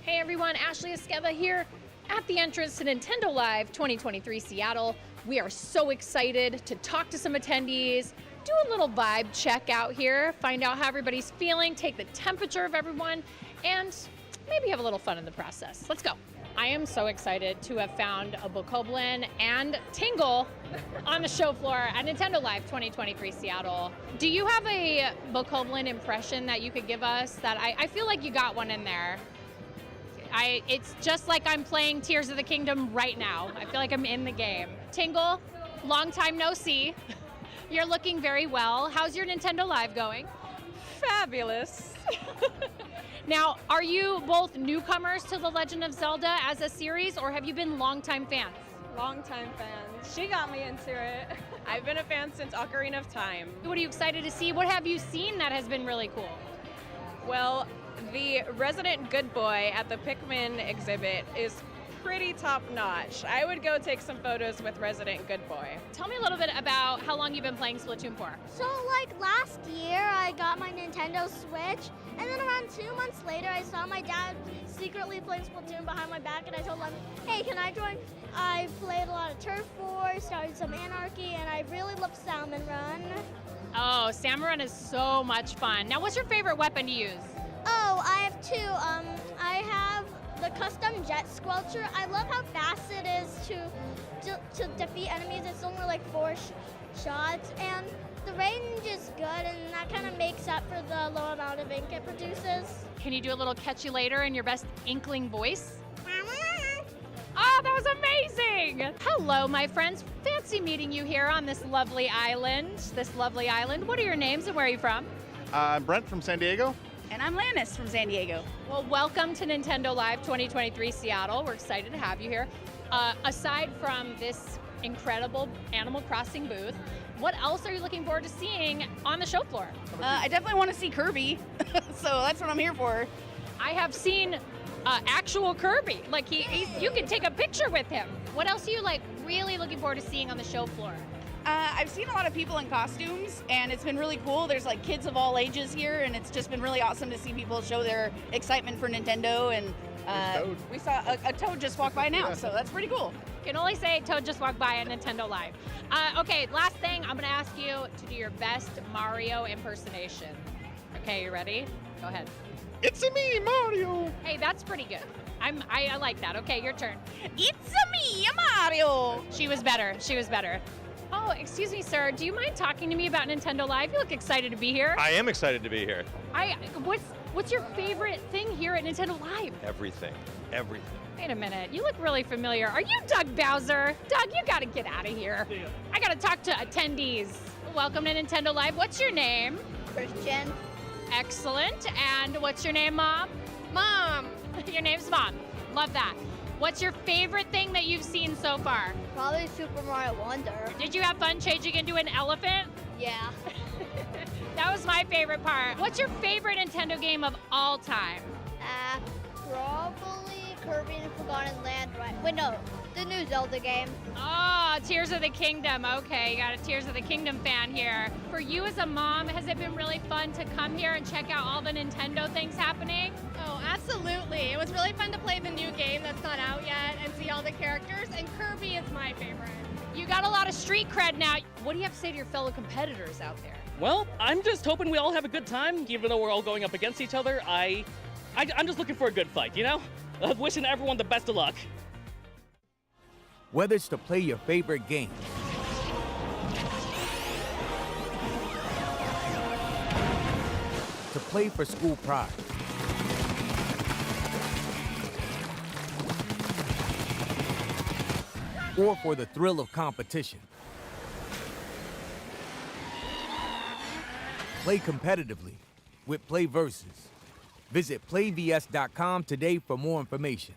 Hey everyone, Ashley Esqueva here at the entrance to Nintendo Live 2023 Seattle. We are so excited to talk to some attendees, do a little vibe check out here, find out how everybody's feeling, take the temperature of everyone, and maybe have a little fun in the process. Let's go. I am so excited to have found a Bokoblin and Tingle on the show floor at Nintendo Live 2023 Seattle. Do you have a Bokoblin impression that you could give us? That I feel like you got one in there. It's just like I'm playing Tears of the Kingdom right now. I feel like I'm in the game. Tingle, long time no see. You're looking very well. How's your Nintendo Live going? Fabulous. Now, are you both newcomers to The Legend of Zelda as a series, or have you been longtime fans? Longtime fans. She got me into it. I've been a fan since Ocarina of Time. What are you excited to see? What have you seen that has been really cool? Well, the resident good boy at the Pikmin exhibit is pretty top-notch. I would go take some photos with resident good boy. Tell me a little bit about how long you've been playing Splatoon for. So last year I got my Nintendo Switch, and then around 2 months later I saw my dad secretly playing Splatoon behind my back, and I told him, hey, can I join? I played a lot of Turf War, started some Anarchy, and I really love Salmon Run. Oh, Salmon Run is so much fun. Now, what's your favorite weapon to use? Oh, I have two. I have the custom jet squelcher. I love how fast it is to defeat enemies. It's only like 4 shots, and the range is good, and that kind of makes up for the low amount of ink it produces. Can you do a little catch you later in your best Inkling voice? Oh, that was amazing! Hello, my friends. Fancy meeting you here on this lovely island. What are your names and where are you from? I'm Brent from San Diego. And I'm Lannis from San Diego. Well, welcome to Nintendo Live 2023 Seattle. We're excited to have you here. Aside from this incredible Animal Crossing booth, what else are you looking forward to seeing on the show floor? I definitely want to see Kirby, so that's what I'm here for. I have seen actual Kirby. Like you can take a picture with him. What else are you really looking forward to seeing on the show floor? I've seen a lot of people in costumes, and it's been really cool. There's kids of all ages here, and it's just been really awesome to see people show their excitement for Nintendo. And we saw a Toad just walk by now, so that's pretty cool. Can only say Toad just walked by at Nintendo Live. Okay, last thing, I'm gonna ask you to do your best Mario impersonation. Okay, you ready? Go ahead. It's me, Mario. Hey, that's pretty good. I like that. Okay, your turn. It's me, Mario. She was better. Oh, excuse me, sir. Do you mind talking to me about Nintendo Live? You look excited to be here. I am excited to be here. What's your favorite thing here at Nintendo Live? Everything. Wait a minute. You look really familiar. Are you Doug Bowser? Doug, you gotta get out of here. I gotta talk to attendees. Welcome to Nintendo Live. What's your name? Christian. Excellent. And what's your name, Mom? Mom! Your name's Mom. Love that. What's your favorite thing that you've seen so far? Probably Super Mario Wonder. Did you have fun changing into an elephant? Yeah. That was my favorite part. What's your favorite Nintendo game of all time? Probably Kirby and Forgotten Land, right? Wait, no, the new Zelda game. Oh, Tears of the Kingdom. Okay, you got a Tears of the Kingdom fan here. For you as a mom, has it been really fun to come here and check out all the Nintendo things happening? Oh, absolutely. It was really fun to play the new game that's not out yet and see all the characters, and Kirby is my favorite. You got a lot of street cred now. What do you have to say to your fellow competitors out there? Well, I'm just hoping we all have a good time, even though we're all going up against each other. I'm just looking for a good fight, you know? Wishing everyone the best of luck. Whether it's to play your favorite game, to play for school pride, or for the thrill of competition. Play competitively with Play Versus. Visit playvs.com today for more information.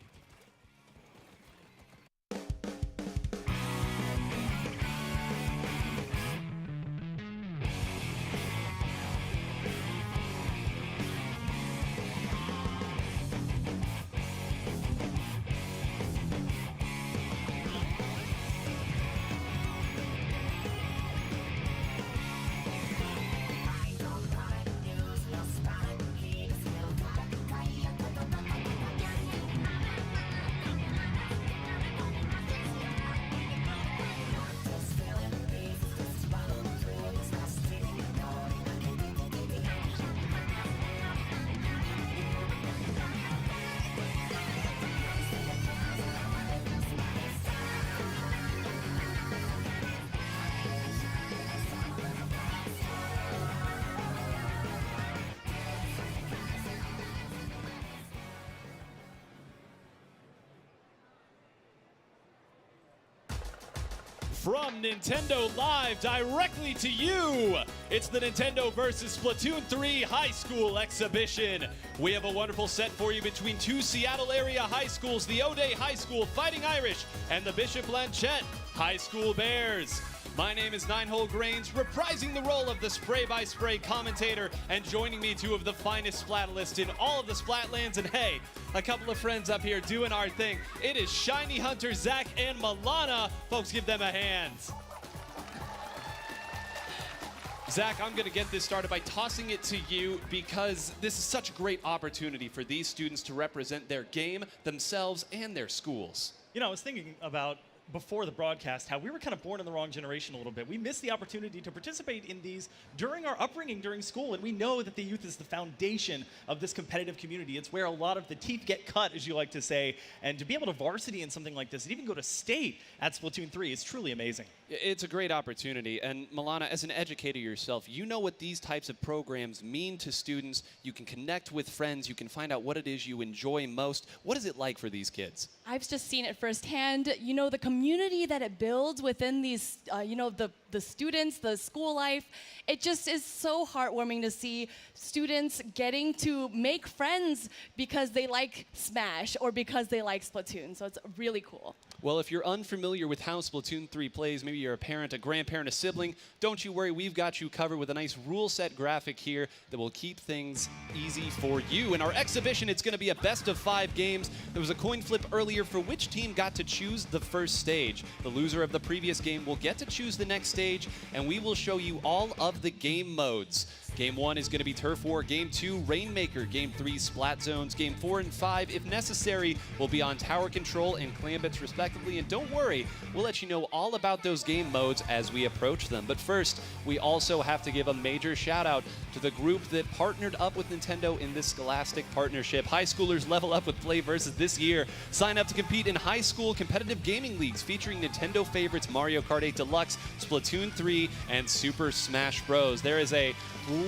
From Nintendo Live directly to you, it's the Nintendo vs. Splatoon 3 High School Exhibition. We have a wonderful set for you between two Seattle area high schools, the O'Day High School Fighting Irish and the Bishop Blanchette High School Bears. My name is Ninehole Grains, reprising the role of the spray-by-spray commentator, and joining me two of the finest Splatalists in all of the Splatlands, and hey, a couple of friends up here doing our thing. It is Shiny Hunter, Zach, and Milana. Folks, give them a hand. Zach, I'm going to get this started by tossing it to you because this is such a great opportunity for these students to represent their game, themselves, and their schools. You know, I was thinking about before the broadcast how we were kind of born in the wrong generation a little bit. We missed the opportunity to participate in these during our upbringing during school, and we know that the youth is the foundation of this competitive community. It's where a lot of the teeth get cut, as you like to say, and to be able to varsity in something like this and even go to state at Splatoon 3 is truly amazing. It's a great opportunity, and Milana, as an educator yourself, you know what these types of programs mean to students. You can connect with friends, you can find out what it is you enjoy most. What is it like for these kids? I've just seen it firsthand. You know, the community that it builds within these, you know, the students, the school life. It just is so heartwarming to see students getting to make friends because they like Smash or because they like Splatoon. So it's really cool. Well, if you're unfamiliar with how Splatoon 3 plays, maybe you're a parent, a grandparent, a sibling, don't you worry, we've got you covered with a nice rule set graphic here that will keep things easy for you. In our exhibition, it's going to be a best of 5 games. There was a coin flip earlier for which team got to choose the first stage. The loser of the previous game will get to choose the next stage, and we will show you all of the game modes. Game 1 is going to be Turf War, Game 2, Rainmaker, Game 3, Splat Zones, Game 4 and 5, if necessary, will be on Tower Control and Clambits respectively, and don't worry, we'll let you know all about those game modes as we approach them. But first, we also have to give a major shout out to the group that partnered up with Nintendo in this scholastic partnership. High schoolers level up with Play Versus this year. Sign up to compete in high school competitive gaming leagues featuring Nintendo favorites Mario Kart 8 Deluxe, Splatoon 3, and Super Smash Bros. There is a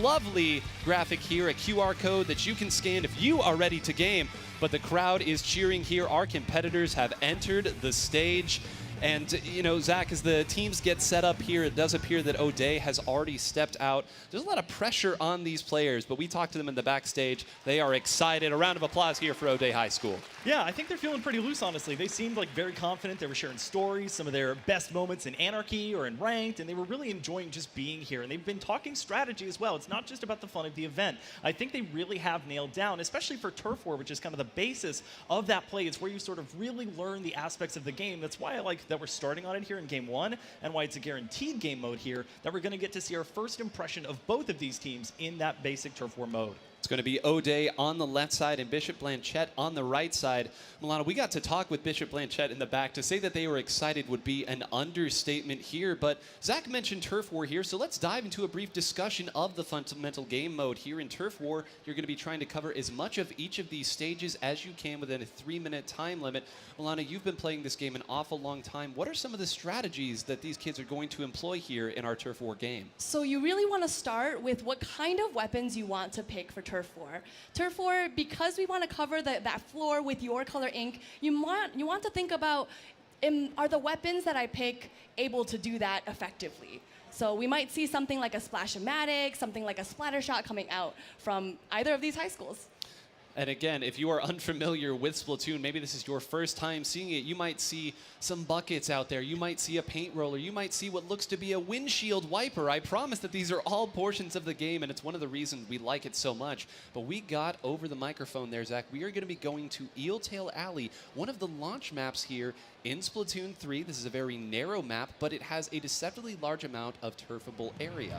lovely graphic here, a QR code that you can scan if you are ready to game. But the crowd is cheering here. Our competitors have entered the stage. And, you know, Zach, as the teams get set up here, it does appear that O'Day has already stepped out. There's a lot of pressure on these players, but we talked to them in the backstage. They are excited. A round of applause here for O'Day High School. Yeah, I think they're feeling pretty loose, honestly. They seemed like very confident. They were sharing stories, some of their best moments in Anarchy or in Ranked, and they were really enjoying just being here. And they've been talking strategy as well. It's not just about the fun of the event. I think they really have nailed down, especially for Turf War, which is kind of the basis of that play. It's where you sort of really learn the aspects of the game. That's why I like that we're starting on it here in Game 1, and why it's a guaranteed game mode here, that we're going to get to see our first impression of both of these teams in that basic Turf War mode. It's going to be O'Day on the left side and Bishop Blanchette on the right side. Milana, we got to talk with Bishop Blanchette in the back. To say that they were excited would be an understatement here, but Zach mentioned Turf War here, so let's dive into a brief discussion of the fundamental game mode here in Turf War. You're going to be trying to cover as much of each of these stages as you can within a 3-minute time limit. Milana, you've been playing this game an awful long time. What are some of the strategies that these kids are going to employ here in our Turf War game? So you really want to start with what kind of weapons you want to pick for Turf War. Turf War, because we want to cover that floor with your color ink, you want to think about, are the weapons that I pick able to do that effectively? So we might see something like a Splash-O-Matic, something like a Splatter Shot coming out from either of these high schools. And again, if you are unfamiliar with Splatoon, maybe this is your first time seeing it, you might see some buckets out there, you might see a paint roller, you might see what looks to be a windshield wiper. I promise that these are all portions of the game, and it's one of the reasons we like it so much. But we got over the microphone there, Zach. We are going to be going to Eeltail Alley, one of the launch maps here in Splatoon 3. This is a very narrow map, but it has a deceptively large amount of turfable area.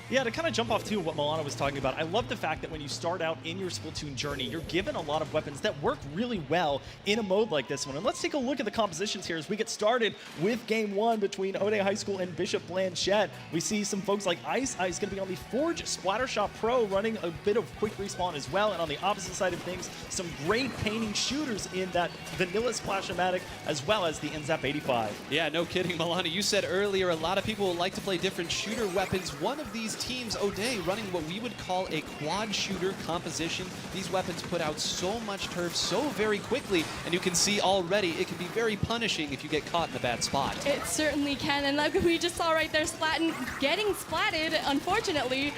Yeah, to kind of jump off to what Milana was talking about, I love the fact that when you start out in your Splatoon journey, you're given a lot of weapons that work really well in a mode like this one. And let's take a look at the compositions here as we get started with Game 1 between O'Day High School and Bishop Blanchette. We see some folks like Ice going to be on the Forge Splattershot Pro, running a bit of quick respawn as well. And on the opposite side of things, some great painting shooters in that vanilla Splash-O-Matic as well as the NZAP 85. Yeah, no kidding, Milana. You said earlier a lot of people would like to play different shooter weapons. One of these teams, O'Day, running what we would call a quad shooter composition. These weapons put out so much turf so very quickly, and you can see already it can be very punishing if you get caught in a bad spot. It certainly can, and like we just saw right there, Splatin getting splatted, unfortunately,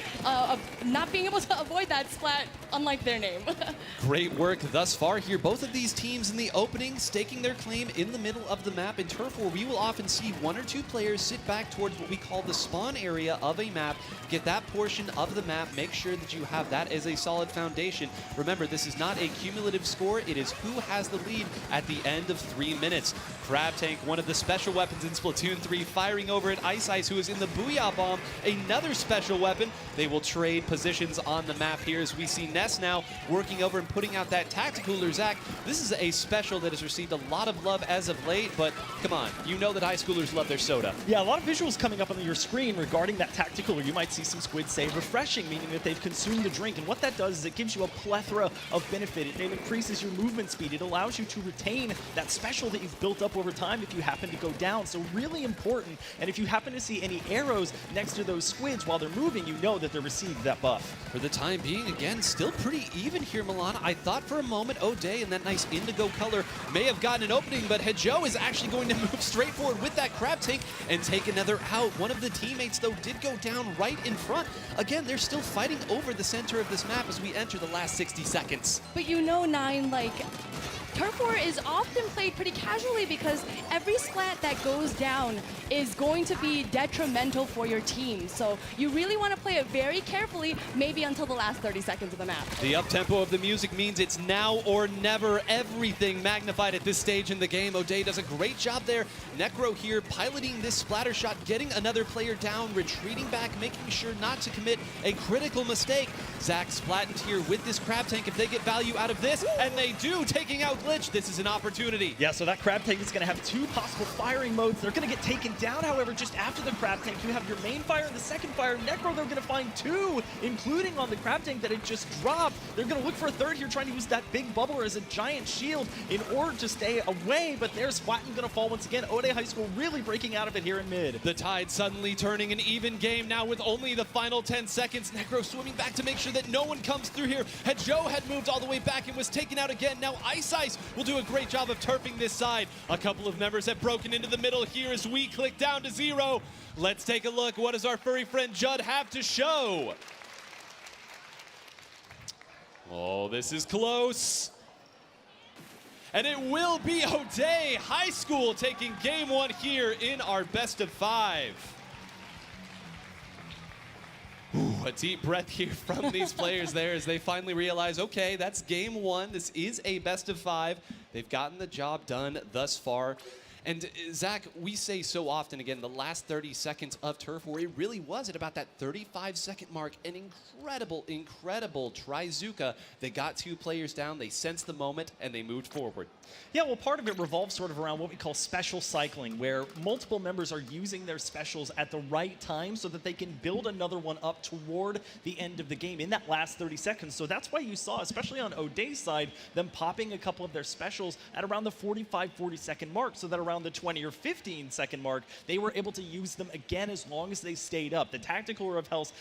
not being able to avoid that splat, unlike their name. Great work thus far here. Both of these teams in the opening staking their claim in the middle of the map. In Turf War, we will often see 1 or 2 players sit back towards what we call the spawn area of a map, get that portion of the map, make sure that you have that as a solid foundation. Remember, this is not a cumulative score. It is who has the lead at the end of 3 minutes. Crab Tank, one of the special weapons in Splatoon 3, firing over at Ice, who is in the Booyah Bomb, another special weapon. They will trade positions on the map here as we see Ness now working over and putting out that tactical cooler. Zach, this is a special that has received a lot of love as of late, but come on, you know that high schoolers love their soda. Yeah, a lot of visuals coming up on your screen regarding that tactical. You might see some squids say refreshing, meaning that they've consumed a drink. And what that does is it gives you a plethora of benefit. It increases your movement speed. It allows you to retain that special that you've built up over time if you happen to go down. So really important. And if you happen to see any arrows next to those squids while they're moving, you know that they're received that buff. For the time being, again, still pretty even here, Milana. I thought for a moment O'Day and that nice indigo color may have gotten an opening, but Hedjo is actually going to move straight forward with that Crab Tank and take another out. One of the teammates, though, did go down right in front. Again, they're still fighting over the center of this map as we enter the last 60 seconds. But you know, Nine, like, Turf War is often played pretty casually because every splat that goes down is going to be detrimental for your team. So you really want to play it very carefully, maybe until the last 30 seconds of the map. The up-tempo of the music means it's now or never. Everything magnified at this stage in the game. O'Day does a great job there. Necro here piloting this splatter shot, getting another player down, retreating back, making sure not to commit a critical mistake. Zach splatted here with this Crab Tank if they get value out of this, and they do, taking out Glitch. This is an opportunity. Yeah, so that Crab Tank is going to have 2 possible firing modes. They're going to get taken down, however, just after the Crab Tank. You have your main fire and the second fire. Necro, they're going to find 2, including on the Crab Tank that it just dropped. They're going to look for a third here, trying to use that big bubbler as a giant shield in order to stay away, but there's Splatin going to fall once again. Ode High School really breaking out of it here in mid. The tide suddenly turning an even game now with only the final 10 seconds. Necro swimming back to make sure that no one comes through here. Hedjo had moved all the way back and was taken out again. Now Ice will do a great job of turfing this side. A couple of members have broken into the middle here as we click down to 0. Let's take a look. What does our furry friend Judd have to show? Oh, this is close. And it will be O'Day High School taking game 1 here in our best of 5. Ooh, a deep breath here from these players there as they finally realize, okay, that's game 1. This is a best of 5. They've gotten the job done thus far. And Zach, we say so often, again, the last 30 seconds of Turf War, it really was at about that 35-second mark. An incredible Trizuka. They got 2 players down, they sensed the moment, and they moved forward. Yeah, well, part of it revolves sort of around what we call special cycling, where multiple members are using their specials at the right time so that they can build another one up toward the end of the game in that last 30 seconds. So that's why you saw, especially on O'Day's side, them popping a couple of their specials at around the 40-second mark, so that around the 20 or 15-second mark, they were able to use them again as long as they stayed up. The tactical of health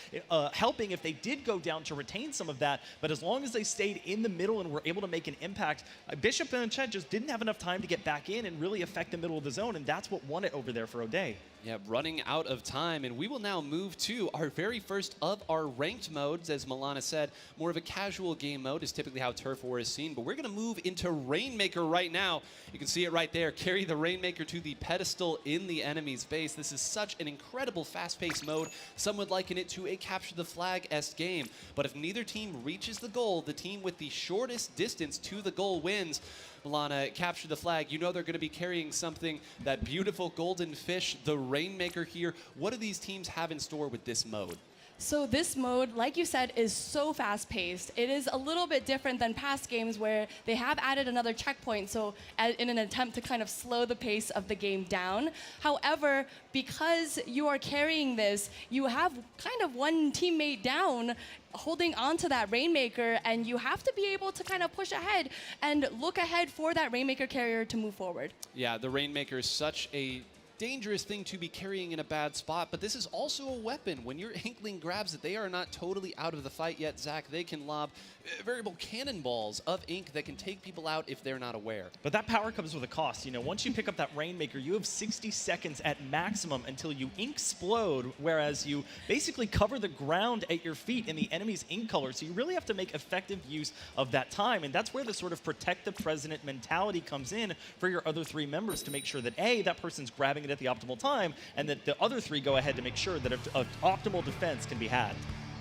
helping if they did go down to retain some of that, but as long as they stayed in the middle and were able to make an impact, Bishop and Chet just didn't have enough time to get back in and really affect the middle of the zone, and that's what won it over there for O'Day. Yeah, running out of time, and we will now move to our very first of our ranked modes. As Milana said, more of a casual game mode is typically how Turf War is seen, but we're going to move into Rainmaker right now. You can see it right there. Carry the Rainmaker to the pedestal in the enemy's base. This is such an incredible fast-paced mode. Some would liken it to a capture-the-flag-esque game, but if neither team reaches the goal, the team with the shortest distance to the goal wins. Milana, capture the flag. You know they're going to be carrying something, that beautiful golden fish, the Rainmaker here. What do these teams have in store with this mode? So this mode, like you said, is so fast-paced. It is a little bit different than past games where they have added another checkpoint, so in an attempt to kind of slow the pace of the game down. However, because you are carrying this, you have kind of one teammate down holding on to that Rainmaker, and you have to be able to kind of push ahead and look ahead for that Rainmaker carrier to move forward. Yeah, the Rainmaker is such a dangerous thing to be carrying in a bad spot, but this is also a weapon. When your Inkling grabs it, they are not totally out of the fight yet, Zach. They can lob variable cannonballs of ink that can take people out if they're not aware. But that power comes with a cost. You know, once you pick up that Rainmaker, you have 60 seconds at maximum until you Inksplode, whereas you basically cover the ground at your feet in the enemy's ink color. So you really have to make effective use of that time. And that's where the sort of protect the president mentality comes in for your other 3 members to make sure that A, that person's grabbing it at the optimal time, and that the other 3 go ahead to make sure that an optimal defense can be had.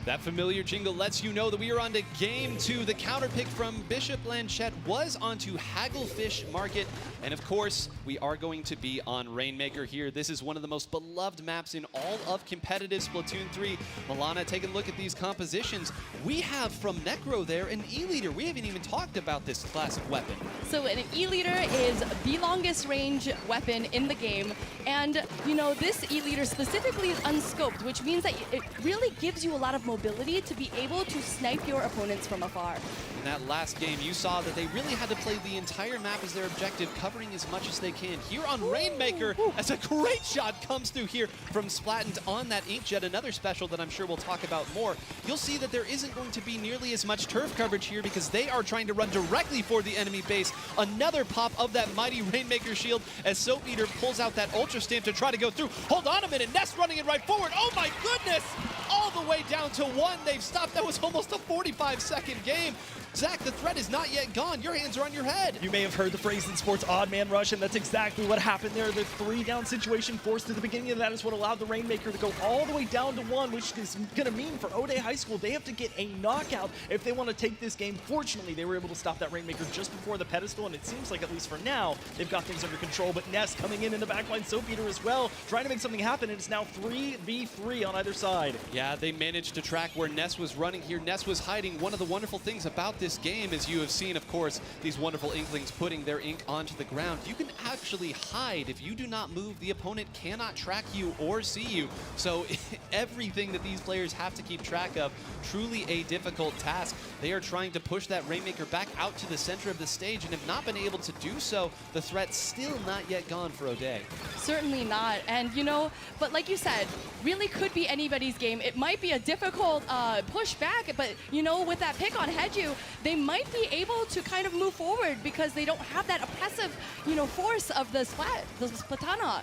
That familiar jingle lets you know that we are on to game 2. The counter pick from Bishop Blanchette was onto Hagglefish Market. And of course, we are going to be on Rainmaker here. This is one of the most beloved maps in all of competitive Splatoon 3. Milana, take a look at these compositions. We have from Necro there an E-Leader. We haven't even talked about this classic weapon. So an E-Leader is the longest range weapon in the game. And, you know, this E-Leader specifically is unscoped, which means that it really gives you a lot of mobility to be able to snipe your opponents from afar. In that last game, you saw that they really had to play the entire map as their objective, covering as much as they can. Here on Rainmaker, as a great shot comes through here from Splatoon on that Inkjet, another special that I'm sure we'll talk about more. You'll see that there isn't going to be nearly as much turf coverage here because they are trying to run directly for the enemy base. Another pop of that mighty Rainmaker shield as Soap Eater pulls out that Ultra Stamp to try to go through. Hold on a minute, Ness running it right forward. Oh my goodness! All the way down to 1. They've stopped. That was almost a 45-second game. Zach, the threat is not yet gone. Your hands are on your head. You may have heard the phrase in sports, odd man rush, and that's exactly what happened there. The 3-down situation forced at the beginning of that is what allowed the Rainmaker to go all the way down to 1, which is going to mean for O'Day High School, they have to get a knockout if they want to take this game. Fortunately, they were able to stop that Rainmaker just before the pedestal, and it seems like, at least for now, they've got things under control. But Ness coming in the backline, Soap Eater as well, trying to make something happen, and it's now 3v3 on either side. Yeah, they managed to track where Ness was running here. Ness was hiding. One of the wonderful things about this game is you have seen, of course, these wonderful Inklings putting their ink onto the ground. You can actually hide. If you do not move, the opponent cannot track you or see you. So everything that these players have to keep track of, truly a difficult task. They are trying to push that Rainmaker back out to the center of the stage and have not been able to do so. The threat's still not yet gone for O'Day. Certainly not. And, you know, but like you said, really could be anybody's game. It might be a difficult push back, but, you know, with that pick on Heju, they might be able to kind of move forward because they don't have that oppressive, you know, force of the Splatana.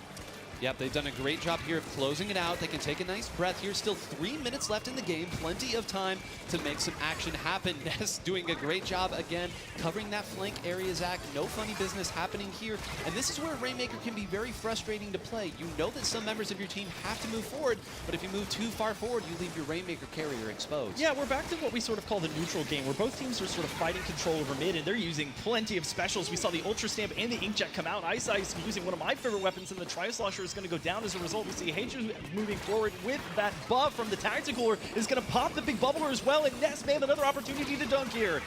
Yep, they've done a great job here of closing it out. They can take a nice breath here. Still 3 minutes left in the game. Plenty of time to make some action happen. Ness doing a great job again, covering that flank area, Zach. No funny business happening here. And this is where Rainmaker can be very frustrating to play. You know that some members of your team have to move forward, but if you move too far forward, you leave your Rainmaker carrier exposed. Yeah, we're back to what we sort of call the neutral game, where both teams are sort of fighting control over mid, and they're using plenty of specials. We saw the Ultra Stamp and the Inkjet come out. Ice using one of my favorite weapons, and the Tri-Slosher is going to go down as a result. We see Heju moving forward with that buff from the Tactical, is going to pop the big bubbler as well, and Ness may have another opportunity to dunk here.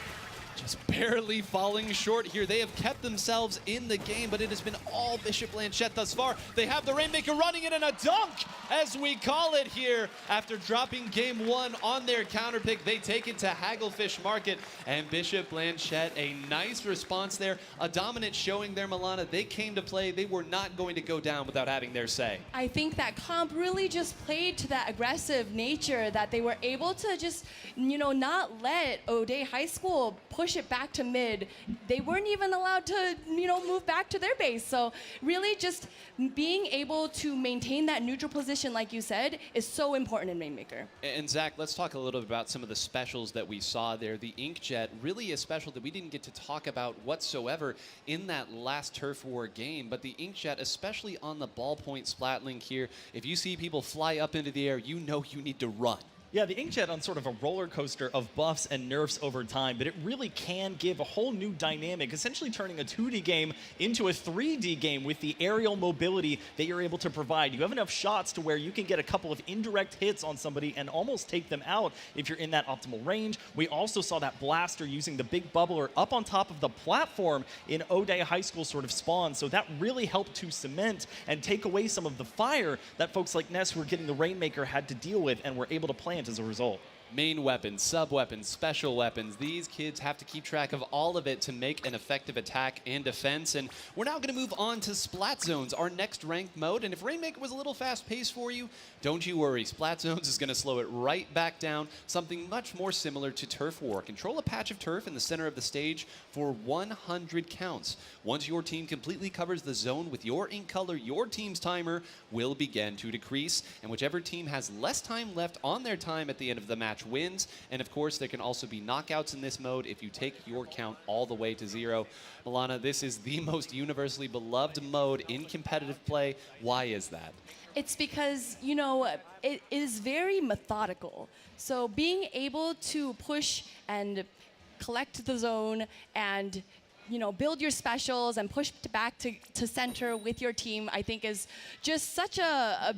Just barely falling short here. They have kept themselves in the game, but it has been all Bishop Blanchette thus far. They have the Rainmaker running it in a dunk, as we call it here. After dropping game 1 on their counter pick, they take it to Hagglefish Market, and Bishop Blanchette, a nice response there. A dominant showing there, Milana. They came to play. They were not going to go down without having their say. I think that comp really just played to that aggressive nature that they were able to just, you know, not let O'Day High School push it back to mid. They weren't even allowed to, you know, move back to their base. So really just being able to maintain that neutral position, like you said, is so important in Rainmaker. And Zach, let's talk a little bit about some of the specials that we saw there. The Inkjet, really a special that we didn't get to talk about whatsoever in that last Turf War game. But the Inkjet, especially on the ballpoint Splatling here, if you see people fly up into the air, you know you need to run. Yeah, the Inkjet on sort of a roller coaster of buffs and nerfs over time, but it really can give a whole new dynamic, essentially turning a 2D game into a 3D game with the aerial mobility that you're able to provide. You have enough shots to where you can get a couple of indirect hits on somebody and almost take them out if you're in that optimal range. We also saw that blaster using the big bubbler up on top of the platform in O'Day High School sort of spawn, so that really helped to cement and take away some of the fire that folks like Ness who were getting the Rainmaker had to deal with and were able to plant as a result. Main weapons, sub-weapons, special weapons. These kids have to keep track of all of it to make an effective attack and defense. And we're now going to move on to Splat Zones, our next ranked mode. And if Rainmaker was a little fast-paced for you, don't you worry. Splat Zones is going to slow it right back down, something much more similar to Turf War. Control a patch of turf in the center of the stage for 100 counts. Once your team completely covers the zone with your ink color, your team's timer will begin to decrease. And whichever team has less time left on their time at the end of the match wins. And of course, there can also be knockouts in this mode if you take your count all the way to 0. Milana, this is the most universally beloved mode in competitive play. Why is that? It's because, you know, it is very methodical. So being able to push and collect the zone and, you know, build your specials and push back to center with your team, I think is just such a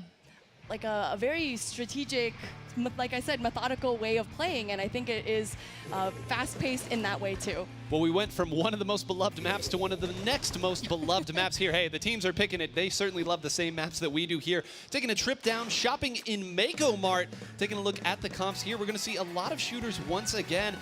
very strategic, like I said, methodical way of playing, and I think it is fast-paced in that way too. Well, we went from one of the most beloved maps to one of the next most beloved maps here. Hey, the teams are picking it. They certainly love the same maps that we do here. Taking a trip down, shopping in Mako Mart. Taking a look at the comps here, we're going to see a lot of shooters once again.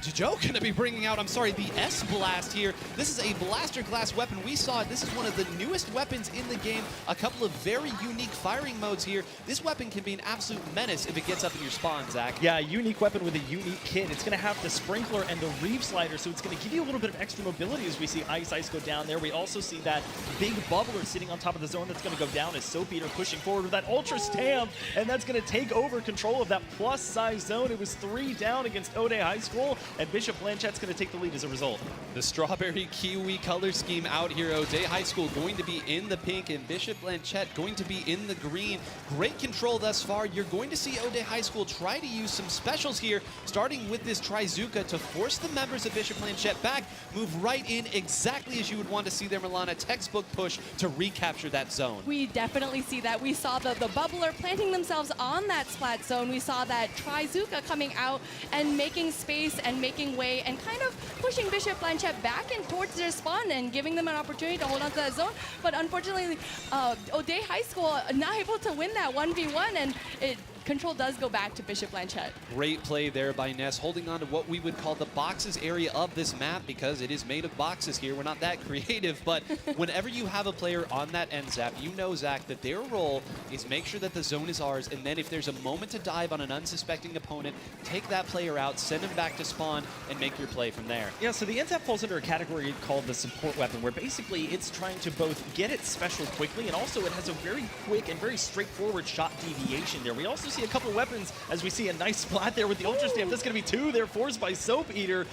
Joe going to be bringing out, the S-Blast here. This is a blaster class weapon. We saw it. This is one of the newest weapons in the game. A couple of very unique firing modes here. This weapon can be an absolute menace if it gets up in your spawn, Zach. Yeah, a unique weapon with a unique kit. It's going to have the sprinkler and the reeve slider, so it's going to give you a little bit of extra mobility as we see Ice go down there. We also see that big bubbler sitting on top of the zone that's going to go down as Soap Eater pushing forward with that Ultra Stamp, and that's going to take over control of that plus-size zone. It was 3 down against O'Day High School, and Bishop Blanchette's going to take the lead as a result. The strawberry kiwi color scheme out here. O'Day High School going to be in the pink, and Bishop Blanchette going to be in the green. Great control thus far. You're going to see O'Day High School try to use some specials here, starting with this Trizuka to force the members of Bishop Blanchette back, move right in exactly as you would want to see their Milana textbook push to recapture that zone. We definitely see that. We saw the bubbler planting themselves on that splat zone. We saw that Trizuka coming out and making space and making way and kind of pushing Bishop Blanchette back and towards their spawn and giving them an opportunity to hold on to that zone. But unfortunately, O'Day High School not able to win that 1v1, and control does go back to Bishop Blanchette. Great play there by Ness, holding on to what we would call the boxes area of this map, because it is made of boxes here. We're not that creative, but whenever you have a player on that end zap, you know, Zach, that their role is make sure that the zone is ours, and then if there's a moment to dive on an unsuspecting opponent, take that player out, send him back to spawn, and make your play from there. Yeah, so the end zap falls under a category called the support weapon, where basically it's trying to both get its special quickly, and also it has a very quick and very straightforward shot deviation there. We also see a couple of weapons as we see a nice splat there with the Ultra Stamp. That's going to be 2 there, forced by Soap Eater,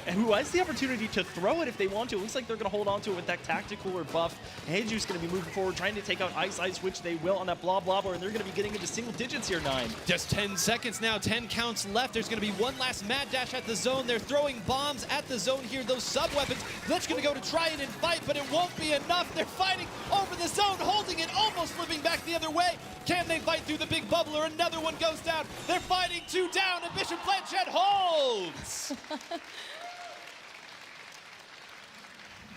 who has the opportunity to throw it if they want to. It looks like they're going to hold on to it with that tactical or buff. Heiju's going to be moving forward, trying to take out Ice, which they will on that Blob Blobber, and they're going to be getting into single digits here, 9. Just 10 seconds now, 10 counts left. There's going to be one last mad dash at the zone. They're throwing bombs at the zone here, those sub-weapons. Glitch going to go to try it and fight, but it won't be enough. They're fighting over the zone, holding it, almost flipping back the other way. Can they fight through the big bubbler? Another one goes down. They're fighting 2 down, and Bishop Blanchette holds.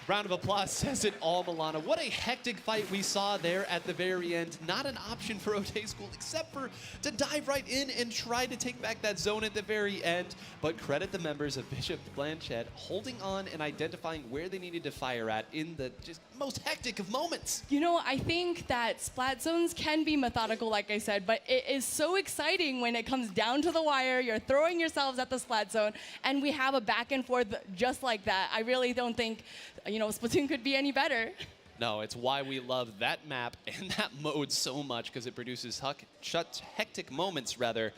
Round of applause says it all, Milana. What a hectic fight we saw there at the very end. Not an option for O'Day School except for to dive right in and try to take back that zone at the very end. But credit the members of Bishop Blanchette holding on and identifying where they needed to fire at in the just most hectic of moments. You know, I think that splat zones can be methodical, like I said, but it is so exciting when it comes down to the wire. You're throwing yourselves at the splat zone, and we have a back and forth just like that. I really don't think, you know, Splatoon could be any better. No, it's why we love that map and that mode so much, because it produces hectic moments, rather.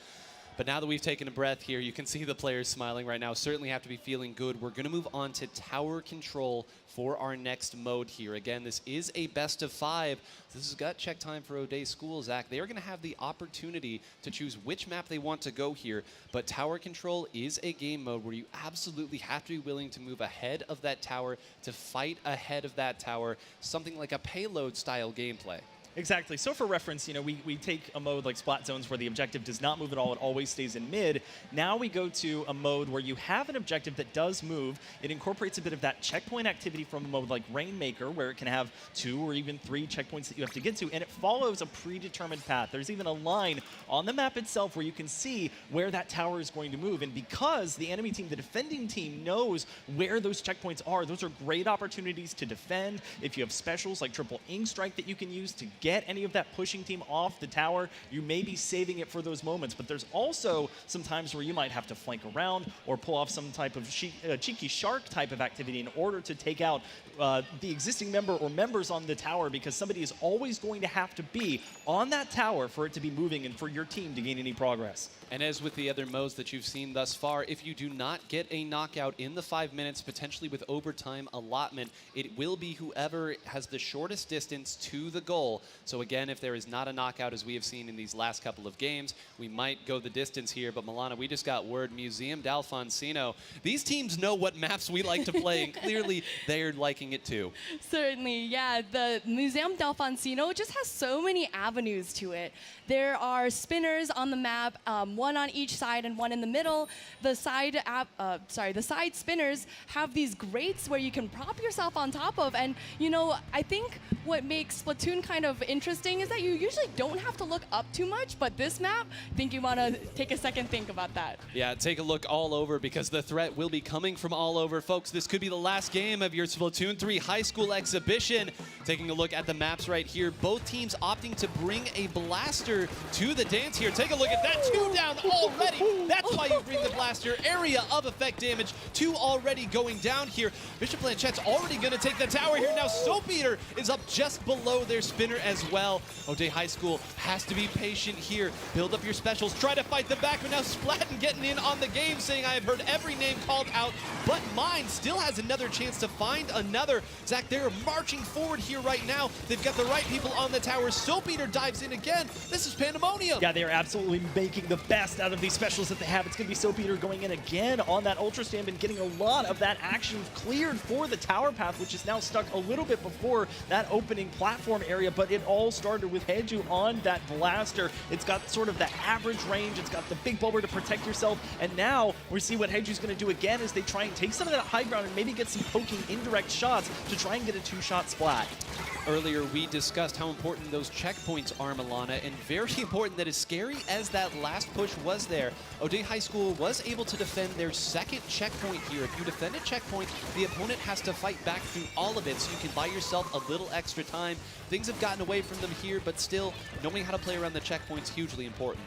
But now that we've taken a breath here, you can see the players smiling right now. Certainly have to be feeling good. We're going to move on to tower control for our next mode here. Again, this is a best of 5. This is gut check time for O'Day School, Zach. They are going to have the opportunity to choose which map they want to go here. But tower control is a game mode where you absolutely have to be willing to move ahead of that tower, to fight ahead of that tower. Something like a payload style gameplay. Exactly. So for reference, we take a mode like Splat Zones where the objective does not move at all. It always stays in mid. Now we go to a mode where you have an objective that does move. It incorporates a bit of that checkpoint activity from a mode like Rainmaker, where it can have 2 or even 3 checkpoints that you have to get to, and it follows a predetermined path. There's even a line on the map itself where you can see where that tower is going to move. And because the enemy team, the defending team, knows where those checkpoints are, those are great opportunities to defend. If you have specials like triple ink strike that you can use to get any of that pushing team off the tower, you may be saving it for those moments. But there's also some times where you might have to flank around or pull off some type of cheeky shark type of activity in order to take out the existing member or members on the tower, because somebody is always going to have to be on that tower for it to be moving and for your team to gain any progress. And as with the other modes that you've seen thus far, if you do not get a knockout in the 5 minutes, potentially with overtime allotment, it will be whoever has the shortest distance to the goal. So again, if there is not a knockout, as we have seen in these last couple of games, we might go the distance here. But Milana, we just got word, Museum d'Alfonsino. These teams know what maps we like to play, and clearly they're liking it too. Certainly, yeah. The Museum d'Alfonsino just has so many avenues to it. There are spinners on the map, one on each side and one in the middle. The side spinners have these grates where you can prop yourself on top of. And I think what makes Splatoon kind of interesting is that you usually don't have to look up too much, but this map, I think you want to take a second think about that. Yeah, take a look all over, because the threat will be coming from all over. Folks, this could be the last game of your Splatoon 3 high school exhibition. Taking a look at the maps right here, both teams opting to bring a blaster to the dance here. Take a look at that, 2 down already. That's why you bring the blaster. Area of effect damage, 2 already going down here. Bishop Blanchette's already going to take the tower here. Now Soap Eater is up just below their spinner as well. O'Day High School has to be patient here. Build up your specials, try to fight them back, but now Splatin getting in on the game, saying, I have heard every name called out, but mine still has another chance to find another. Zach, they're marching forward here right now. They've got the right people on the tower. Soap Eater dives in again. This is pandemonium. Yeah, they're absolutely making the best out of these specials that they have. It's going to be Soap Eater going in again on that Ultra Stamp and getting a lot of that action cleared for the tower path, which is now stuck a little bit before that opening platform area. But it all started with Heju on that blaster. It's got sort of that average range. It's got the big bulber to protect yourself. And now we see what Heju's going to do again as they try and take some of that high ground and maybe get some poking indirect shots to try and get a 2-shot splat. Earlier, we discussed how important those checkpoints are, Milana, and very important that as scary as that last push was there, O'Day High School was able to defend their second checkpoint here. If you defend a checkpoint, the opponent has to fight back through all of it, so you can buy yourself a little extra time. Things have gotten away from them here, but still, knowing how to play around the checkpoint's hugely important.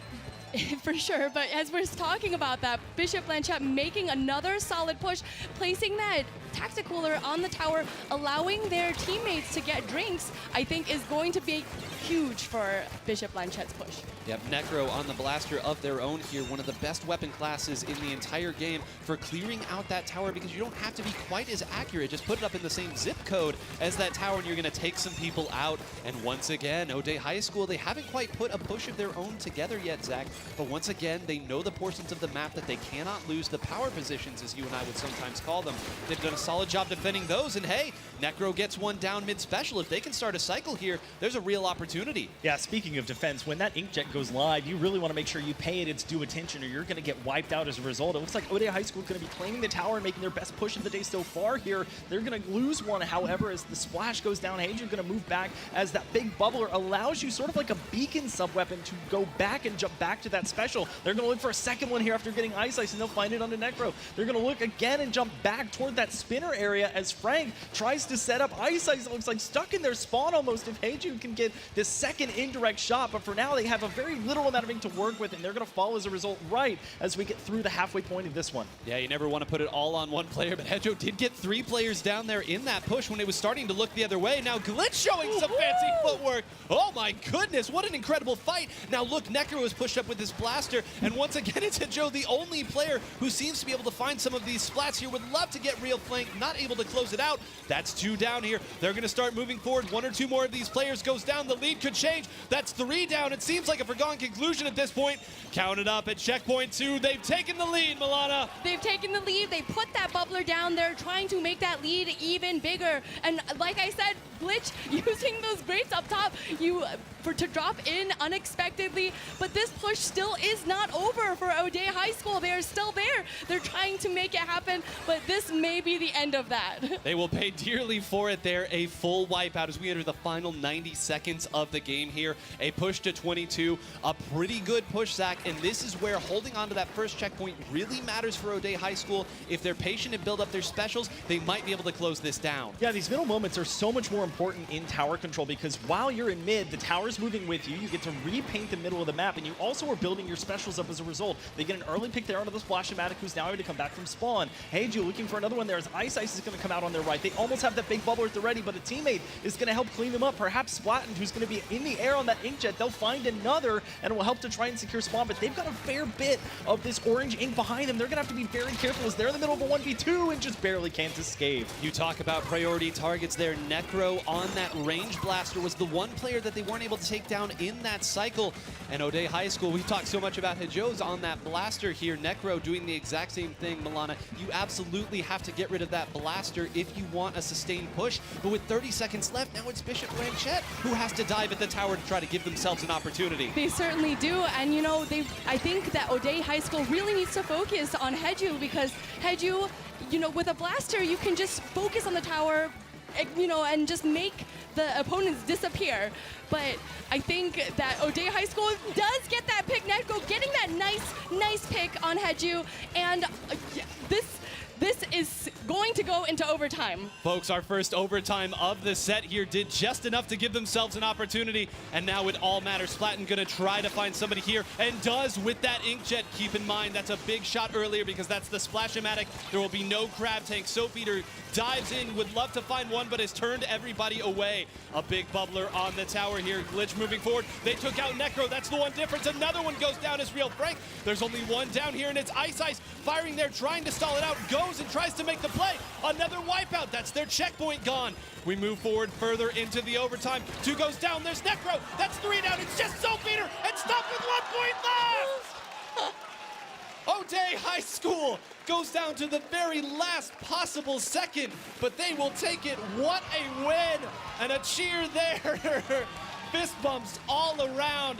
For sure, but as we're talking about that, Bishop Blanchette making another solid push, placing that tacticooler on the tower, allowing their teammates to get drinks, I think is going to be huge for Bishop Blanchette's push. Yep, Necro on the blaster of their own here, one of the best weapon classes in the entire game for clearing out that tower, because you don't have to be quite as accurate. Just put it up in the same zip code as that tower and you're going to take some people out. And once again, O'Day High School, they haven't quite put a push of their own together yet, Zach. But once again, they know the portions of the map that they cannot lose, the power positions, as you and I would sometimes call them. They've done a solid job defending those, and hey, Necro gets one down mid-special. If they can start a cycle here, there's a real opportunity. Yeah, speaking of defense, when that inkjet goes live, you really want to make sure you pay it its due attention or you're going to get wiped out as a result. It looks like O'Day High School is going to be claiming the tower and making their best push of the day so far here. They're going to lose one, however, as the splash goes down. Hey, you're going to move back as that big bubbler allows you sort of like a beacon sub-weapon to go back and jump back to that special. They're going to look for a second one here after getting Ice, and they'll find it on the Necro. They're going to look again and jump back toward that spinner area as Frank tries to set up Ice. It looks like stuck in their spawn almost if Heiju can get this second indirect shot, but for now they have a very little amount of ink to work with, and they're going to fall as a result right as we get through the halfway point of this one. Yeah, you never want to put it all on one player, but Hejo did get 3 players down there in that push when it was starting to look the other way. Now Glitch showing some fancy footwork. Oh my goodness, what an incredible fight. Now look, Necro is pushed up with his blaster, and once again it's Hejo, the only player who seems to be able to find some of these splats here. Would love to get real flame flank, not able to close it out. That's 2 down here. They're going to start moving forward. 1 or 2 more of these players goes down. The lead could change. That's 3 down. It seems like a foregone conclusion at this point. Counted up at checkpoint 2. They've taken the lead, Milana. They've taken the lead. They put that bubbler down there, trying to make that lead even bigger. And like I said, Glitch using those grates up top to drop in unexpectedly. But this push still is not over for O'Day High School. They are still there. They're trying to make it happen, but this may be the end of that. They will pay dearly for it there. A full wipeout as we enter the final 90 seconds of the game here. A push to 22, a pretty good push, Zach, and this is where holding on to that first checkpoint really matters for O'Day High School. If they're patient and build up their specials, they might be able to close this down. Yeah, these middle moments are so much more important in tower control because while you're in mid, the tower's moving with you. You get to repaint the middle of the map, and you also are building your specials up as a result. They get an early pick there onto the Splash-O-Matic, who's now able to come back from spawn. Heiju looking for another one there as Ice is going to come out on their right. They almost have that big bubbler at the ready, but a teammate is going to help clean them up. Perhaps Splatoon, who's going to be in the air on that inkjet. They'll find another, and it will help to try and secure spawn, but they've got a fair bit of this orange ink behind them. They're going to have to be very careful as they're in the middle of a 1v2 and just barely can't escape. You talk about priority targets there. Necro on that range blaster was the one player that they weren't able to take down in that cycle. And O'Day High School, we talked so much about Hijo's on that blaster here. Necro doing the exact same thing, Milana. You absolutely have to get rid of that blaster if you want a sustained push. But with 30 seconds left, now it's Bishop Blanchett who has to dive at the tower to try to give themselves an opportunity. They certainly do, and you know, I think that O'Day High School really needs to focus on Heju because Heju, you know, with a blaster, you can just focus on the tower, you know, and just make the opponents disappear. But I think that O'Day High School does get that pick. Netgo getting that nice pick on Heju, and this is going to go into overtime. Folks, our first overtime of the set here did just enough to give themselves an opportunity, and now it all matters. Splatoon gonna try to find somebody here, and does with that inkjet. Keep in mind, that's a big shot earlier because that's the Splash-O-Matic. There will be no crab tank. Soap Eater dives in, would love to find one, but has turned everybody away. A big bubbler on the tower here. Glitch moving forward. They took out Necro. That's the one difference. Another one goes down as Real Frank. There's only one down here, and it's Ice firing there, trying to stall it out. Goes and tries to make the play. Another wipeout. That's their checkpoint gone. We move forward further into the overtime. 2 goes down. There's Necro. That's 3 down. It's just Soap Eater and stopped with 1 point left. O'Day High School goes down to the very last possible second, but they will take it. What a win and a cheer there. Fist bumps all around.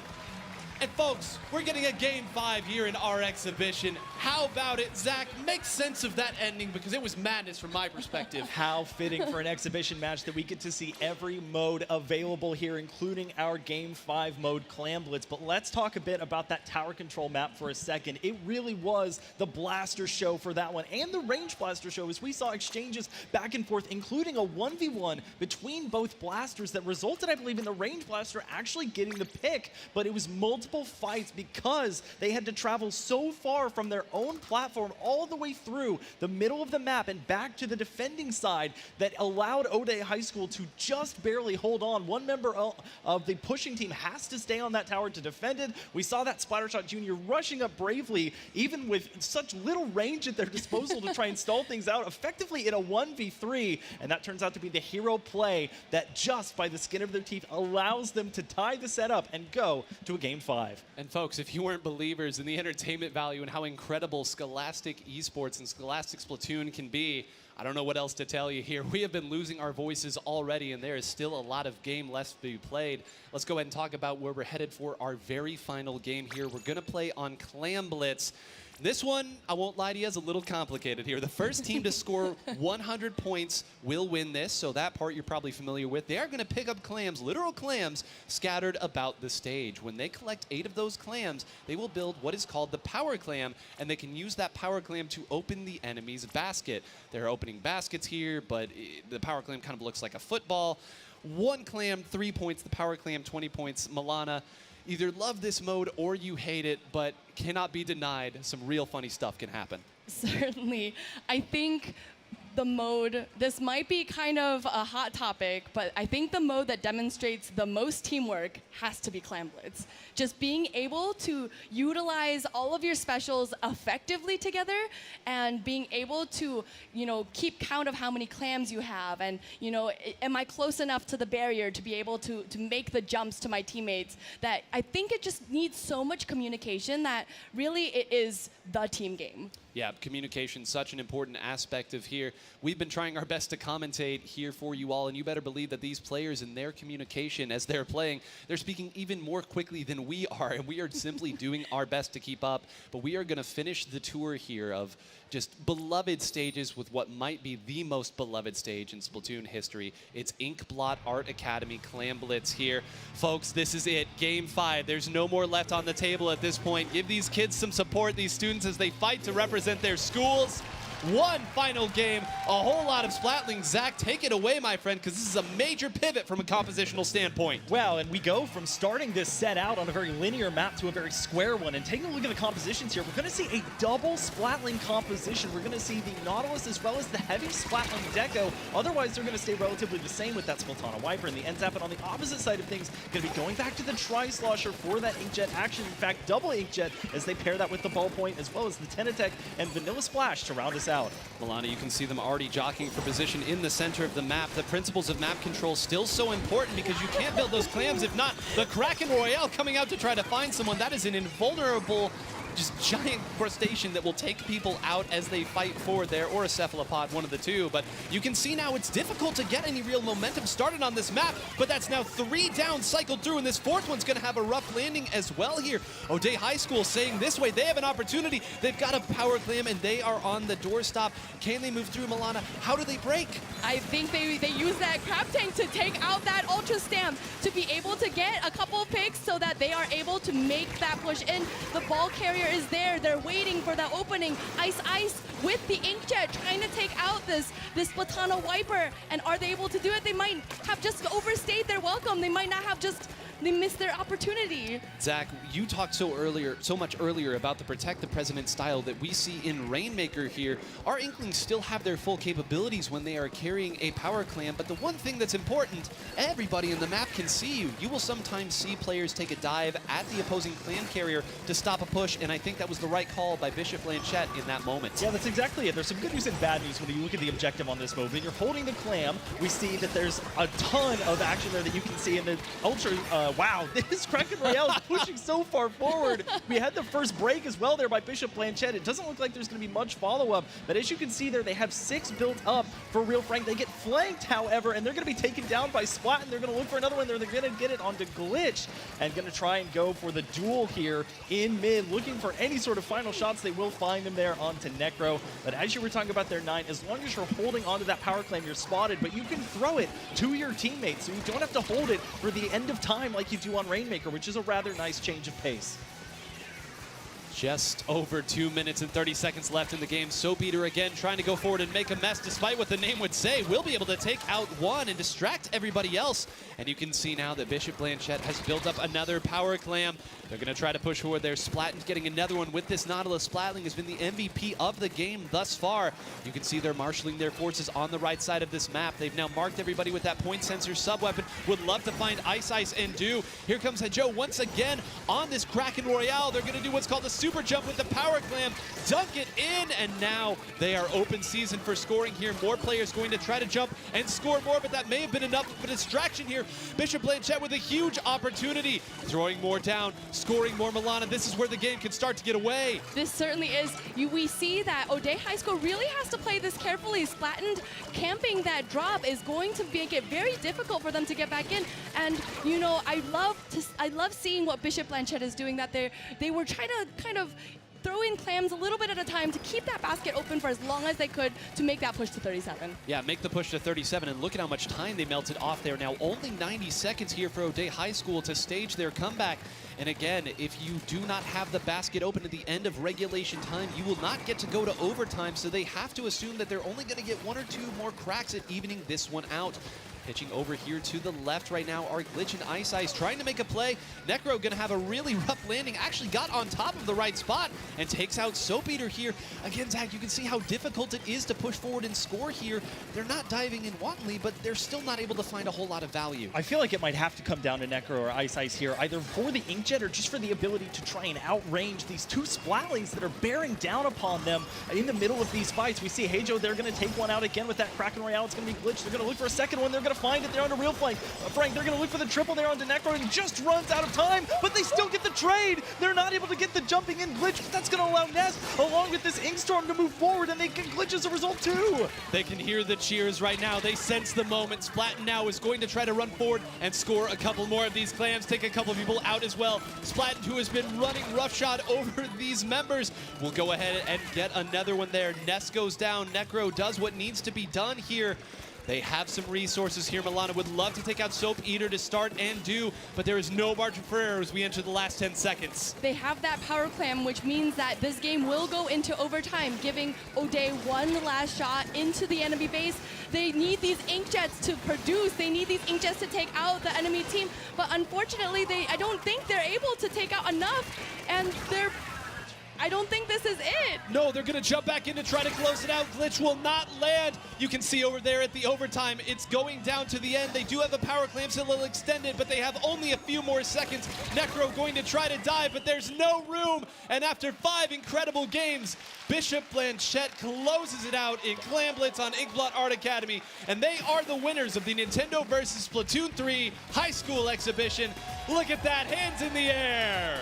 And folks, we're getting a Game 5 here in our exhibition. How about it, Zach? Make sense of that ending because it was madness from my perspective. How fitting for an exhibition match that we get to see every mode available here, including our Game 5 mode, Clam Blitz. But let's talk a bit about that tower control map for a second. It really was the blaster show for that one, and the range blaster show, as we saw exchanges back and forth, including a 1v1 between both blasters that resulted, I believe, in the range blaster actually getting the pick, but it was multiple fights because they had to travel so far from their own platform all the way through the middle of the map and back to the defending side that allowed O'Day High School to just barely hold on. One member of the pushing team has to stay on that tower to defend it. We saw that Splattershot Jr. rushing up bravely, even with such little range at their disposal to try and stall things out effectively in a 1v3, and that turns out to be the hero play that just by the skin of their teeth allows them to tie the set up and go to a Game 5. And folks, if you weren't believers in the entertainment value and how incredible Scholastic Esports and Scholastic Splatoon can be, I don't know what else to tell you here. We have been losing our voices already, and there is still a lot of game left to be played. Let's go ahead and talk about where we're headed for our very final game here. We're going to play on Clam Blitz. This one, I won't lie to you, is a little complicated here. The first team to score 100 points will win this, so that part you're probably familiar with. They are going to pick up clams, literal clams, scattered about the stage. When they collect 8 of those clams, they will build what is called the power clam, and they can use that power clam to open the enemy's basket. They're opening baskets here, but the power clam kind of looks like a football. 1 clam, 3 points. The power clam, 20 points. Milana, either love this mode or you hate it, but cannot be denied some real funny stuff can happen. Certainly. I think the mode, this might be kind of a hot topic, but I think the mode that demonstrates the most teamwork has to be Clam Blitz. Just being able to utilize all of your specials effectively together and being able to, keep count of how many clams you have and, am I close enough to the barrier to be able to make the jumps to my teammates, that I think it just needs so much communication that really it is the team game. Yeah, communication, such an important aspect of here. We've been trying our best to commentate here for you all, and you better believe that these players and their communication as they're playing, they're speaking even more quickly than we are, and we are simply doing our best to keep up. But we are going to finish the tour here of just beloved stages with what might be the most beloved stage in Splatoon history. It's Inkblot Art Academy Clam Blitz here. Folks, this is it. Game 5. There's no more left on the table at this point. Give these kids some support, these students, as they fight to represent their schools. One final game, a whole lot of splatlings. Zach, take it away, my friend, because this is a major pivot from a compositional standpoint. Well, and we go from starting this set out on a very linear map to a very square one. And taking a look at the compositions here, we're going to see a double splatling composition. We're going to see the Nautilus as well as the heavy splatling deco. Otherwise, they're going to stay relatively the same with that Splatana Wiper and the end zap. And on the opposite side of things, going to be going back to the Tri-Slosher for that Inkjet action. In fact, double Inkjet as they pair that with the Ballpoint as well as the Tenatech and Vanilla Splash to round us out. Milana, you can see them already jockeying for position in the center of the map. The principles of map control still so important because you can't build those clams if not. The Kraken Royale coming out to try to find someone. That is an invulnerable, just giant crustacean that will take people out as they fight forward there, or a cephalopod, one of the two. But you can see now it's difficult to get any real momentum started on this map, but that's now 3 down cycled through, and this 4th one's gonna have a rough landing as well here. O'Day High School saying this way, they have an opportunity. They've got a power clam and they are on the doorstop. Can they move through, Milana? How do they break? I think they use that crab tank to take out that ultra stamp to be able to get a couple of picks so that they are able to make that push in. The ball carrier is there. They're waiting for that opening. Ice with the Inkjet trying to take out this Splatana Wiper. And are they able to do it? They might have just overstayed their welcome. They might not have just... They missed their opportunity. Zach, you talked so much earlier about the protect the president style that we see in Rainmaker here. Our Inklings still have their full capabilities when they are carrying a power clam, but the one thing that's important, everybody in the map can see you. You will sometimes see players take a dive at the opposing clam carrier to stop a push, and I think that was the right call by Bishop Blanchette in that moment. Yeah, that's exactly it. There's some good news and bad news when you look at the objective on this move. When you're holding the clam, we see that there's a ton of action there that you can see in the ultra... wow, this Kraken Royale is pushing so far forward. We had the first break as well there by Bishop Blanchette. It doesn't look like there's going to be much follow-up, but as you can see there, they have 6 built up for Real Frank. They get flanked, however, and they're going to be taken down by Splat, and they're going to look for another one. They're going to get it onto Glitch and going to try and go for the duel here in mid, looking for any sort of final shots. They will find them there onto Necro, but as you were talking about their 9, as long as you're holding onto that power claim, you're spotted, but you can throw it to your teammates, so you don't have to hold it for the end of time like you do on Rainmaker, which is a rather nice change of pace. Just over 2 minutes and 30 seconds left in the game. Soap Eater again trying to go forward and make a mess, despite what the name would say. We'll be able to take out one and distract everybody else. And you can see now that Bishop Blanchette has built up another power clam. They're going to try to push forward there. Splatton's getting another one with this Nautilus. Splatling has been the MVP of the game thus far. You can see they're marshaling their forces on the right side of this map. They've now marked everybody with that point sensor sub-weapon. Would love to find Ice and Do. Here comes Joe once again on this Kraken Royale. They're going to do what's called the super jump with the power clam, dunk it in, and now they are open season for scoring here. More players going to try to jump and score more, but that may have been enough of a distraction here. Bishop Blanchette with a huge opportunity, throwing more down, scoring more. Milana, this is where the game can start to get away. This certainly is. We see that O'Day High School really has to play this carefully. Splattened camping that drop is going to make it very difficult for them to get back in. And you know, I love seeing what Bishop Blanchette is doing. That they were trying to kind of throw in clams a little bit at a time to keep that basket open for as long as they could to make that push to 37. Yeah, make the push to 37, and look at how much time they melted off there. Now only 90 seconds here for O'Day High School to stage their comeback. And again, if you do not have the basket open at the end of regulation time, you will not get to go to overtime, so they have to assume that they're only going to get 1 or 2 more cracks at evening this one out. Pitching over here to the left right now are Glitch and Ice Ice trying to make a play. Necro gonna have a really rough landing, actually got on top of the right spot and takes out Soap Eater here. Again, Zach, you can see how difficult it is to push forward and score here. They're not diving in wantonly, but they're still not able to find a whole lot of value. I feel like it might have to come down to Necro or Ice Ice here, either for the Inkjet or just for the ability to try and outrange these two Splatlings that are bearing down upon them in the middle of these fights. We see Heijo, they're going to take one out again with that Kraken Royale. It's going to be Glitch. They're going to look for a second one. They're going to find it. They're on a real flank. Frank, they're going to look for the triple there onto Necro and just runs out of time, but they still get the trade. They're not able to get the jumping in Glitch, but that's going to allow Ness, along with this Inkstorm, to move forward, and they get Glitch as a result too. They can hear the cheers right now. They sense the moment. Splatin now is going to try to run forward and score a couple more of these clams, take a couple of people out as well. Splatin, who has been running roughshod over these members, will go ahead and get another one there. Ness goes down. Necro does what needs to be done here. They have some resources here. Milana would love to take out Soap Eater to start and do, but there is no margin for error as we enter the last 10 seconds. They have that power clam, which means that this game will go into overtime, giving O'Day one last shot into the enemy base. They need these Inkjets to produce. They need these Inkjets to take out the enemy team, but unfortunately, I don't think they're able to take out enough, and I don't think this is it. No, they're gonna jump back in to try to close it out. Glitch will not land. You can see over there at the overtime, it's going down to the end. They do have a power clamp, so they'll extend it, but they have only a few more seconds. Necro going to try to dive, but there's no room. And after 5 incredible games, Bishop Blanchette closes it out in Clam Blitz on Inkblot Art Academy, and they are the winners of the Nintendo vs. Splatoon 3 High School Exhibition. Look at that, hands in the air.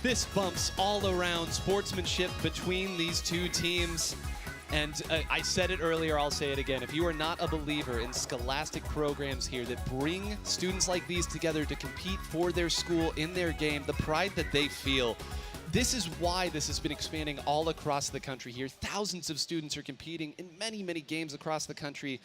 This bumps all around sportsmanship between these two teams. And I said it earlier, I'll say it again. If you are not a believer in scholastic programs here that bring students like these together to compete for their school in their game, the pride that they feel, this is why this has been expanding all across the country here. Thousands of students are competing in many, many games across the country.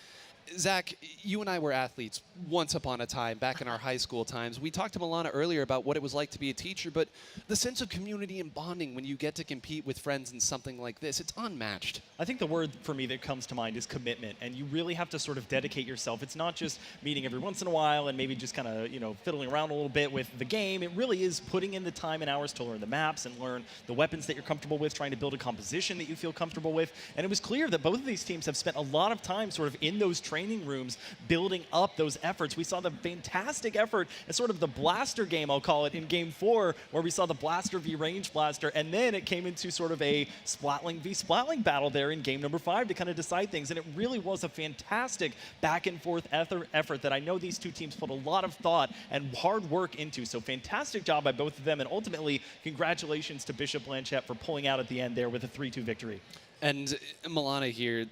Zach, you and I were athletes once upon a time, back in our high school times. We talked to Milana earlier about what it was like to be a teacher, but the sense of community and bonding when you get to compete with friends in something like this, it's unmatched. I think the word for me that comes to mind is commitment, and you really have to sort of dedicate yourself. It's not just meeting every once in a while and maybe just kind of, fiddling around a little bit with the game. It really is putting in the time and hours to learn the maps and learn the weapons that you're comfortable with, trying to build a composition that you feel comfortable with. And it was clear that both of these teams have spent a lot of time sort of in those training rooms building up those efforts. We saw the fantastic effort at sort of the blaster game, I'll call it, in game 4, where we saw the blaster v range blaster, and then it came into sort of a Splatling v Splatling battle there in game number 5 to kind of decide things, and it really was a fantastic back and forth effort that I know these two teams put a lot of thought and hard work into. So fantastic job by both of them, and ultimately congratulations to Bishop Blanchette for pulling out at the end there with a 3-2 victory. And Milana here,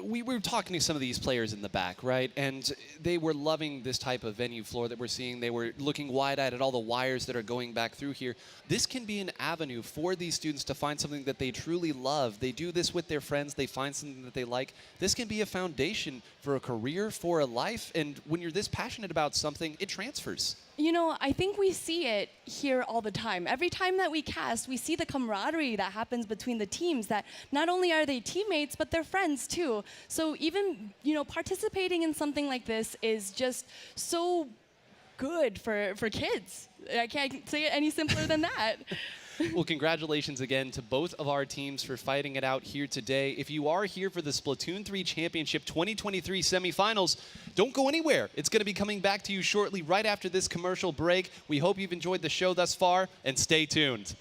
we were talking to some of these players in the back, right? And they were loving this type of venue floor that we're seeing. They were looking wide-eyed at all the wires that are going back through here. This can be an avenue for these students to find something that they truly love. They do this with their friends. They find something that they like. This can be a foundation for a career, for a life. And when you're this passionate about something, it transfers. I think we see it here all the time. Every time that we cast, we see the camaraderie that happens between the teams, that not only are they teammates, but they're friends too. So even, participating in something like this is just so good for kids. I can't say it any simpler than that. Well, congratulations again to both of our teams for fighting it out here today. If you are here for the Splatoon 3 Championship 2023 semifinals, don't go anywhere. It's going to be coming back to you shortly right after this commercial break. We hope you've enjoyed the show thus far, and stay tuned.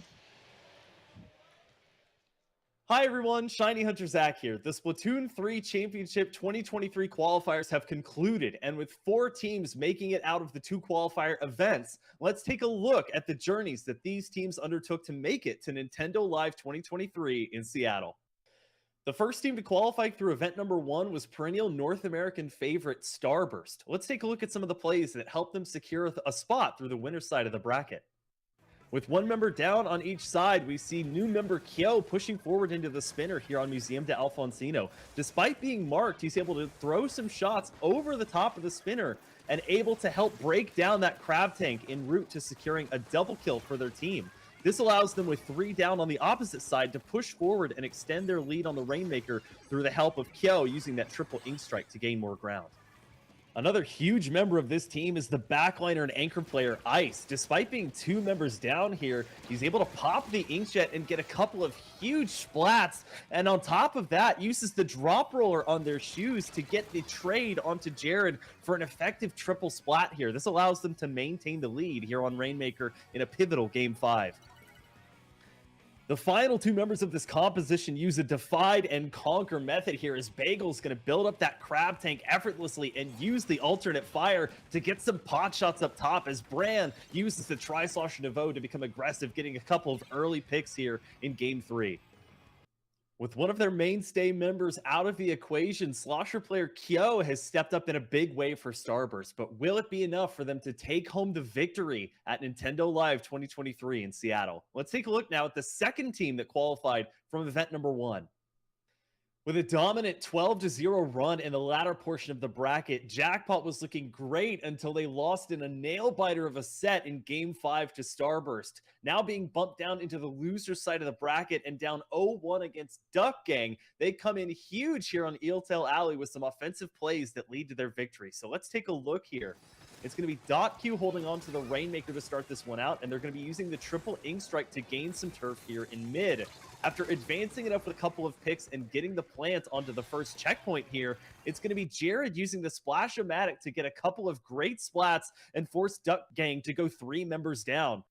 Hi everyone, Shiny Hunter Zach here. The Splatoon 3 Championship 2023 qualifiers have concluded, and with 4 teams making it out of the 2 qualifier events, let's take a look at the journeys that these teams undertook to make it to Nintendo Live 2023 in Seattle. The first team to qualify through event number 1 was perennial North American favorite Starburst. Let's take a look at some of the plays that helped them secure a spot through the winner's side of the bracket. With 1 member down on each side, we see new member Kyo pushing forward into the spinner here on Museum de Alfonsino. Despite being marked, he's able to throw some shots over the top of the spinner and able to help break down that crab tank en route to securing a double kill for their team. This allows them with 3 down on the opposite side to push forward and extend their lead on the Rainmaker through the help of Kyo using that triple ink strike to gain more ground. Another huge member of this team is the backliner and anchor player, Ice. Despite being 2 members down here, he's able to pop the inkjet and get a couple of huge splats. And on top of that, uses the drop roller on their shoes to get the trade onto Jared for an effective triple splat here. This allows them to maintain the lead here on Rainmaker in a pivotal Game 5. The final 2 members of this composition use a divide and conquer method here, as Bagel's going to build up that crab tank effortlessly and use the alternate fire to get some pot shots up top, as Bran uses the Tri-Slosher Nouveau to become aggressive, getting a couple of early picks here in Game 3. With one of their mainstay members out of the equation, Slosher player Kyo has stepped up in a big way for Starburst, but will it be enough for them to take home the victory at Nintendo Live 2023 in Seattle? Let's take a look now at the second team that qualified from event number 1. With a dominant 12-0 run in the latter portion of the bracket, Jackpot was looking great until they lost in a nail-biter of a set in Game 5 to Starburst. Now being bumped down into the loser side of the bracket and down 0-1 against Duck Gang, they come in huge here on Eeltail Alley with some offensive plays that lead to their victory. So let's take a look here. It's going to be .Q holding on to the Rainmaker to start this one out, and they're going to be using the triple ink strike to gain some turf here in mid. After advancing enough with a couple of picks and getting the plant onto the first checkpoint here, it's going to be Jared using the Splash-O-Matic to get a couple of great splats and force Duck Gang to go 3 members down.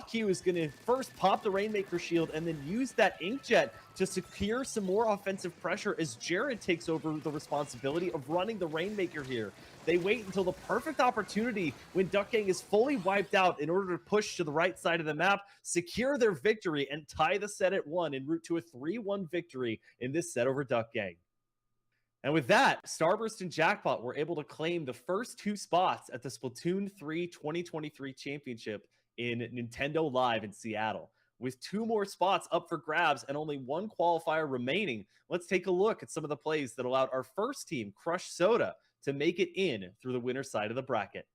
.Q is going to first pop the Rainmaker shield and then use that inkjet to secure some more offensive pressure as Jared takes over the responsibility of running the Rainmaker here. They wait until the perfect opportunity when Duck Gang is fully wiped out in order to push to the right side of the map, secure their victory, and tie the set at 1 en route to a 3-1 victory in this set over Duck Gang. And with that, Starburst and Jackpot were able to claim the first 2 spots at the Splatoon 3 2023 Championship in Nintendo Live in Seattle. With 2 more spots up for grabs and only 1 qualifier remaining, let's take a look at some of the plays that allowed our first team, Crush Soda, to make it in through the winner's side of the bracket.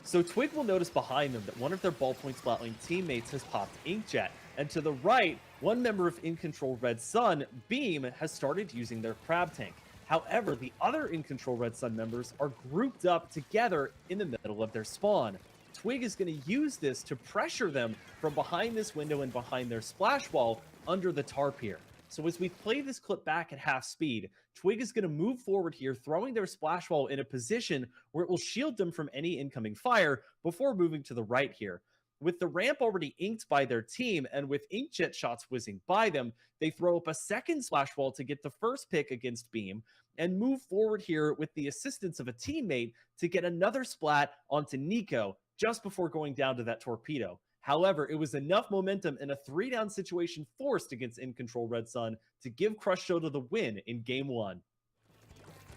So Twig will notice behind them that one of their ballpoint Splatling teammates has popped Inkjet, and to the right, one member of In Control Red Sun, Beam, has started using their Crab Tank. However, the other In Control Red Sun members are grouped up together in the middle of their spawn. Twig is going to use this to pressure them from behind this window and behind their splash wall under the tarp here. So as we play this clip back at half speed, Twig is going to move forward here, throwing their splash wall in a position where it will shield them from any incoming fire before moving to the right here. With the ramp already inked by their team and with inkjet shots whizzing by them, they throw up a second splash wall to get the first pick against Beam and move forward here with the assistance of a teammate to get another splat onto Nico just before going down to that torpedo. However, it was enough momentum in a 3-down situation forced against In Control Red Sun to give Crush Soda the win in Game 1.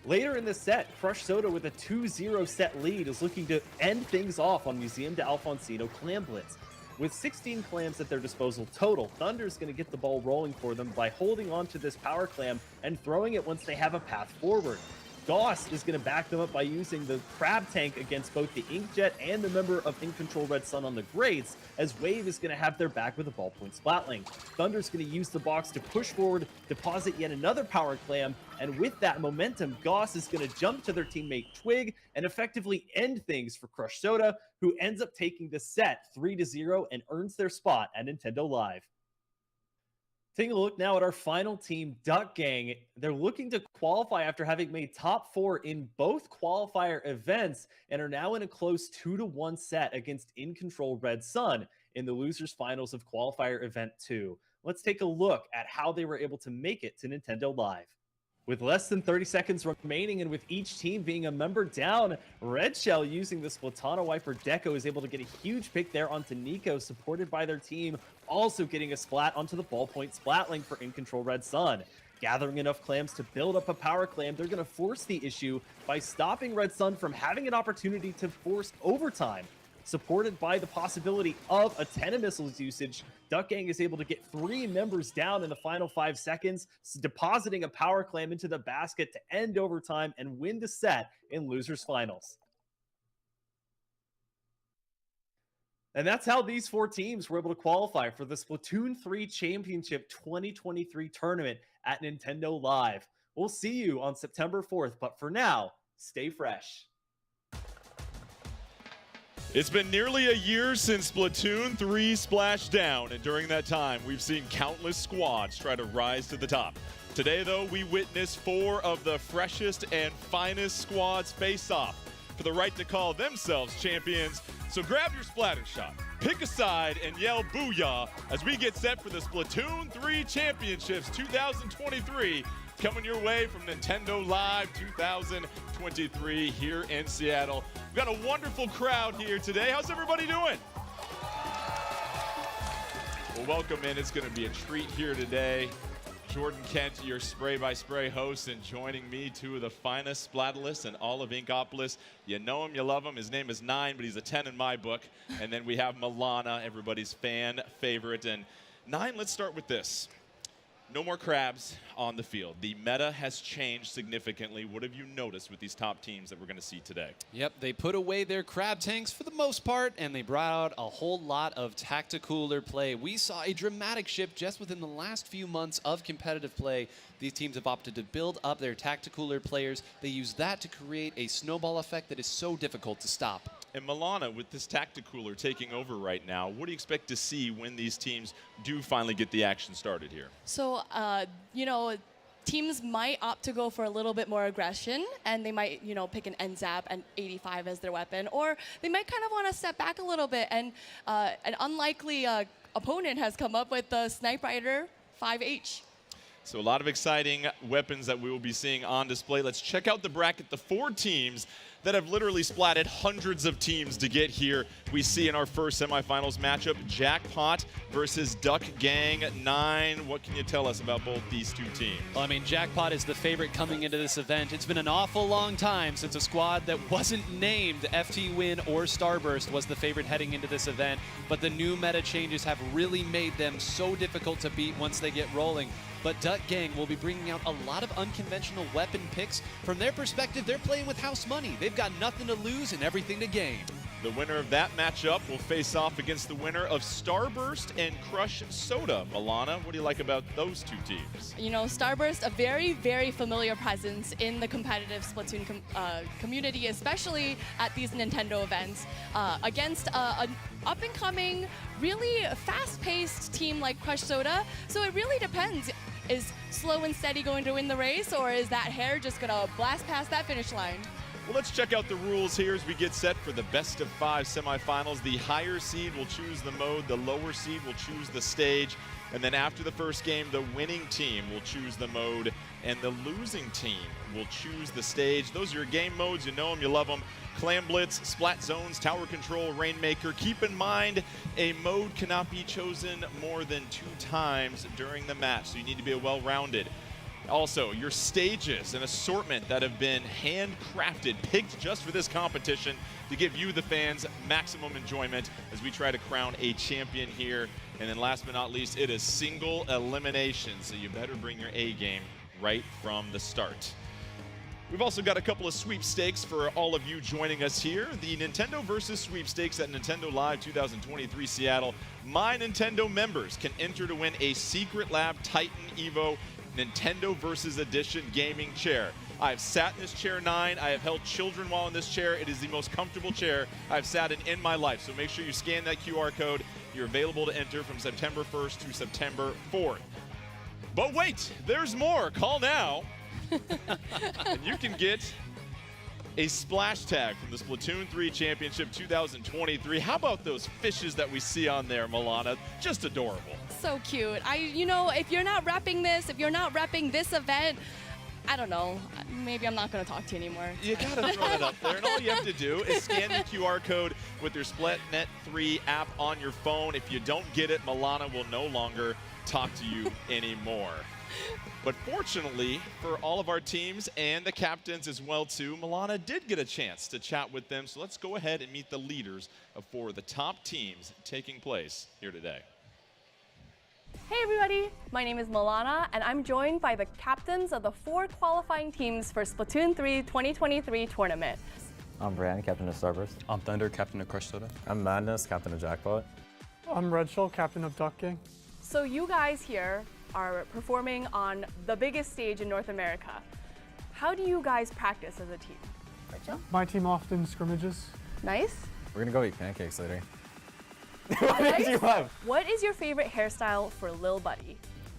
Later in the set, Crush Soda with a 2-0 set lead is looking to end things off on Museum de Alfonsino Clam Blitz. With 16 clams at their disposal total, Thunder's going to get the ball rolling for them by holding on to this power clam and throwing it once they have a path forward. Goss is going to back them up by using the Crab Tank against both the Inkjet and the member of In Control Red Sun on the grates, as Wave is going to have their back with a ballpoint Splatling. Thunder's going to use the box to push forward, deposit yet another power clam, and with that momentum, Goss is going to jump to their teammate Twig and effectively end things for Crush Soda, who ends up taking the set 3-0 and earns their spot at Nintendo Live. Taking a look now at our final team, Duck Gang. They're looking to qualify after having made top 4 in both qualifier events and are now in a close 2-1 set against In Control Red Sun in the losers finals of qualifier event 2. Let's take a look at how they were able to make it to Nintendo Live. With less than 30 seconds remaining and with each team being a member down, Red Shell using the Splatana Wiper Deco is able to get a huge pick there onto Nico, supported by their team, also getting a splat onto the ballpoint Splatling for In Control Red Sun. Gathering enough clams to build up a power clam, they're going to force the issue by stopping Red Sun from having an opportunity to force overtime. Supported by the possibility of a 10 missiles usage, Duck Gang is able to get 3 members down in the final 5 seconds, depositing a power clam into the basket to end overtime and win the set in losers finals. And that's how these 4 teams were able to qualify for the Splatoon 3 Championship 2023 tournament at Nintendo Live. We'll see you on September 4th, but for now, stay fresh. It's been nearly a year since Splatoon 3 splashed down, and during that time, we've seen countless squads try to rise to the top. Today, though, we witnessed 4 of the freshest and finest squads face off for the right to call themselves champions. So grab your splatter shot, pick a side, and yell booyah as we get set for the Splatoon 3 Championships 2023, coming your way from Nintendo Live 2023 here in Seattle. We've got a wonderful crowd here today. How's everybody doing? Well, welcome in. It's going to be a treat here today. Jordan Kent, your spray-by-spray host, and joining me, 2 of the finest splatalists in all of Inkopolis. You know him, you love him. His name is 9, but he's a 10 in my book. And then we have Milana, everybody's fan favorite. And 9, let's start with this. No more crabs on the field. The meta has changed significantly. What have you noticed with these top teams that we're going to see today? Yep, they put away their crab tanks for the most part, and they brought out a whole lot of tacticooler play. We saw a dramatic shift just within the last few months of competitive play. These teams have opted to build up their tacticooler players. They use that to create a snowball effect that is so difficult to stop. And Milana, with this tacticooler taking over right now, what do you expect to see when these teams do finally get the action started here? So, you know, teams might opt to go for a little bit more aggression, and they might, you know, pick an NZAP and 85 as their weapon, or they might kind of want to step back a little bit, and an unlikely opponent has come up with the Snipe Rider 5H. So a lot of exciting weapons that we will be seeing on display. Let's check out the bracket, the 4 teams that have literally splatted hundreds of teams to get here. We see in our first semifinals matchup, Jackpot versus Duck Gang 9. What can you tell us about both these 2 teams? Well, I mean, Jackpot is the favorite coming into this event. It's been an awful long time since a squad that wasn't named FT Win or Starburst was the favorite heading into this event, but the new meta changes have really made them so difficult to beat once they get rolling. But Duck Gang will be bringing out a lot of unconventional weapon picks. From their perspective, they're playing with house money. They've got nothing to lose and everything to gain. The winner of that matchup will face off against the winner of Starburst and Crush Soda. Milana, what do you like about those 2 teams? You know, Starburst, a very, very familiar presence in the competitive Splatoon community, especially at these Nintendo events, against an up-and-coming, really fast-paced team like Crush Soda. So it really depends. Is slow and steady going to win the race, or is that hair just going to blast past that finish line? Well, let's check out the rules here as we get set for the best of 5 semifinals. The higher seed will choose the mode, the lower seed will choose the stage, and then after the first game, the winning team will choose the mode, and the losing team will choose the stage. Those are your game modes. You know them, you love them. Clam Blitz, Splat Zones, Tower Control, Rainmaker. Keep in mind, a mode cannot be chosen more than 2 times during the match, so you need to be well-rounded. Also, your stages, an assortment that have been handcrafted, picked just for this competition to give you, the fans, maximum enjoyment as we try to crown a champion here. And then last but not least, it is single elimination, so you better bring your A game right from the start. We've also got a couple of sweepstakes for all of you joining us here. The Nintendo versus Sweepstakes at Nintendo Live 2023 Seattle. My Nintendo members can enter to win a Secret Lab Titan Evo Nintendo versus Edition gaming chair. I've sat in this chair 9. I have held children while in this chair. It is the most comfortable chair I've sat in my life. So make sure you scan that QR code. You're available to enter from September 1st to September 4th. But wait, there's more. Call now. And you can get a splash tag from the Splatoon 3 Championship 2023. How about those fishes that we see on there, Milana? Just adorable. So cute. You know, if you're not repping this, if you're not repping this event, I don't know. Maybe I'm not going to talk to you anymore. You got to throw it up there, and all you have to do is scan the QR code with your Splatnet 3 app on your phone. If you don't get it, Milana will no longer talk to you anymore. But fortunately for all of our teams and the captains as well too, Milana did get a chance to chat with them. So let's go ahead and meet the leaders of 4 of the top teams taking place here today. Hey everybody, my name is Milana and I'm joined by the captains of the 4 qualifying teams for Splatoon 3 2023 tournament. I'm Brand, captain of Starburst. I'm Thunder, captain of Crush Soda. I'm Madness, captain of Jackpot. I'm Red Shell, captain of Duck Gang. So you guys here are performing on the biggest stage in North America. How do you guys practice as a team? My team often scrimmages. Nice. We're gonna go eat pancakes later. What did you have? What is your favorite hairstyle for Lil Buddy?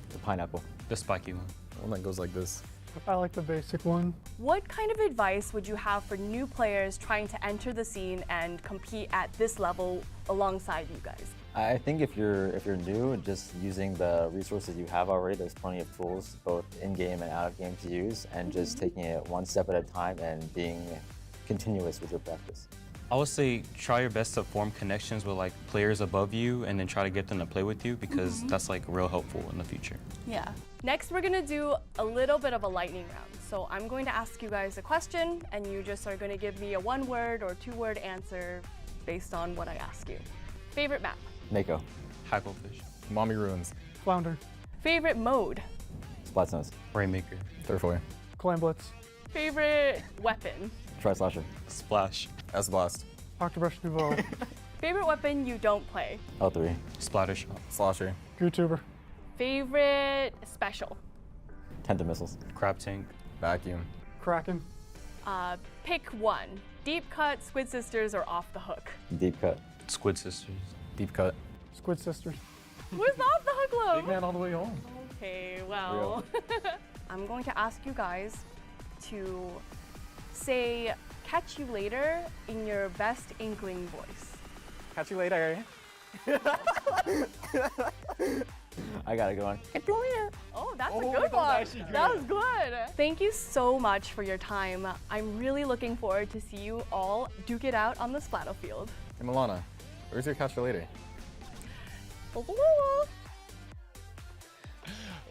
The pineapple. The spiky one. One that goes like this. I like the basic one. What kind of advice would you have for new players trying to enter the scene and compete at this level alongside you guys? I think if you're new, just using the resources you have already, there's plenty of tools, both in-game and out-of-game to use, and just taking it one step at a time and being continuous with your practice. I would say try your best to form connections with like players above you and then try to get them to play with you because that's like real helpful in the future. Yeah. Next, we're gonna do a little bit of a lightning round. So I'm going to ask you guys a question and you just are gonna give me a 1-word or 2-word answer based on what I ask you. Favorite map? Mako. Hacklefish. Mommy Ruins. Flounder. Favorite mode? Splatoon. Rainmaker. Turfway. Clam Blitz. Favorite weapon? Tri-slasher. Splash. S-Blast. Octobrush Nouveau. Favorite weapon you don't play? L3. Splatter shot. Slosher. YouTuber. Favorite special? Tenta missiles. Crab tank. Vacuum. Kraken. Pick one. Deep cut, Squid Sisters, or Off the Hook? Deep cut. Squid Sisters. Deep cut. Squid Sisters. Where's the Off the Hook low? Big man all the way home. Okay, well, I'm going to ask you guys to say "catch you later" in your best Inkling voice. Catch you later. I got it going. Oh, that's a good one. That was good. Thank you so much for your time. I'm really looking forward to see you all duke it out on the Splatofield. Hey, Milana, where's your catch you later?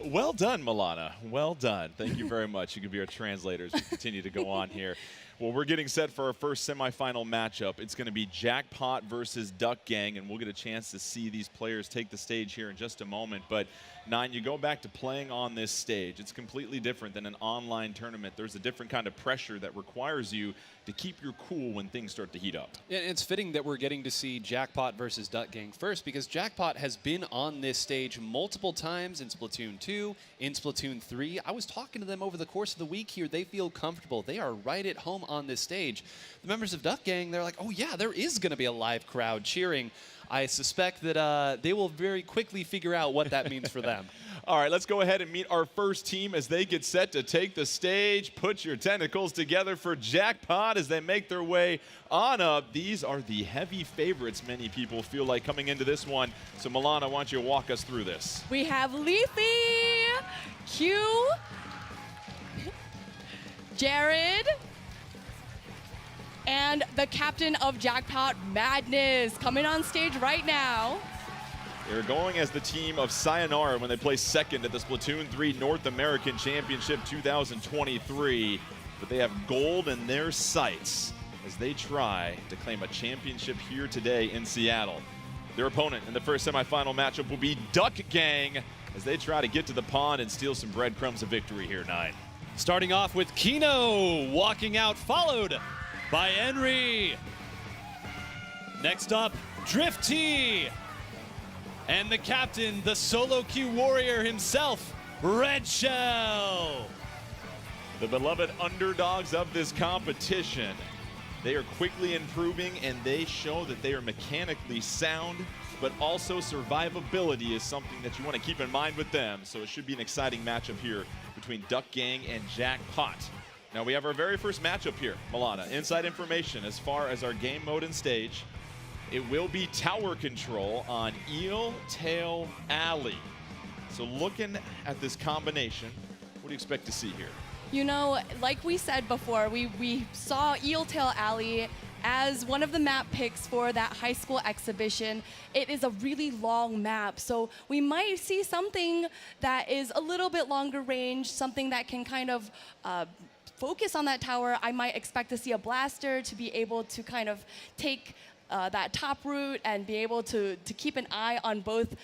Well done, Milana. Well done. Thank you very much. You can be our translators. We continue to go on here. Well, we're getting set for our first semifinal matchup. It's going to be Jackpot versus Duck Gang, and we'll get a chance to see these players take the stage here in just a moment. But, Nine, you go back to playing on this stage. It's completely different than an online tournament. There's a different kind of pressure that requires you to keep your cool when things start to heat up. Yeah, it's fitting that we're getting to see Jackpot versus Duck Gang first because Jackpot has been on this stage multiple times in Splatoon 2, in Splatoon 3. I was talking to them over the course of the week here. They feel comfortable. They are right at home on this stage. The members of Duck Gang, they're like, oh yeah, there is going to be a live crowd cheering. I suspect that they will very quickly figure out what that means for them. All right, let's go ahead and meet our first team as they get set to take the stage. Put your tentacles together for Jackpot as they make their way on up. These are the heavy favorites, many people feel like, coming into this one. So, Milana, why don't you walk us through this? We have Leafy, Q, Jared, and the captain of Jackpot, Madness, coming on stage right now. They're going as the team of Sayonara when they place second at the Splatoon 3 North American Championship 2023. But they have gold in their sights as they try to claim a championship here today in Seattle. Their opponent in the first semifinal matchup will be Duck Gang as they try to get to the pond and steal some breadcrumbs of victory here, Nine. Starting off with Kino walking out, followed by Henry. Next up, Drifty. And the captain, the solo queue warrior himself, Red Shell. The beloved underdogs of this competition. They are quickly improving and they show that they are mechanically sound, but also survivability is something that you want to keep in mind with them. So it should be an exciting matchup here between Duck Gang and Jackpot. Now we have our very first matchup here, Milana. Inside information as far as our game mode and stage. It will be tower control on Eel Tail Alley. So looking at this combination, what do you expect to see here? You know, like we said before, we saw Eel Tail Alley as one of the map picks for that high school exhibition. It is a really long map, so we might see something that is a little bit longer range, something that can kind of focus on that tower. I might expect to see a blaster to be able to kind of take that top route and be able to keep an eye on both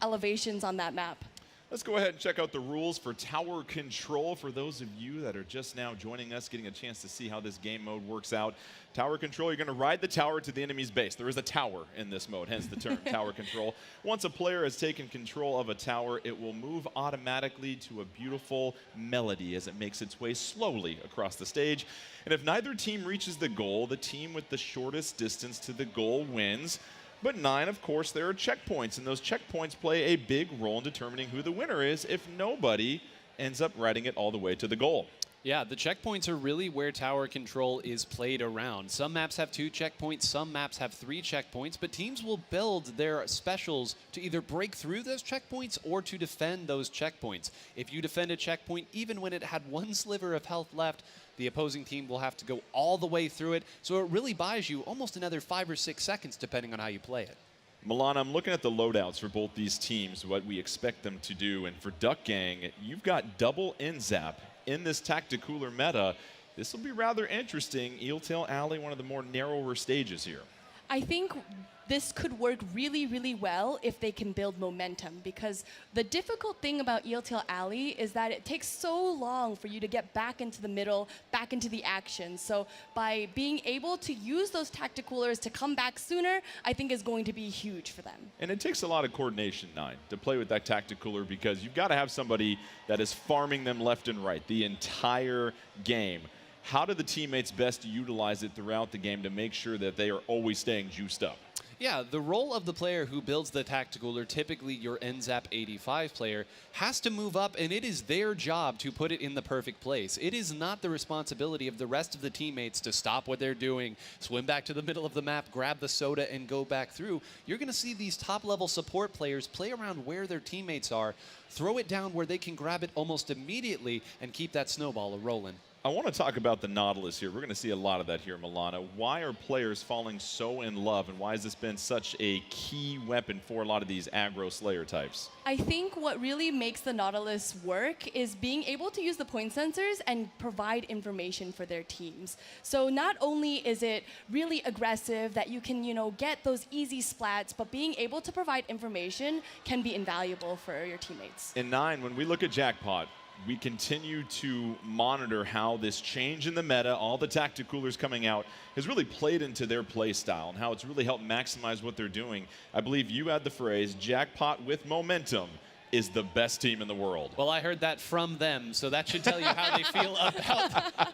elevations on that map. Let's go ahead and check out the rules for tower control for those of you that are just now joining us, getting a chance to see how this game mode works out. Tower control, you're going to ride the tower to the enemy's base. There is a tower in this mode, hence the term tower control. Once a player has taken control of a tower, it will move automatically to a beautiful melody as it makes its way slowly across the stage. And if neither team reaches the goal, the team with the shortest distance to the goal wins. But 9, of course, there are checkpoints, and those checkpoints play a big role in determining who the winner is if nobody ends up riding it all the way to the goal. Yeah, the checkpoints are really where tower control is played around. Some maps have 2 checkpoints, some maps have 3 checkpoints, but teams will build their specials to either break through those checkpoints or to defend those checkpoints. If you defend a checkpoint, even when it had 1 sliver of health left, the opposing team will have to go all the way through it, so it really buys you almost another 5 or 6 seconds depending on how you play it. Milana, I'm looking at the loadouts for both these teams, what we expect them to do, and for Duck Gang, you've got double in-zap in this tacticooler meta. This will be rather interesting. Eeltail Alley, one of the more narrower stages here. I think this could work really, really well if they can build momentum, because the difficult thing about Eeltail Alley is that it takes so long for you to get back into the middle, back into the action. So by being able to use those tacticoolers to come back sooner, I think is going to be huge for them. And it takes a lot of coordination, 9, to play with that tacticooler, because you've got to have somebody that is farming them left and right the entire game. How do the teammates best utilize it throughout the game to make sure that they are always staying juiced up? Yeah, the role of the player who builds the tacticooler, typically your NZAP 85 player, has to move up, and it is their job to put it in the perfect place. It is not the responsibility of the rest of the teammates to stop what they're doing, swim back to the middle of the map, grab the soda, and go back through. You're going to see these top-level support players play around where their teammates are, throw it down where they can grab it almost immediately, and keep that snowball a-rolling. I want to talk about the Nautilus here. We're going to see a lot of that here, Milana. Why are players falling so in love, and why has this been such a key weapon for a lot of these aggro Slayer types? I think what really makes the Nautilus work is being able to use the point sensors and provide information for their teams. So not only is it really aggressive that you can, get those easy splats, but being able to provide information can be invaluable for your teammates. In 9, when we look at Jackpot, we continue to monitor how this change in the meta, all the tacticoolers coming out, has really played into their play style and how it's really helped maximize what they're doing. I believe you had the phrase, Jackpot with momentum is the best team in the world. Well, I heard that from them, so that should tell you how they feel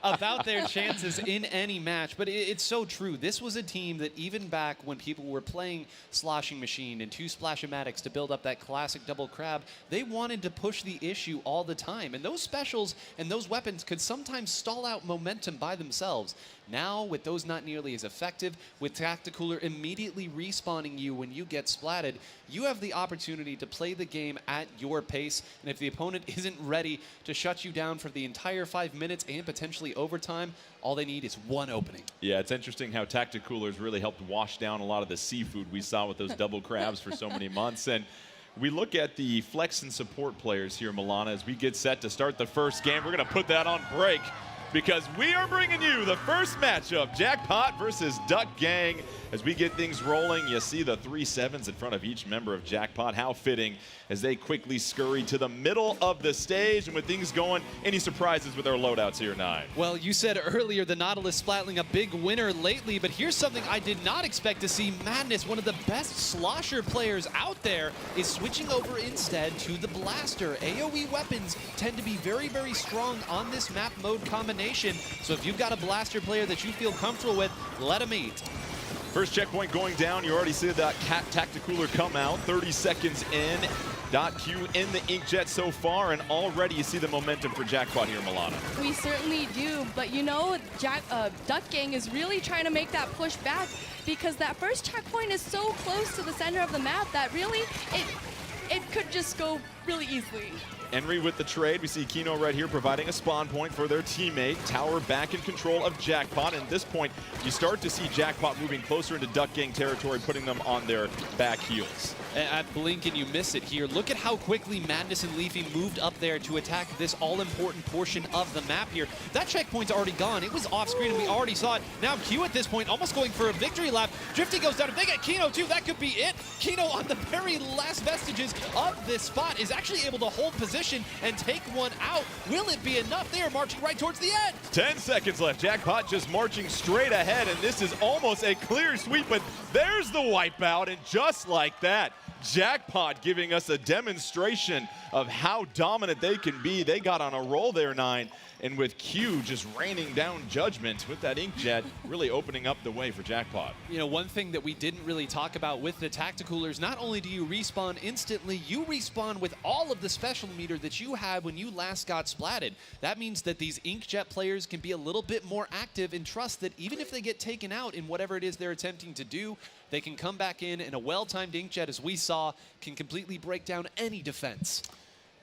about their chances in any match. But it's so true. This was a team that even back when people were playing Sloshing Machine and 2 Splash-O-Matics to build up that classic double crab, they wanted to push the issue all the time. And those specials and those weapons could sometimes stall out momentum by themselves. Now, with those not nearly as effective, with Tacticooler immediately respawning you when you get splatted, you have the opportunity to play the game at your pace, and if the opponent isn't ready to shut you down for the entire 5 minutes and potentially overtime, all they need is one opening. Yeah, it's interesting how Tacticoolers really helped wash down a lot of the seafood we saw with those double crabs for so many months. And we look at the flex and support players here, Milana, as we get set to start the first game. We're going to put that on break, because we are bringing you the first matchup, Jackpot versus Duck Gang. As we get things rolling, you see the 3 7s in front of each member of Jackpot. How fitting as they quickly scurry to the middle of the stage. And with things going, any surprises with our loadouts here, 9? Well, you said earlier the Nautilus splatling a big winner lately, but here's something I did not expect to see. Madness, one of the best slosher players out there, is switching over instead to the Blaster. AoE weapons tend to be very, very strong on this map mode combination. So if you've got a Blaster player that you feel comfortable with, let them eat. First checkpoint going down. You already see that Tacticooler come out. 30 seconds in. .Q in the inkjet so far, and already you see the momentum for Jackpot here, Milana. We certainly do, but Duck Gang is really trying to make that push back, because that first checkpoint is so close to the center of the map that really it could just go really easily. Henry with the trade. We see Kino right here providing a spawn point for their teammate. Tower back in control of Jackpot. And at this point, you start to see Jackpot moving closer into Duck Gang territory, putting them on their back heels. at blink and you miss it here. Look at how quickly Madness and Leafy moved up there to attack this all-important portion of the map here. That checkpoint's already gone. It was off-screen and we already saw it. Now Q at this point almost going for a victory lap. Drifty goes down. If they get Kino too, that could be it. Kino on the very last vestiges of this spot is actually able to hold position and take one out. Will it be enough? They are marching right towards the end. 10 seconds left. Jackpot just marching straight ahead, and this is almost a clear sweep, but there's the wipeout, and just like that, Jackpot giving us a demonstration of how dominant they can be. They got on a roll there, 9, and with Q just raining down judgment with that inkjet, really opening up the way for Jackpot. You know, one thing that we didn't really talk about with the Tacticoolers, not only do you respawn instantly, you respawn with all of the special meter that you had when you last got splatted. That means that these inkjet players can be a little bit more active and trust that even if they get taken out in whatever it is they're attempting to do, they can come back in, and a well-timed inkjet, as we saw, can completely break down any defense.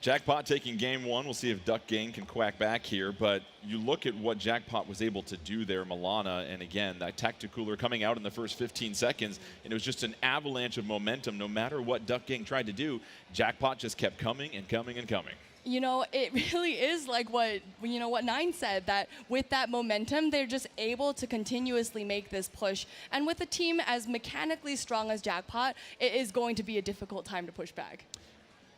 Jackpot taking game 1. We'll see if Duck Gang can quack back here, but you look at what Jackpot was able to do there, Milana, and again, that Tacticooler coming out in the first 15 seconds, and it was just an avalanche of momentum. No matter what Duck Gang tried to do, Jackpot just kept coming and coming and coming. You know, it really is like what 9 said, that with that momentum, they're just able to continuously make this push. And with a team as mechanically strong as Jackpot, it is going to be a difficult time to push back.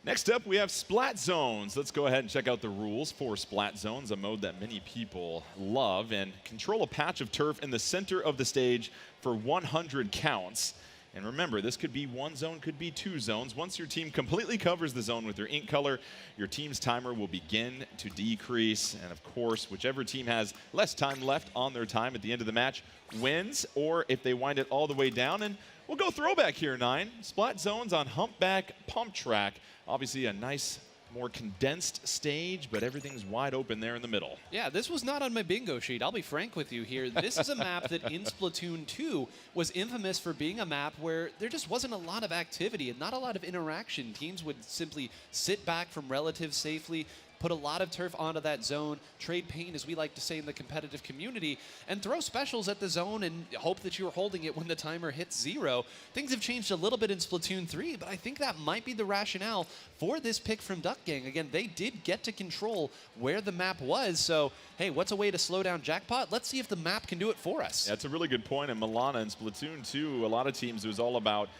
Next up, we have Splat Zones. Let's go ahead and check out the rules for Splat Zones, a mode that many people love. And control a patch of turf in the center of the stage for 100 counts. And remember, this could be 1 zone, could be 2 zones. Once your team completely covers the zone with their ink color, your team's timer will begin to decrease. And of course, whichever team has less time left on their time at the end of the match wins, or if they wind it all the way down. And we'll go throwback here, 9. Splat Zones on Humpback Pump Track. Obviously a nice, more condensed stage, but everything's wide open there in the middle. Yeah, this was not on my bingo sheet. I'll be frank with you here. This is a map that in Splatoon 2 was infamous for being a map where there just wasn't a lot of activity and not a lot of interaction. Teams would simply sit back from relative safely, put a lot of turf onto that zone, trade paint, as we like to say in the competitive community, and throw specials at the zone and hope that you're holding it when the timer hits 0. Things have changed a little bit in Splatoon 3, but I think that might be the rationale for this pick from Duck Gang. Again, they did get to control where the map was, so hey, what's a way to slow down Jackpot? Let's see if the map can do it for us. That's a really good point. And Milana in Splatoon 2, a lot of teams, it was all about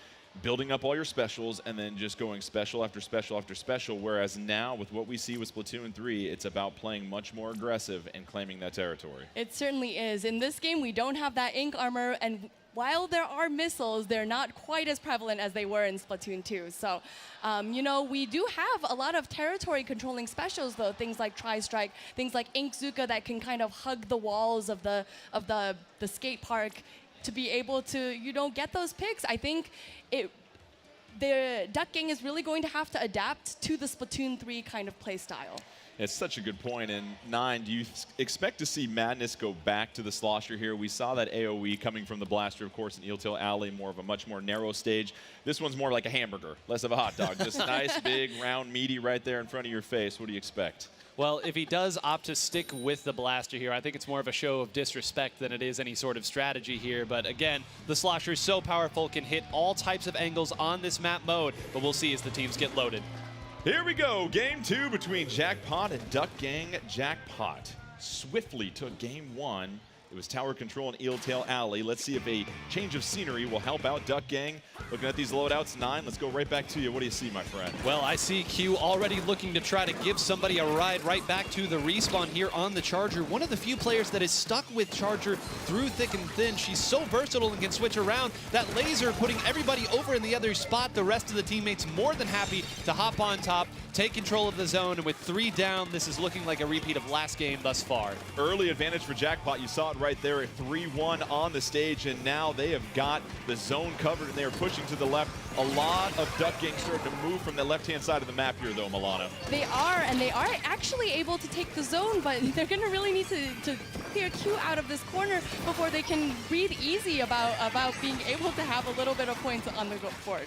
building up all your specials and then just going special after special after special, whereas now with what we see with Splatoon 3, it's about playing much more aggressive and claiming that territory. It certainly is. In this game, we don't have that ink armor, and while there are missiles, they're not quite as prevalent as they were in Splatoon 2. So, you know, we do have a lot of territory controlling specials, though. Things like Tri-Strike, things like Ink Zuka that can kind of hug the walls of the skate park to be able to, you know, get those picks. I think the Duck Gang is really going to have to adapt to the Splatoon 3 kind of play style. It's such a good point. And 9, do you expect to see Madness go back to the slosher here? We saw that AoE coming from the blaster, of course, in Eeltail Alley, more of a much more narrow stage. This one's more like a hamburger, less of a hot dog. Just nice, big, round, meaty right there in front of your face. What do you expect? Well, if he does opt to stick with the blaster here, I think it's more of a show of disrespect than it is any sort of strategy here. But again, the slosher is so powerful, can hit all types of angles on this map mode. But we'll see as the teams get loaded. Here we go. Game 2 between Jackpot and Duck Gang. Jackpot swiftly took game 1. It was tower control in Eeltail Alley. Let's see if a change of scenery will help out Duck Gang. Looking at these loadouts, 9, let's go right back to you. What do you see, my friend? Well, I see Q already looking to try to give somebody a ride right back to the respawn here on the Charger. One of the few players that is stuck with Charger through thick and thin. She's so versatile and can switch around. That laser putting everybody over in the other spot. The rest of the teammates more than happy to hop on top, take control of the zone, and with 3 down, this is looking like a repeat of last game thus far. Early advantage for Jackpot. You saw it right there at 3-1 on the stage, and now they have got the zone covered, and they are pushing to the left. A lot of Duck Gang starting to move from the left-hand side of the map here, though, Milana. They are, and they are actually able to take the zone, but they're going to really need to clear Q out of this corner before they can breathe easy about being able to have a little bit of points on the board.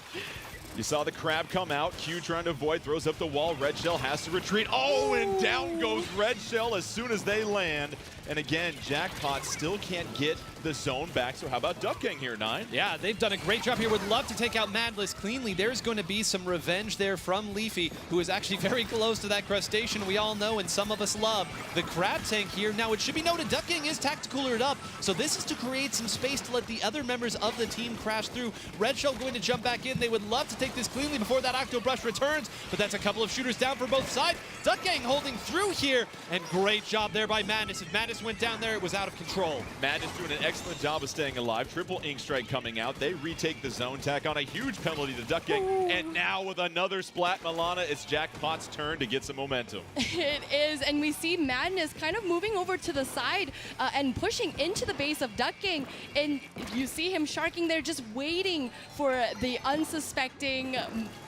You saw the crab come out. Q trying to avoid, throws up the wall. Red Shell has to retreat. Oh, and down goes Red Shell as soon as they land. And again, Jackpot still can't get the zone back. So how about Duck Gang here, 9? Yeah, they've done a great job here. Would love to take out Madless cleanly. There's going to be some revenge there from Leafy, who is actually very close to that crustacean we all know and some of us love. The crab tank here. Now, it should be noted, Duck Gang is tacticalered up, so this is to create some space to let the other members of the team crash through. Red Shell going to jump back in. They would love to take this cleanly before that Octo Brush returns, but that's a couple of shooters down for both sides. Duck Gang holding through here, and great job there by Madness. If Madness went down there, it was out of control. Madness doing an excellent job of staying alive. Triple Ink Strike coming out. They retake the zone, tack on a huge penalty to Duck Gang. Ooh. And now with another splat, Milana, it's Jackpot's turn to get some momentum. It is, and we see Madness kind of moving over to the side and pushing into the base of Duck Gang. And you see him sharking there, just waiting for the unsuspecting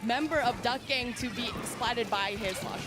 member of Duck Gang to be splatted by his slasher.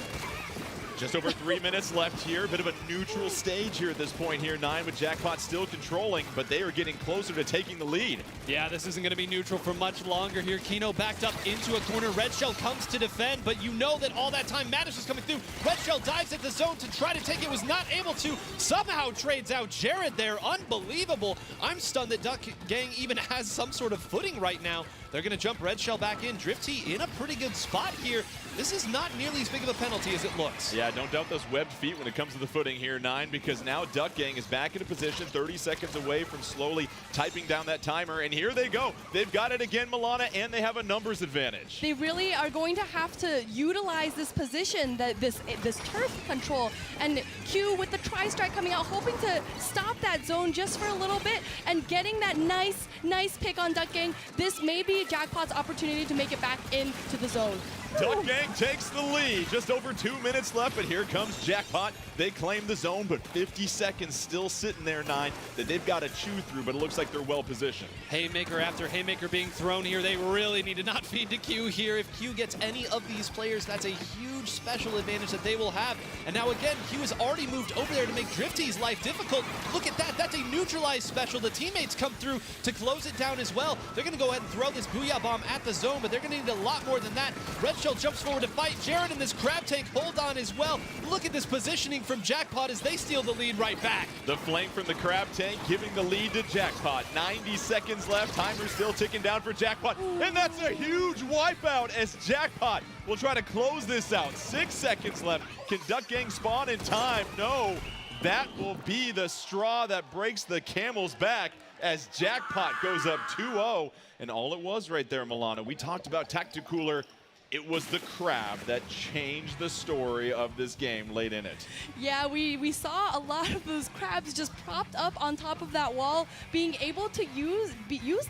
Just over 3 minutes left here. Bit of a neutral stage here at this point here. 9 with Jackpot still controlling, but they are getting closer to taking the lead. Yeah, this isn't going to be neutral for much longer here. Kino backed up into a corner. Red Shell comes to defend, but you know that all that time Madness is coming through. Red Shell dives at the zone to try to take it. Was not able to. Somehow trades out Jared there. Unbelievable. I'm stunned that Duck Gang even has some sort of footing right now. They're going to jump Red Shell back in. Drifty in a pretty good spot here. This is not nearly as big of a penalty as it looks. Yeah, don't doubt those webbed feet when it comes to the footing here, 9, because now Duck Gang is back in a position 30 seconds away from slowly typing down that timer, and here they go. They've got it again, Milana, and they have a numbers advantage. They really are going to have to utilize this position, this turf control, and Q with the tri-strike coming out, hoping to stop that zone just for a little bit, and getting that nice pick on Duck Gang. This may be Jackpot's opportunity to make it back into the zone. Duck Gang takes the lead. Just over 2 minutes left, but here comes Jackpot. They claim the zone, but 50 seconds still sitting there, 9, that they've got to chew through, but it looks like they're well positioned. Haymaker after Haymaker being thrown here. They really need to not feed to Q here. If Q gets any of these players, that's a huge special advantage that they will have. And now again, Q has already moved over there to make Drifty's life difficult. Look at that. That's a neutralized special. The teammates come through to close it down as well. They're going to go ahead and throw this Booyah Bomb at the zone, but they're going to need a lot more than that. Red Shell jumps forward to fight. Jared and this crab tank hold on as well. Look at this positioning from Jackpot as they steal the lead right back. The flank from the crab tank giving the lead to Jackpot. 90 seconds left. Timer still ticking down for Jackpot. And that's a huge wipeout as Jackpot will try to close this out. 6 seconds left. Can Duck Gang spawn in time? No. That will be the straw that breaks the camel's back as Jackpot goes up 2-0. And all it was right there, Milana. We talked about Tacticooler. It was the crab that changed the story of this game late in it. Yeah, we saw a lot of those crabs just propped up on top of that wall, being able to use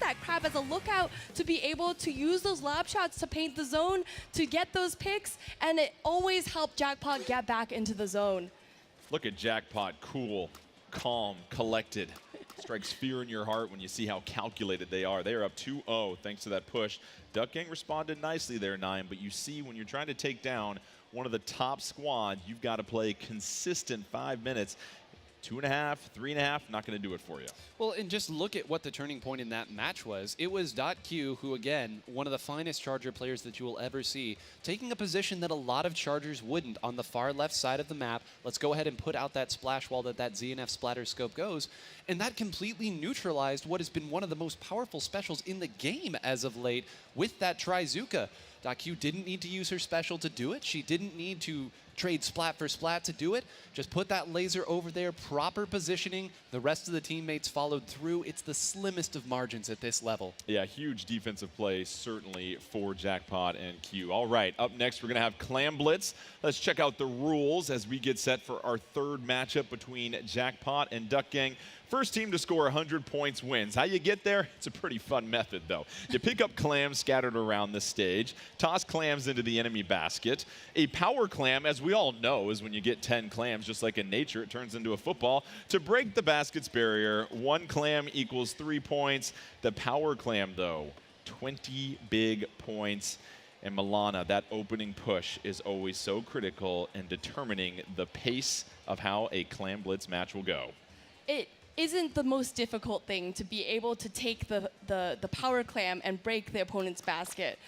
that crab as a lookout to be able to use those lab shots to paint the zone, to get those picks, and it always helped Jackpot get back into the zone. Look at Jackpot, cool, calm, collected. Strikes fear in your heart when you see how calculated they are. They are up 2-0 thanks to that push. Duck Gang responded nicely there, 9, but you see when you're trying to take down one of the top squad, you've got to play consistent 5 minutes. 2.5, 3.5, not going to do it for you. Well, and just look at what the turning point in that match was. It was .Q, who, again, one of the finest Charger players that you will ever see, taking a position that a lot of Chargers wouldn't on the far left side of the map. Let's go ahead and put out that splash wall that ZNF splatter scope goes. And that completely neutralized what has been one of the most powerful specials in the game as of late with that Trizuka. .Q didn't need to use her special to do it. She didn't need to trade splat for splat to do it. Just put that laser over there, proper positioning. The rest of the teammates followed through. It's the slimmest of margins at this level. Yeah, huge defensive play certainly for Jackpot and Q. All right, up next we're going to have Clam Blitz. Let's check out the rules as we get set for our third matchup between Jackpot and Duck Gang. First team to score 100 points wins. How you get there? It's a pretty fun method, though. You pick up clams scattered around the stage, toss clams into the enemy basket. A power clam, as we all know, is when you get 10 clams, just like in nature, it turns into a football. To break the basket's barrier, 1 clam equals 3 points. The power clam, though, 20 big points. And Milana, that opening push is always so critical in determining the pace of how a Clam Blitz match will go. It isn't the most difficult thing to be able to take the power clam and break the opponent's basket.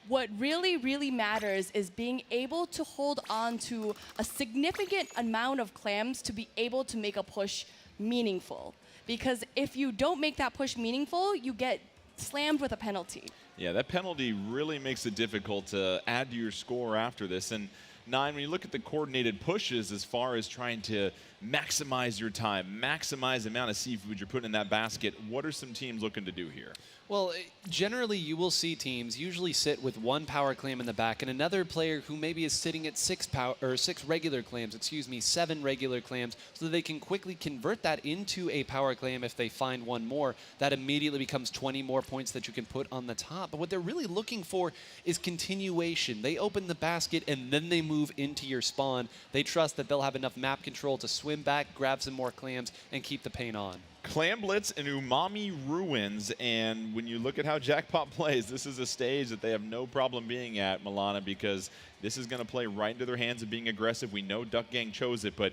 what really matters is being able to hold on to a significant amount of clams to be able to make a push meaningful. Because if you don't make that push meaningful, you get slammed with a penalty. Yeah, that penalty really makes it difficult to add to your score after this. And 9, when you look at the coordinated pushes as far as trying to maximize your time, maximize the amount of seafood you're putting in that basket, what are some teams looking to do here? Well, generally you will see teams usually sit with 1 power clam in the back and another player who maybe is sitting at 6 regular clams, 7 regular clams, so that they can quickly convert that into a power clam if they find one more. That immediately becomes 20 more points that you can put on the top. But what they're really looking for is continuation. They open the basket and then they move into your spawn. They trust that they'll have enough map control to swim back, grab some more clams, and keep the paint on. Clam Blitz and Umami Ruins, and when you look at how Jackpot plays, this is a stage that they have no problem being at, Milana, because this is going to play right into their hands of being aggressive. We know Duck Gang chose it, but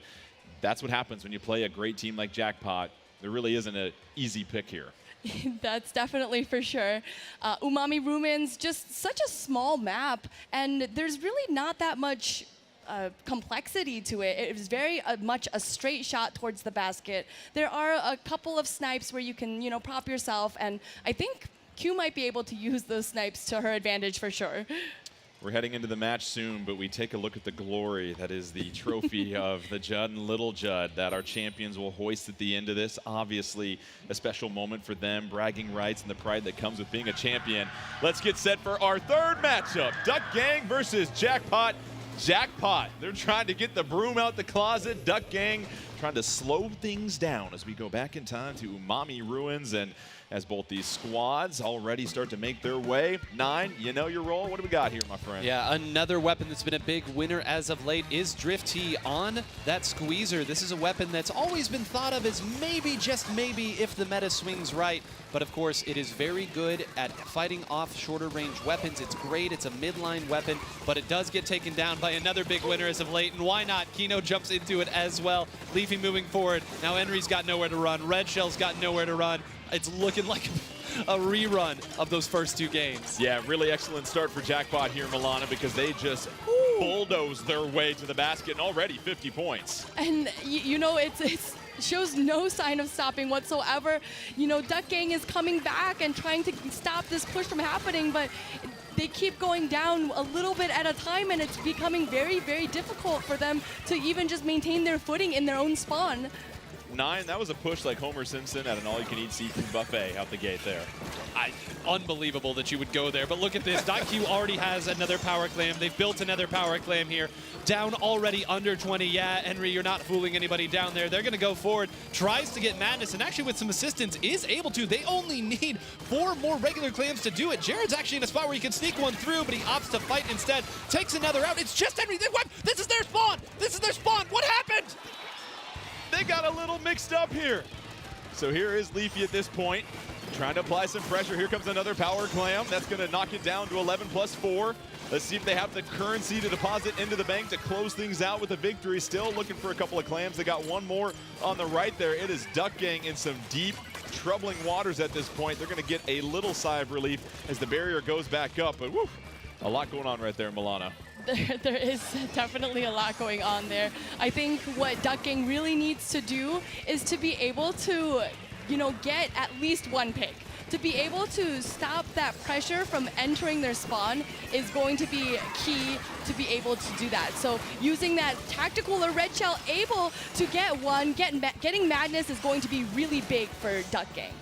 that's what happens when you play a great team like Jackpot. There really isn't an easy pick here. That's definitely for sure. Umami Ruins, just such a small map, and there's really not that much complexity to it. It is very much a straight shot towards the basket. There are a couple of snipes where you can, prop yourself, and I think Q might be able to use those snipes to her advantage for sure. We're heading into the match soon, but we take a look at the glory that is the trophy of the Judd and Little Judd that our champions will hoist at the end of this. Obviously, a special moment for them, bragging rights and the pride that comes with being a champion. Let's get set for our third matchup, Duck Gang versus Jackpot. Jackpot, they're trying to get the broom out the closet. Duck Gang trying to slow things down as we go back in time to Umami Ruins, and as both these squads already start to make their way. 9, you know your role. What do we got here, my friend? Yeah, another weapon that's been a big winner as of late is Drift T on that squeezer. This is a weapon that's always been thought of as maybe, just maybe, if the meta swings right. But of course, it is very good at fighting off shorter range weapons. It's great, it's a midline weapon, but it does get taken down by another big winner as of late, and why not? Kino jumps into it as well. Leafy moving forward. Now Henry's got nowhere to run. Red Shell's got nowhere to run. It's looking like a rerun of those first 2 games. Yeah, really excellent start for Jackpot here, Milana, because they just bulldozed their way to the basket, and already 50 points. And it's shows no sign of stopping whatsoever. Duck Gang is coming back and trying to stop this push from happening, but they keep going down a little bit at a time, and it's becoming very difficult for them to even just maintain their footing in their own spawn. 9, that was a push like Homer Simpson at an all-you-can-eat seafood buffet out the gate there. Unbelievable that you would go there, but look at this. .Q already has another power clam. They've built another power clam here. Down already under 20. Yeah, Henry, you're not fooling anybody down there. They're going to go forward, tries to get Madness, and actually with some assistance is able to. They only need 4 more regular clams to do it. Jared's actually in a spot where he can sneak one through, but he opts to fight instead. Takes another out. It's just Henry. This is their spawn. This is their spawn. What happened? They got a little mixed up here. So here is Leafy at this point, trying to apply some pressure. Here comes another power clam. That's going to knock it down to 11 plus 4. Let's see if they have the currency to deposit into the bank to close things out with a victory. Still looking for a couple of clams. They got one more on the right there. It is Duck Gang in some deep, troubling waters at this point. They're going to get a little sigh of relief as the barrier goes back up. But woo, a lot going on right there, Milana. There is definitely a lot going on there. I think what Duck Gang really needs to do is to be able to, get at least 1 pick. To be able to stop that pressure from entering their spawn is going to be key to be able to do that. So using that tactical or red shell able to get one, getting Madness is going to be really big for Duck Gang.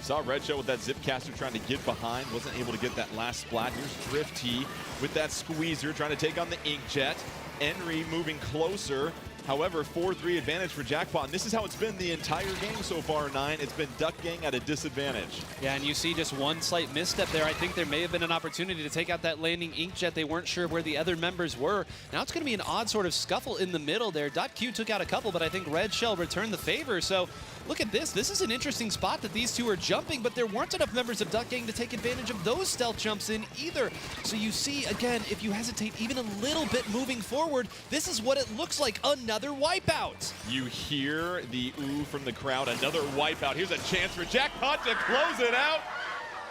Saw Red Shell with that Zipcaster trying to get behind, wasn't able to get that last splat. Here's Drift T with that squeezer trying to take on the Inkjet. Henry moving closer. However, 4-3 advantage for Jackpot, and this is how it's been the entire game so far, 9. It's been Duck Gang at a disadvantage. Yeah, and you see just one slight misstep there. I think there may have been an opportunity to take out that landing Inkjet. They weren't sure where the other members were. Now it's going to be an odd sort of scuffle in the middle there. .Q took out a couple, but I think Red Shell returned the favor. So look at this. This is an interesting spot that these two are jumping, but there weren't enough members of Duck Gang to take advantage of those stealth jumps in either. So you see, again, if you hesitate even a little bit moving forward, this is what it looks like, another wipeout. You hear the ooh from the crowd, another wipeout. Here's a chance for Jackpot to close it out.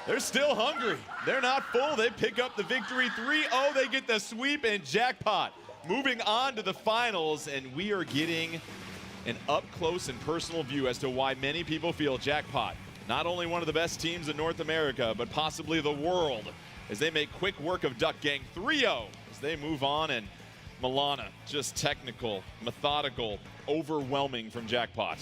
They're still hungry. They're not full. They pick up the victory 3-0. They get the sweep and jackpot. Moving on to the finals, and we are getting an up-close and personal view as to why many people feel Jackpot, not only one of the best teams in North America, but possibly the world, as they make quick work of Duck Gang 3-0 as they move on. And Milana, just technical, methodical, overwhelming from Jackpot.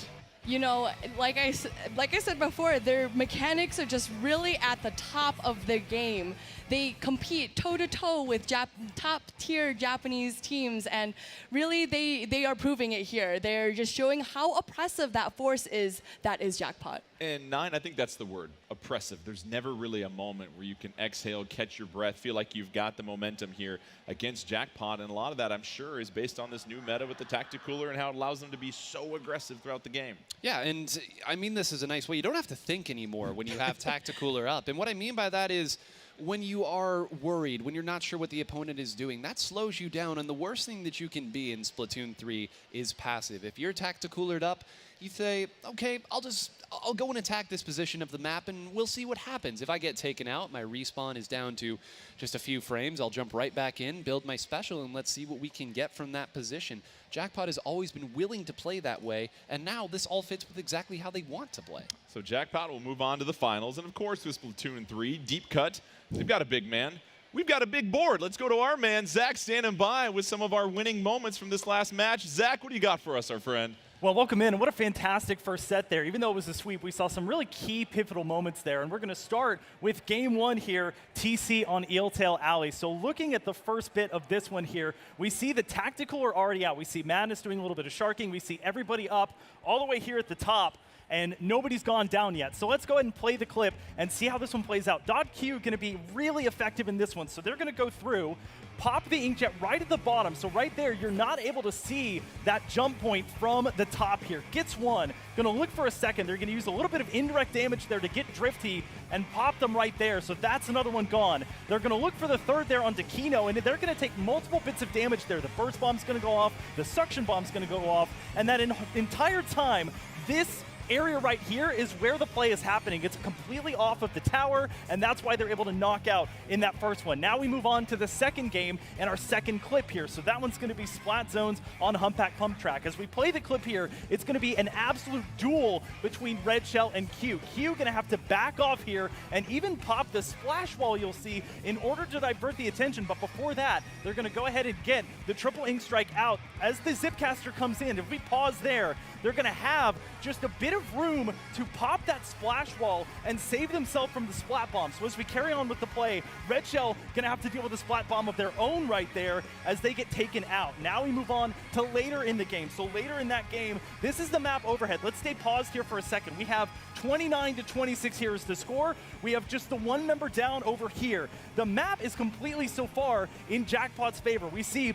You know, like I said before, their mechanics are just really at the top of the game. They compete toe-to-toe with top-tier Japanese teams, and really they are proving it here. They're just showing how oppressive that force is that is Jackpot. And 9, I think that's the word, oppressive. There's never really a moment where you can exhale, catch your breath, feel like you've got the momentum here against Jackpot. And a lot of that, I'm sure, is based on this new meta with the Tacticooler and how it allows them to be so aggressive throughout the game. Yeah, and I mean this is a nice way. You don't have to think anymore when you have Tacticooler up. And what I mean by that is when you are worried, when you're not sure what the opponent is doing, that slows you down. And the worst thing that you can be in Splatoon 3 is passive. If you're Tacticoolered up, you say, okay, I'll go and attack this position of the map and we'll see what happens. If I get taken out, my respawn is down to just a few frames, I'll jump right back in, build my special, and let's see what we can get from that position. Jackpot has always been willing to play that way, and now this all fits with exactly how they want to play. So Jackpot will move on to the finals, and of course with Splatoon 3, deep cut, they've got a big man. We've got a big board. Let's go to our man, Zach, standing by with some of our winning moments from this last match. Zach, what do you got for us, our friend? Well, welcome in, and what a fantastic first set there. Even though it was a sweep, we saw some really key pivotal moments there, and we're going to start with game 1 here, TC on Eeltail Alley. So looking at the first bit of this one here, we see the Tactical are already out. We see Madness doing a little bit of sharking. We see everybody up all the way here at the top, and nobody's gone down yet. So let's go ahead and play the clip and see how this one plays out. .Q going to be really effective in this one, so they're going to go through, pop the inkjet right at the bottom. So right there, you're not able to see that jump point from the top here. Gets one, gonna look for a second. They're gonna use a little bit of indirect damage there to get Drifty and pop them right there. So that's another one gone. They're gonna look for the third there onto Kino, and they're gonna take multiple bits of damage there. The burst bomb's gonna go off, the suction bomb's gonna go off, and that entire time, this area right here is where the play is happening. It's completely off of the tower, and that's why they're able to knock out in that first one. Now we move on to the second game and our second clip here. So that one's going to be Splat Zones on Humpback Pump Track. As we play the clip here, it's going to be an absolute duel between Red Shell and Q. Q going to have to back off here and even pop the splash wall, you'll see, in order to divert the attention. But before that, they're going to go ahead and get the triple ink strike out as the Zipcaster comes in. If we pause there, they're going to have just a bit of room to pop that splash wall and save themselves from the splat bomb. So as we carry on with the play, Red Shell going to have to deal with a splat bomb of their own right there as they get taken out. Now we move on to later in the game. So later in that game, this is the map overhead. Let's stay paused here for a second. We have 29-26 here is the score. We have just the one member down over here. The map is completely so far in Jackpot's favor. We see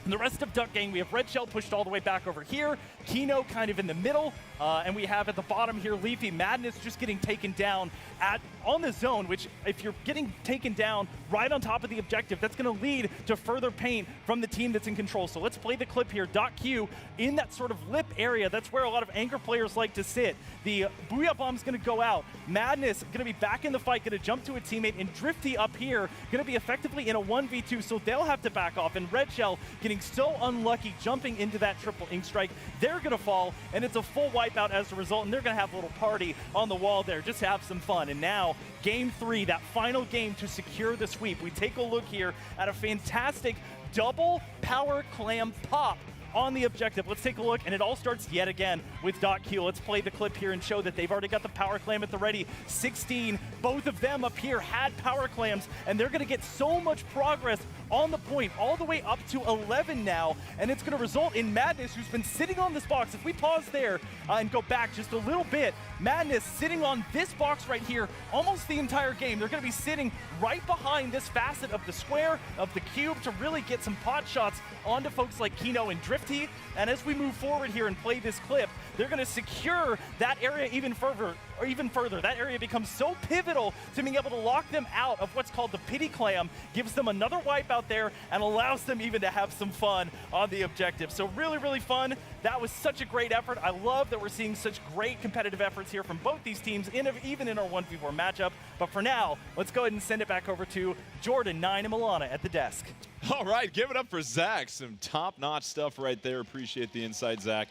in the rest of Duck Gang, we have Red Shell pushed all the way back over here, Kino kind of in the middle, and we have at the bottom here Leafy Madness just getting taken down on the zone, which if you're getting taken down right on top of the objective, that's going to lead to further pain from the team that's in control. So let's play the clip here. .Q in that sort of lip area. That's where a lot of Anchor players like to sit. The Booyah Bomb's going to go out. Madness going to be back in the fight, going to jump to a teammate, and Drifty up here going to be effectively in a 1v2, so they'll have to back off. And Red Shell getting so unlucky jumping into that triple ink strike. They're going to fall, and it's a full wipeout as a result, and they're going to have a little party on the wall there just to have some fun. And now game 3, that final game to secure the sweep. We take a look here at a fantastic double power clam pop on the objective. Let's take a look, and it all starts yet again with .Q. Let's play the clip here and show that they've already got the power clam at the ready. 16, both of them up here had power clams, and they're going to get so much progress on the point, all the way up to 11 now, and it's going to result in Madness, who's been sitting on this box. If we pause there and go back just a little bit, Madness sitting on this box right here almost the entire game. They're going to be sitting right behind this facet of the square, of the cube, to really get some pot shots onto folks like Kino and Drifty. And as we move forward here and play this clip, they're going to secure that area even further. or even further. That area becomes so pivotal to being able to lock them out of what's called the pity clam, gives them another wipe out there, and allows them even to have some fun on the objective. So really, really fun. That was such a great effort. I love that we're seeing such great competitive efforts here from both these teams, even in our 1v4 matchup. But for now, let's go ahead and send it back over to Jordan, 9, and Milana at the desk. All right, give it up for Zach. Some top-notch stuff right there. Appreciate the insight, Zach.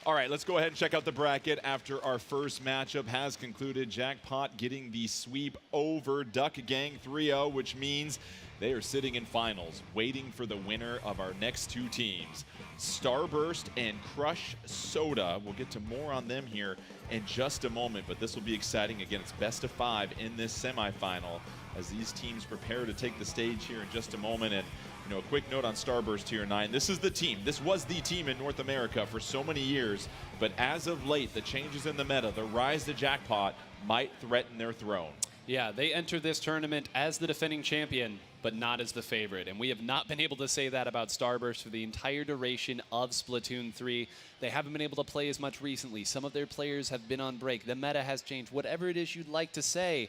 All right, let's go ahead and check out the bracket after our first matchup has concluded. Jackpot getting the sweep over Duck Gang 3-0, which means they are sitting in finals, waiting for the winner of our next two teams. Starburst and Crush Soda. We'll get to more on them here in just a moment, but this will be exciting. Again, it's best of 5 in this semifinal as these teams prepare to take the stage here in just a moment. And you know, a quick note on Starburst here, 9. This is the team. This was the team in North America for so many years, but as of late, the changes in the meta, the rise to Jackpot might threaten their throne. Yeah, they enter this tournament as the defending champion, but not as the favorite. And we have not been able to say that about Starburst for the entire duration of Splatoon 3. They haven't been able to play as much recently. Some of their players have been on break. The meta has changed, whatever it is you'd like to say.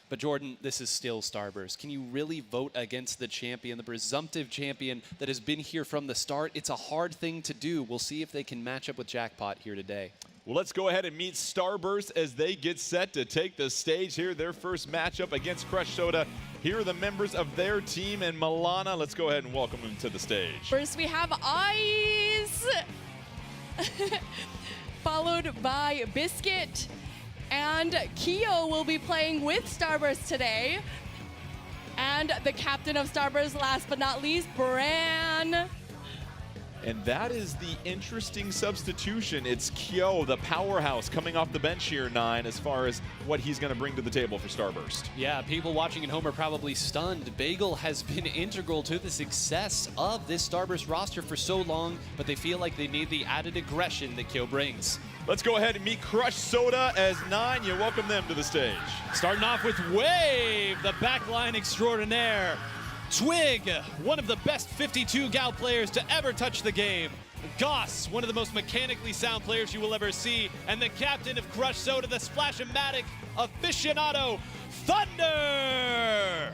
But Jordan, this is still Starburst. Can you really vote against the champion, the presumptive champion that has been here from the start? It's a hard thing to do. We'll see if they can match up with Jackpot here today. Well, let's go ahead and meet Starburst as they get set to take the stage here. Their first matchup against Crush Soda. Here are the members of their team. And Milana, let's go ahead and welcome them to the stage. First, we have Ice, followed by Biscuit. And Keo will be playing with Starburst today. And the captain of Starburst, last but not least, Bran. And that is the interesting substitution. It's Kyo, the powerhouse, coming off the bench here, 9, as far as what he's going to bring to the table for Starburst. Yeah, people watching at home are probably stunned. Bagel has been integral to the success of this Starburst roster for so long, but they feel like they need the added aggression that Kyo brings. Let's go ahead and meet Crush Soda as 9. You welcome them to the stage. Starting off with Wave, the backline extraordinaire. Twig, one of the best 52 Gal players to ever touch the game. Goss, one of the most mechanically sound players you will ever see. And the captain of Crush Soda, the Splash-O-Matic aficionado, Thunder!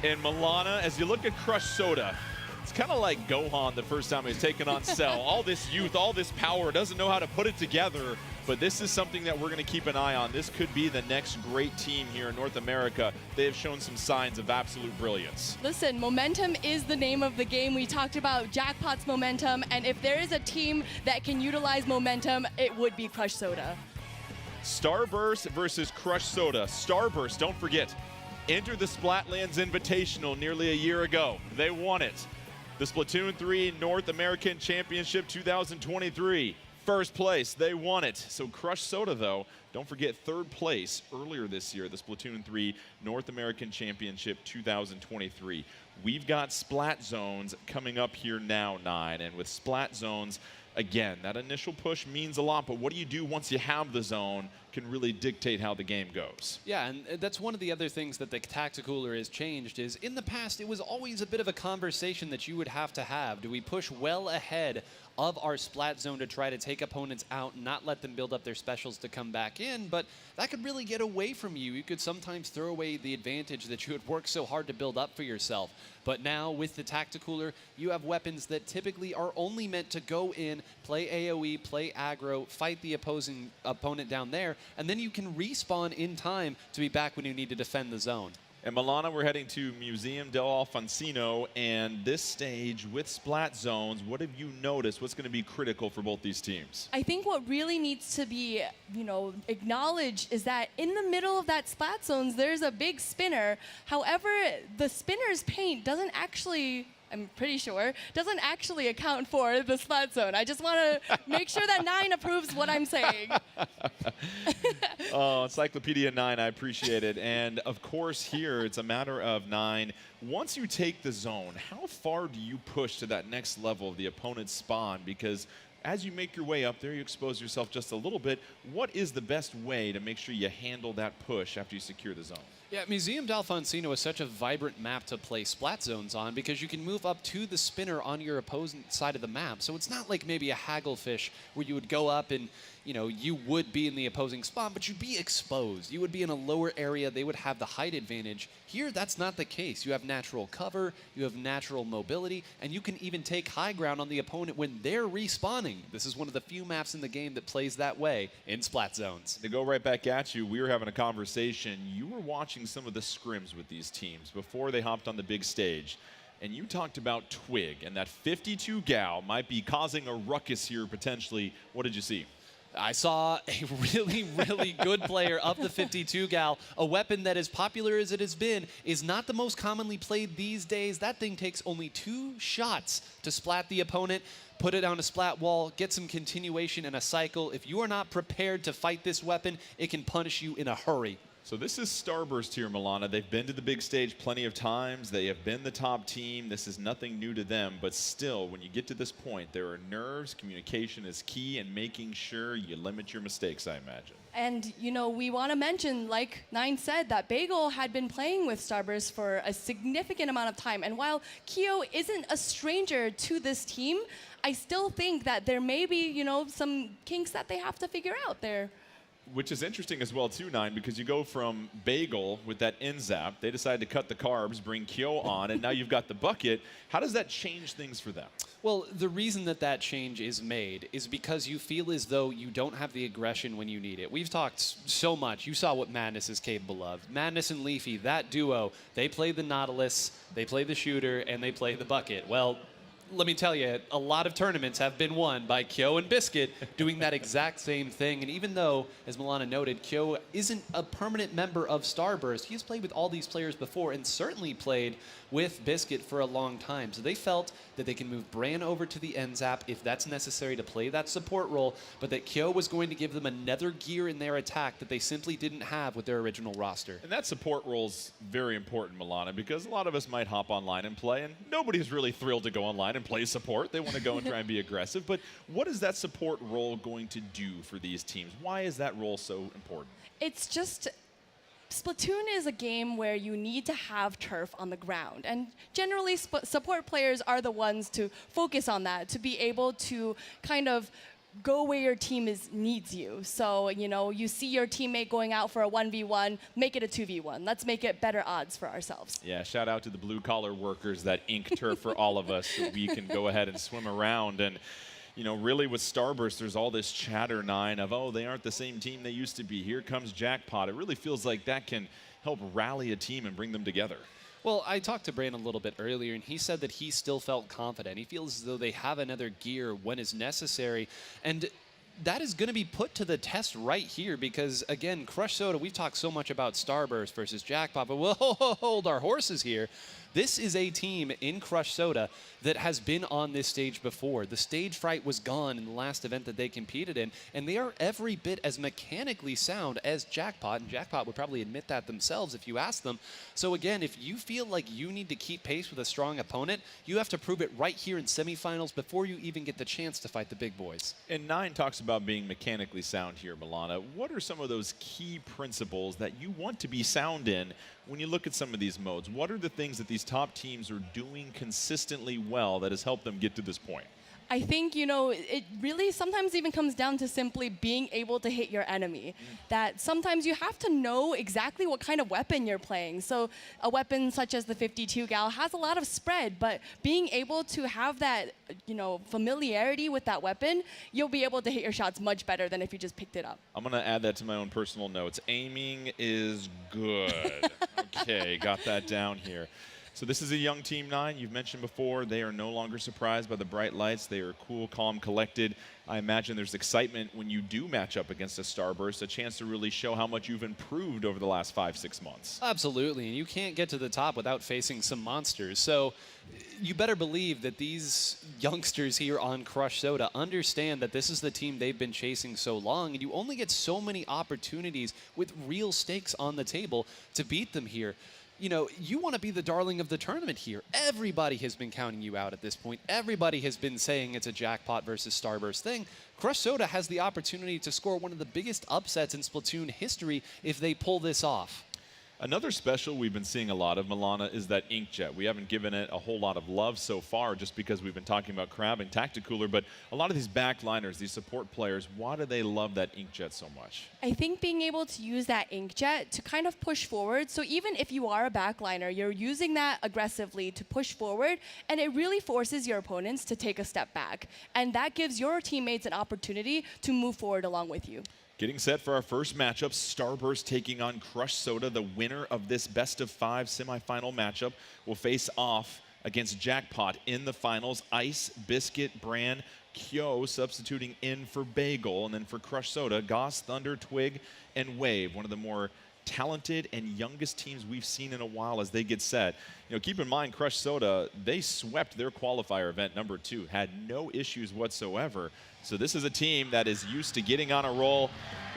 And Milana, as you look at Crush Soda, it's kind of like Gohan the first time he's taken on Cell. All this youth, all this power, doesn't know how to put it together. But this is something that we're going to keep an eye on. This could be the next great team here in North America. They have shown some signs of absolute brilliance. Listen, momentum is the name of the game. We talked about Jackpot's momentum, and if there is a team that can utilize momentum, it would be Crush Soda. Starburst versus Crush Soda. Starburst, don't forget, entered the Splatlands Invitational nearly a year ago. They won it. The Splatoon 3 North American Championship 2023. First place, they won it. So Crush Soda, though, don't forget, 3rd place earlier this year, the Splatoon 3 North American Championship 2023. We've got Splat Zones coming up here now, 9. And with Splat Zones, again, that initial push means a lot, but what do you do once you have the zone can really dictate how the game goes. Yeah, and that's one of the other things that the Tacticooler has changed is in the past, it was always a bit of a conversation that you would have to have. Do we push well ahead of our splat zone to try to take opponents out and not let them build up their specials to come back in? But that could really get away from you. You could sometimes throw away the advantage that you had worked so hard to build up for yourself. But now with the Tacticooler, you have weapons that typically are only meant to go in, play AoE, play aggro, fight the opposing opponent down there, and then you can respawn in time to be back when you need to defend the zone. And Milana, we're heading to Museum del Alfonsino, and this stage with Splat Zones, what have you noticed? What's going to be critical for both these teams? I think what really needs to be, acknowledged is that in the middle of that Splat Zones, there's a big spinner. However, the spinner's paint doesn't actually, I'm pretty sure, doesn't actually account for the Splat Zone. I just want to make sure that 9 approves what I'm saying. Oh, Encyclopedia 9, I appreciate it. And of course here, it's a matter of 9. Once you take the zone, how far do you push to that next level of the opponent's spawn? Because as you make your way up there, you expose yourself just a little bit. What is the best way to make sure you handle that push after you secure the zone? Yeah, Museum d'Alfonsino is such a vibrant map to play Splat Zones on because you can move up to the spinner on your opposing side of the map. So it's not like maybe a Hagglefish where you would go up and you know, you would be in the opposing spawn, but you'd be exposed. You would be in a lower area. They would have the height advantage. Here, that's not the case. You have natural cover, you have natural mobility, and you can even take high ground on the opponent when they're respawning. This is one of the few maps in the game that plays that way in Splat Zones. To go right back at you, we were having a conversation. You were watching some of the scrims with these teams before they hopped on the big stage. And you talked about Twig, and that 52 gal might be causing a ruckus here potentially. What did you see? I saw a really, really good player of the 52 gal. A weapon that, as popular as it has been, is not the most commonly played these days. That thing takes only 2 shots to splat the opponent, put it on a splat wall, get some continuation in a cycle. If you are not prepared to fight this weapon, it can punish you in a hurry. So this is Starburst here, Milana. They've been to the big stage plenty of times. They have been the top team. This is nothing new to them. But still, when you get to this point, there are nerves. Communication is key, and making sure you limit your mistakes, I imagine. And, you know, we want to mention, like Nine said, that Bagel had been playing with Starburst for a significant amount of time. And while Kyo isn't a stranger to this team, I still think that there may be, you know, some kinks that they have to figure out there. Which is interesting as well, too, Nine, because you go from Bagel with that in-zap. They decide to cut the carbs, bring Kyo on, and now you've got the bucket. How does that change things for them? Well, the reason that that change is made is because you feel as though you don't have the aggression when you need it. We've talked so much. You saw what Madness is capable of. Madness and Leafy, that duo, they play the Nautilus, they play the shooter, and they play the bucket. Well, let me tell you, a lot of tournaments have been won by Kyo and Biscuit doing that exact same thing. And even though, as Milana noted, Kyo isn't a permanent member of Starburst, he's played with all these players before and certainly played with Biscuit for a long time. So they felt that they can move Bran over to the NZAP if that's necessary to play that support role, but that Kyo was going to give them another gear in their attack that they simply didn't have with their original roster. And that support role's very important, Milana, because a lot of us might hop online and play, and nobody's really thrilled to go online and play support. They want to go and try and be aggressive. But what is that support role going to do for these teams? Why is that role so important? It's just, Splatoon is a game where you need to have turf on the ground. And generally, support players are the ones to focus on that, to be able to kind of go where your team needs you. So, you know, you see your teammate going out for a 1v1, make it a 2v1. Let's make it better odds for ourselves. Yeah, shout out to the blue-collar workers that ink turf for all of us so we can go ahead and swim around. And, you know, really with Starburst, there's all this chatter, Nine, of, oh, they aren't the same team they used to be. Here comes Jackpot. It really feels like that can help rally a team and bring them together. Well, I talked to Brandon a little bit earlier, and he said that he still felt confident. He feels as though they have another gear when is necessary. And that is going to be put to the test right here because, again, Crush Soda, we've talked so much about Starburst versus Jackpot, but we'll hold our horses here. This is a team in Crush Soda that has been on this stage before. The stage fright was gone in the last event that they competed in, and they are every bit as mechanically sound as Jackpot, and Jackpot would probably admit that themselves if you ask them. So again, if you feel like you need to keep pace with a strong opponent, you have to prove it right here in semifinals before you even get the chance to fight the big boys. And Nine talks about being mechanically sound here, Milana. What are some of those key principles that you want to be sound in when you look at some of these modes? What are the things that these top teams are doing consistently well that has helped them get to this point? I think, you know, it really sometimes even comes down to simply being able to hit your enemy. That sometimes you have to know exactly what kind of weapon you're playing. So a weapon such as the 52 gal has a lot of spread, but being able to have that, you know, familiarity with that weapon, you'll be able to hit your shots much better than if you just picked it up. I'm going to add that to my own personal notes. Aiming is good. Okay, got that down here. So this is a young team, Nine. You've mentioned before they are no longer surprised by the bright lights. They are cool, calm, collected. I imagine there's excitement when you do match up against a Starburst, a chance to really show how much you've improved over the last 5-6 months. Absolutely, and you can't get to the top without facing some monsters. So you better believe that these youngsters here on Crush Soda understand that this is the team they've been chasing so long, and you only get so many opportunities with real stakes on the table to beat them here. You know, you want to be the darling of the tournament here. Everybody has been counting you out at this point. Everybody has been saying it's a Jackpot versus Starburst thing. Crush Soda has the opportunity to score one of the biggest upsets in Splatoon history if they pull this off. Another special we've been seeing a lot of, Milana, is that inkjet. We haven't given it a whole lot of love so far just because we've been talking about Crab and Tacticooler, but a lot of these backliners, these support players, why do they love that inkjet so much? I think being able to use that inkjet to kind of push forward. So even if you are a backliner, you're using that aggressively to push forward, and it really forces your opponents to take a step back. And that gives your teammates an opportunity to move forward along with you. Getting set for our first matchup, Starburst taking on Crush Soda. The winner of this best-of-5 semifinal matchup will face off against Jackpot in the finals. Ice, Biscuit, Bran, Kyo substituting in for Bagel. And then for Crush Soda, Goss, Thunder, Twig, and Wave. One of the more talented and youngest teams we've seen in a while as they get set. You know, keep in mind, Crush Soda, they swept their qualifier event number 2, had no issues whatsoever. So this is a team that is used to getting on a roll.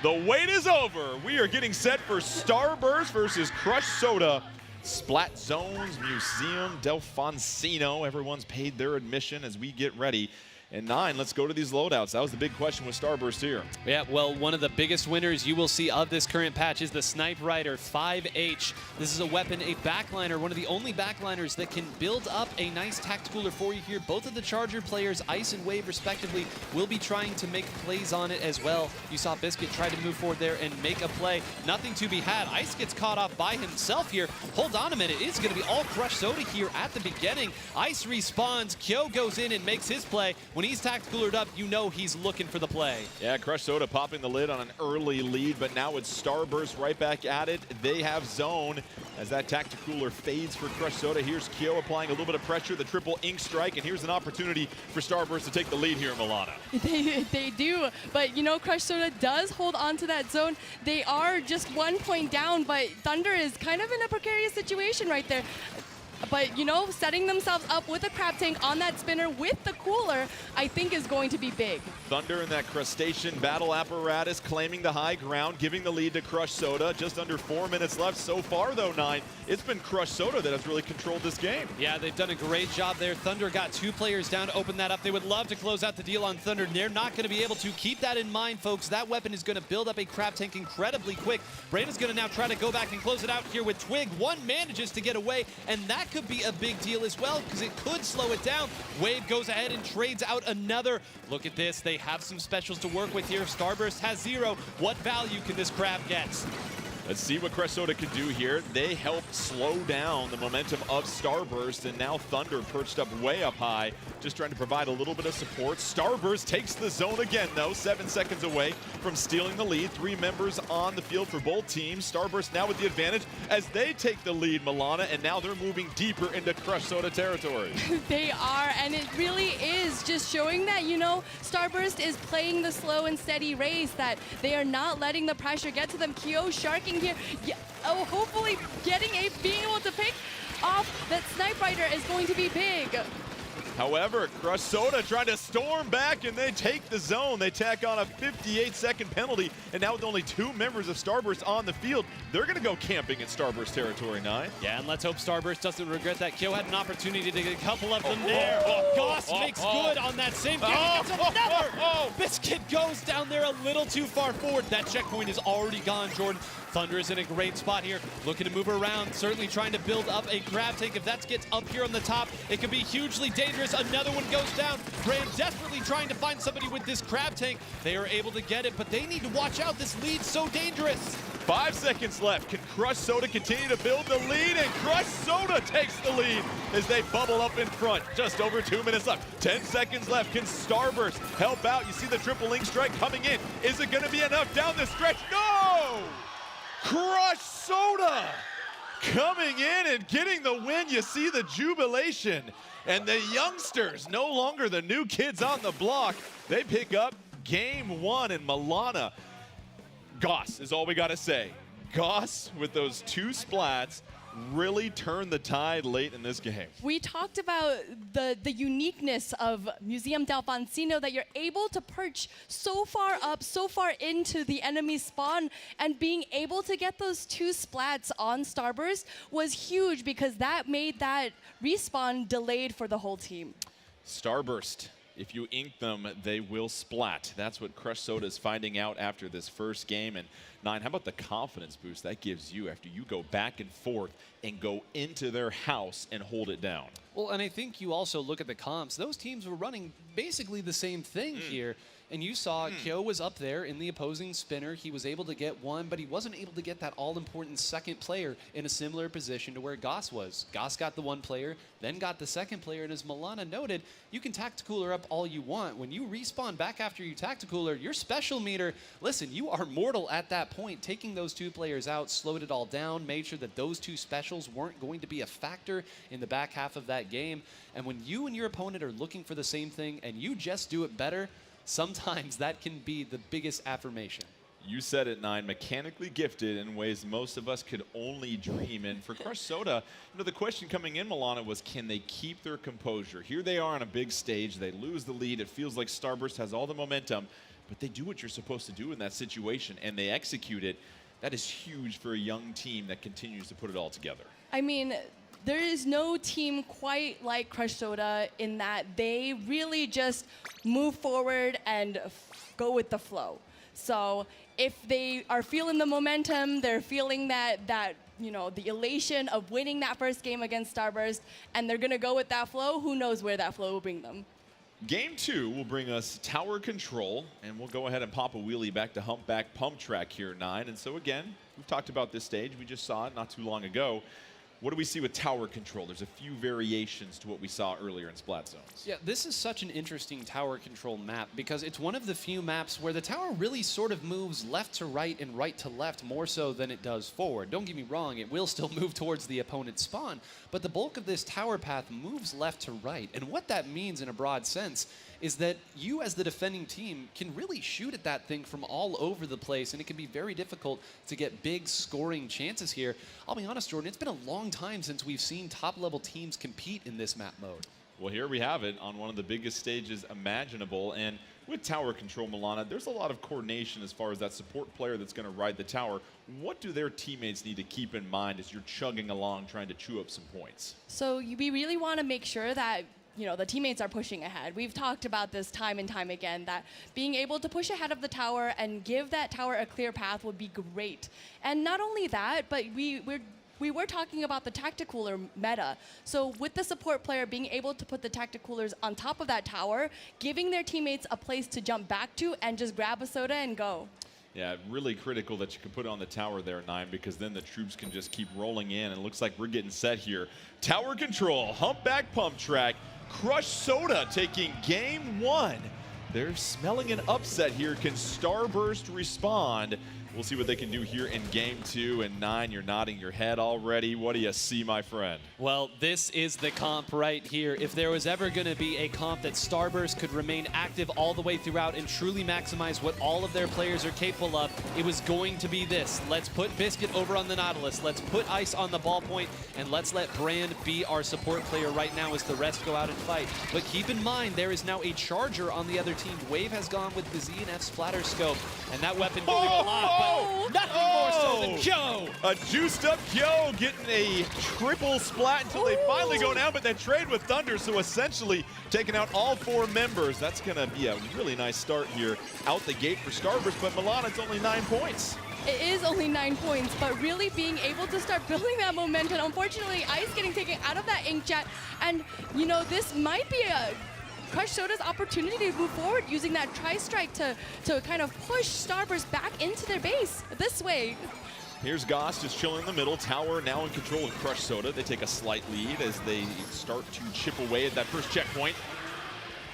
The wait is over. We are getting set for Starburst versus Crush Soda. Splat Zones, Museum, Delfonsino. Everyone's paid their admission as we get ready. And 9, let's go to these loadouts. That was the big question with Starburst here. Yeah, well, one of the biggest winners you will see of this current patch is the Snipe Rider 5H. This is a weapon, a backliner, one of the only backliners that can build up a nice tacticooler for you here. Both of the Charger players, Ice and Wave respectively, will be trying to make plays on it as well. You saw Biscuit try to move forward there and make a play. Nothing to be had. Ice gets caught off by himself here. Hold on a minute. It's going to be all Crush Soda here at the beginning. Ice respawns. Kyo goes in and makes his play. When he's tacticoolered up, you know he's looking for the play. Yeah, Crush Soda popping the lid on an early lead, but now it's Starburst right back at it. They have zone as that tacticooler fades for Crush Soda. Here's Kyo applying a little bit of pressure, the triple ink strike, and here's an opportunity for Starburst to take the lead here in Milana. They do, but you know, Crush Soda does hold on to that zone. They are just 1 point down, but Thunder is kind of in a precarious situation right there. But, you know, setting themselves up with a crab tank on that spinner with the cooler, I think is going to be big. Thunder in that crustacean battle apparatus claiming the high ground, giving the lead to Crush Soda. Just under 4 minutes left so far, though, 9. It's been Crush Soda that has really controlled this game. Yeah, they've done a great job there. Thunder got 2 players down to open that up. They would love to close out the deal on Thunder. They're not going to be able to. Keep that in mind, folks. That weapon is going to build up a crab tank incredibly quick. Brandon's going to now try to go back and close it out here with Twig. 1 manages to get away, and that could be a big deal as well because it could slow it down. Wave goes ahead and trades out another. Look at this. They have some specials to work with here. Starburst has 0. What value can this crab get? Let's see what Crush Soda can do here. They help slow down the momentum of Starburst, and now Thunder perched up way up high, just trying to provide a little bit of support. Starburst takes the zone again, though, 7 seconds away from stealing the lead. 3 members on the field for both teams. Starburst now with the advantage as they take the lead, Milana, and now they're moving deeper into Crush Soda territory. They are, and it really is just showing that, you know, Starburst is playing the slow and steady race, that they are not letting the pressure get to them. Kyo sharking here. Yeah, oh, hopefully being able to pick off that Snipe Rider is going to be big. However, Crush Soda trying to storm back, and they take the zone. They tack on a 58-second penalty, and now with only 2 members of Starburst on the field, they're going to go camping in Starburst territory, 9. Yeah, and let's hope Starburst doesn't regret that. Kyo had an opportunity to get a couple of them there. Goss makes good on that same game. That's another! Biscuit goes down there a little too far forward. That checkpoint is already gone, Jordan. Thunder is in a great spot here, looking to move around, certainly trying to build up a crab tank. If that gets up here on the top, it could be hugely dangerous. Another one goes down. Brand desperately trying to find somebody with this crab tank. They are able to get it, but they need to watch out. This lead's so dangerous. 5 seconds left. Can Crush Soda continue to build the lead? And Crush Soda takes the lead as they bubble up in front. Just over 2 minutes left. 10 seconds left. Can Starburst help out? You see the triple link strike coming in. Is it going to be enough down the stretch? No! Crush Soda coming in and getting the win. You see the jubilation. And the youngsters, no longer the new kids on the block, they pick up game 1 in Milana. Goss is all we got to say. Goss with those 2 splats really turned the tide late in this game. We talked about the uniqueness of Museum Delfonsino, that you're able to perch so far up, so far into the enemy spawn, and being able to get those 2 splats on Starburst was huge because that made that respawn delayed for the whole team. Starburst If you ink them, they will splat. That's what Crush Soda is finding out after this first game. And 9, how about the confidence boost that gives you after you go back and forth and go into their house and hold it down? Well, and I think you also look at the comps. Those teams were running basically the same thing here. And you saw Kyo was up there in the opposing spinner. He was able to get one, but he wasn't able to get that all-important second player in a similar position to where Goss was. Goss got the one player, then got the second player, and as Milana noted, you can tacticooler up all you want. When you respawn back after you tacticooler, your special meter, listen, you are mortal at that point. Taking those 2 players out slowed it all down, made sure that those 2 specials weren't going to be a factor in the back half of that game. And when you and your opponent are looking for the same thing and you just do it better, sometimes that can be the biggest affirmation. You said it, 9, mechanically gifted in ways most of us could only dream. And for Crush Soda, the question coming in, Milana, was can they keep their composure? Here they are on a big stage. They lose the lead. It feels like Starburst has all the momentum, but they do what you're supposed to do in that situation, and they execute it. That is huge for a young team that continues to put it all together. I mean, there is no team quite like Crush Soda in that they really just move forward and go with the flow. So if they are feeling the momentum, they're feeling that the elation of winning that first game against Starburst, and they're gonna go with that flow, who knows where that flow will bring them. Game 2 will bring us tower control, and we'll go ahead and pop a wheelie back to Humpback Pump Track here, 9. And so again, we've talked about this stage. We just saw it not too long ago. What do we see with tower control? There's a few variations to what we saw earlier in Splat Zones. Yeah, this is such an interesting tower control map because it's one of the few maps where the tower really sort of moves left to right and right to left more so than it does forward. Don't get me wrong, it will still move towards the opponent's spawn, but the bulk of this tower path moves left to right. And what that means in a broad sense is that you as the defending team can really shoot at that thing from all over the place, and it can be very difficult to get big scoring chances here. I'll be honest, Jordan, it's been a long time since we've seen top-level teams compete in this map mode. Well, here we have it on one of the biggest stages imaginable, and with tower control, Milana, there's a lot of coordination as far as that support player that's going to ride the tower. What do their teammates need to keep in mind as you're chugging along trying to chew up some points? So we really want to make sure that the teammates are pushing ahead. We've talked about this time and time again, that being able to push ahead of the tower and give that tower a clear path would be great. And not only that, but we were talking about the tacticooler meta. So with the support player being able to put the tacticoolers on top of that tower, giving their teammates a place to jump back to and just grab a soda and go. Yeah, really critical that you can put it on the tower there, 9, because then the troops can just keep rolling in, and it looks like we're getting set here. Tower control, Humpback Pump Track, Crush Soda taking game 1. They're smelling an upset here. Can Starburst respond? We'll see what they can do here in game 2. And 9, you're nodding your head already. What do you see, my friend? Well, this is the comp right here. If there was ever going to be a comp that Starburst could remain active all the way throughout and truly maximize what all of their players are capable of, it was going to be this. Let's put Biscuit over on the Nautilus. Let's put Ice on the ballpoint, and let's let Brand be our support player right now as the rest go out and fight. But keep in mind, there is now a Charger on the other team. Wave has gone with the Z&F Splatter Scope, and that weapon doing a lot. Nothing more so than Kyo. A juiced up Kyo getting a triple splat until they finally go down, but then trade with Thunder, so essentially taking out all 4 members. That's going to be a really nice start here out the gate for Starburst, but Milana, it's only 9 points. It is only 9 points, but really being able to start building that momentum. Unfortunately, Ice getting taken out of that inkjet, and this might be a Crush Soda's opportunity to move forward using that tri-strike to kind of push Starburst back into their base this way. Here's Goss just chilling in the middle. Tower now in control of Crush Soda. They take a slight lead as they start to chip away at that first checkpoint.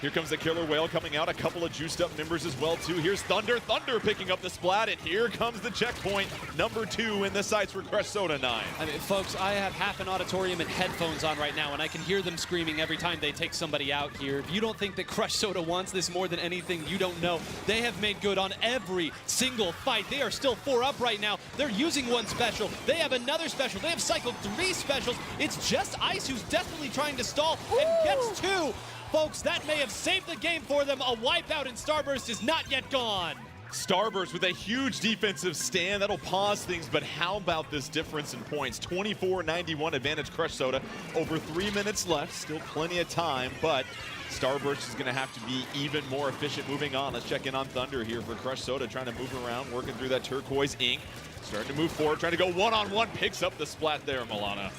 Here comes the Killer Whale coming out. A couple of juiced up members as well, too. Here's Thunder. Thunder picking up the splat, and here comes the checkpoint. Number 2 in the sights for Crush Soda 9. I mean, folks, I have half an auditorium and headphones on right now, and I can hear them screaming every time they take somebody out here. If you don't think that Crush Soda wants this more than anything, you don't know. They have made good on every single fight. They are still 4 up right now. They're using one special. They have another special. They have cycled 3 specials. It's just Ice who's desperately trying to stall and gets 2. Folks, that may have saved the game for them. A wipeout, and Starburst is not yet gone. Starburst with a huge defensive stand. That'll pause things, but how about this difference in points? 24-91 advantage Crush Soda. Over 3 minutes left. Still plenty of time, but Starburst is going to have to be even more efficient moving on. Let's check in on Thunder here for Crush Soda, trying to move around, working through that turquoise ink. Starting to move forward, trying to go one-on-one, picks up the splat there, Milana.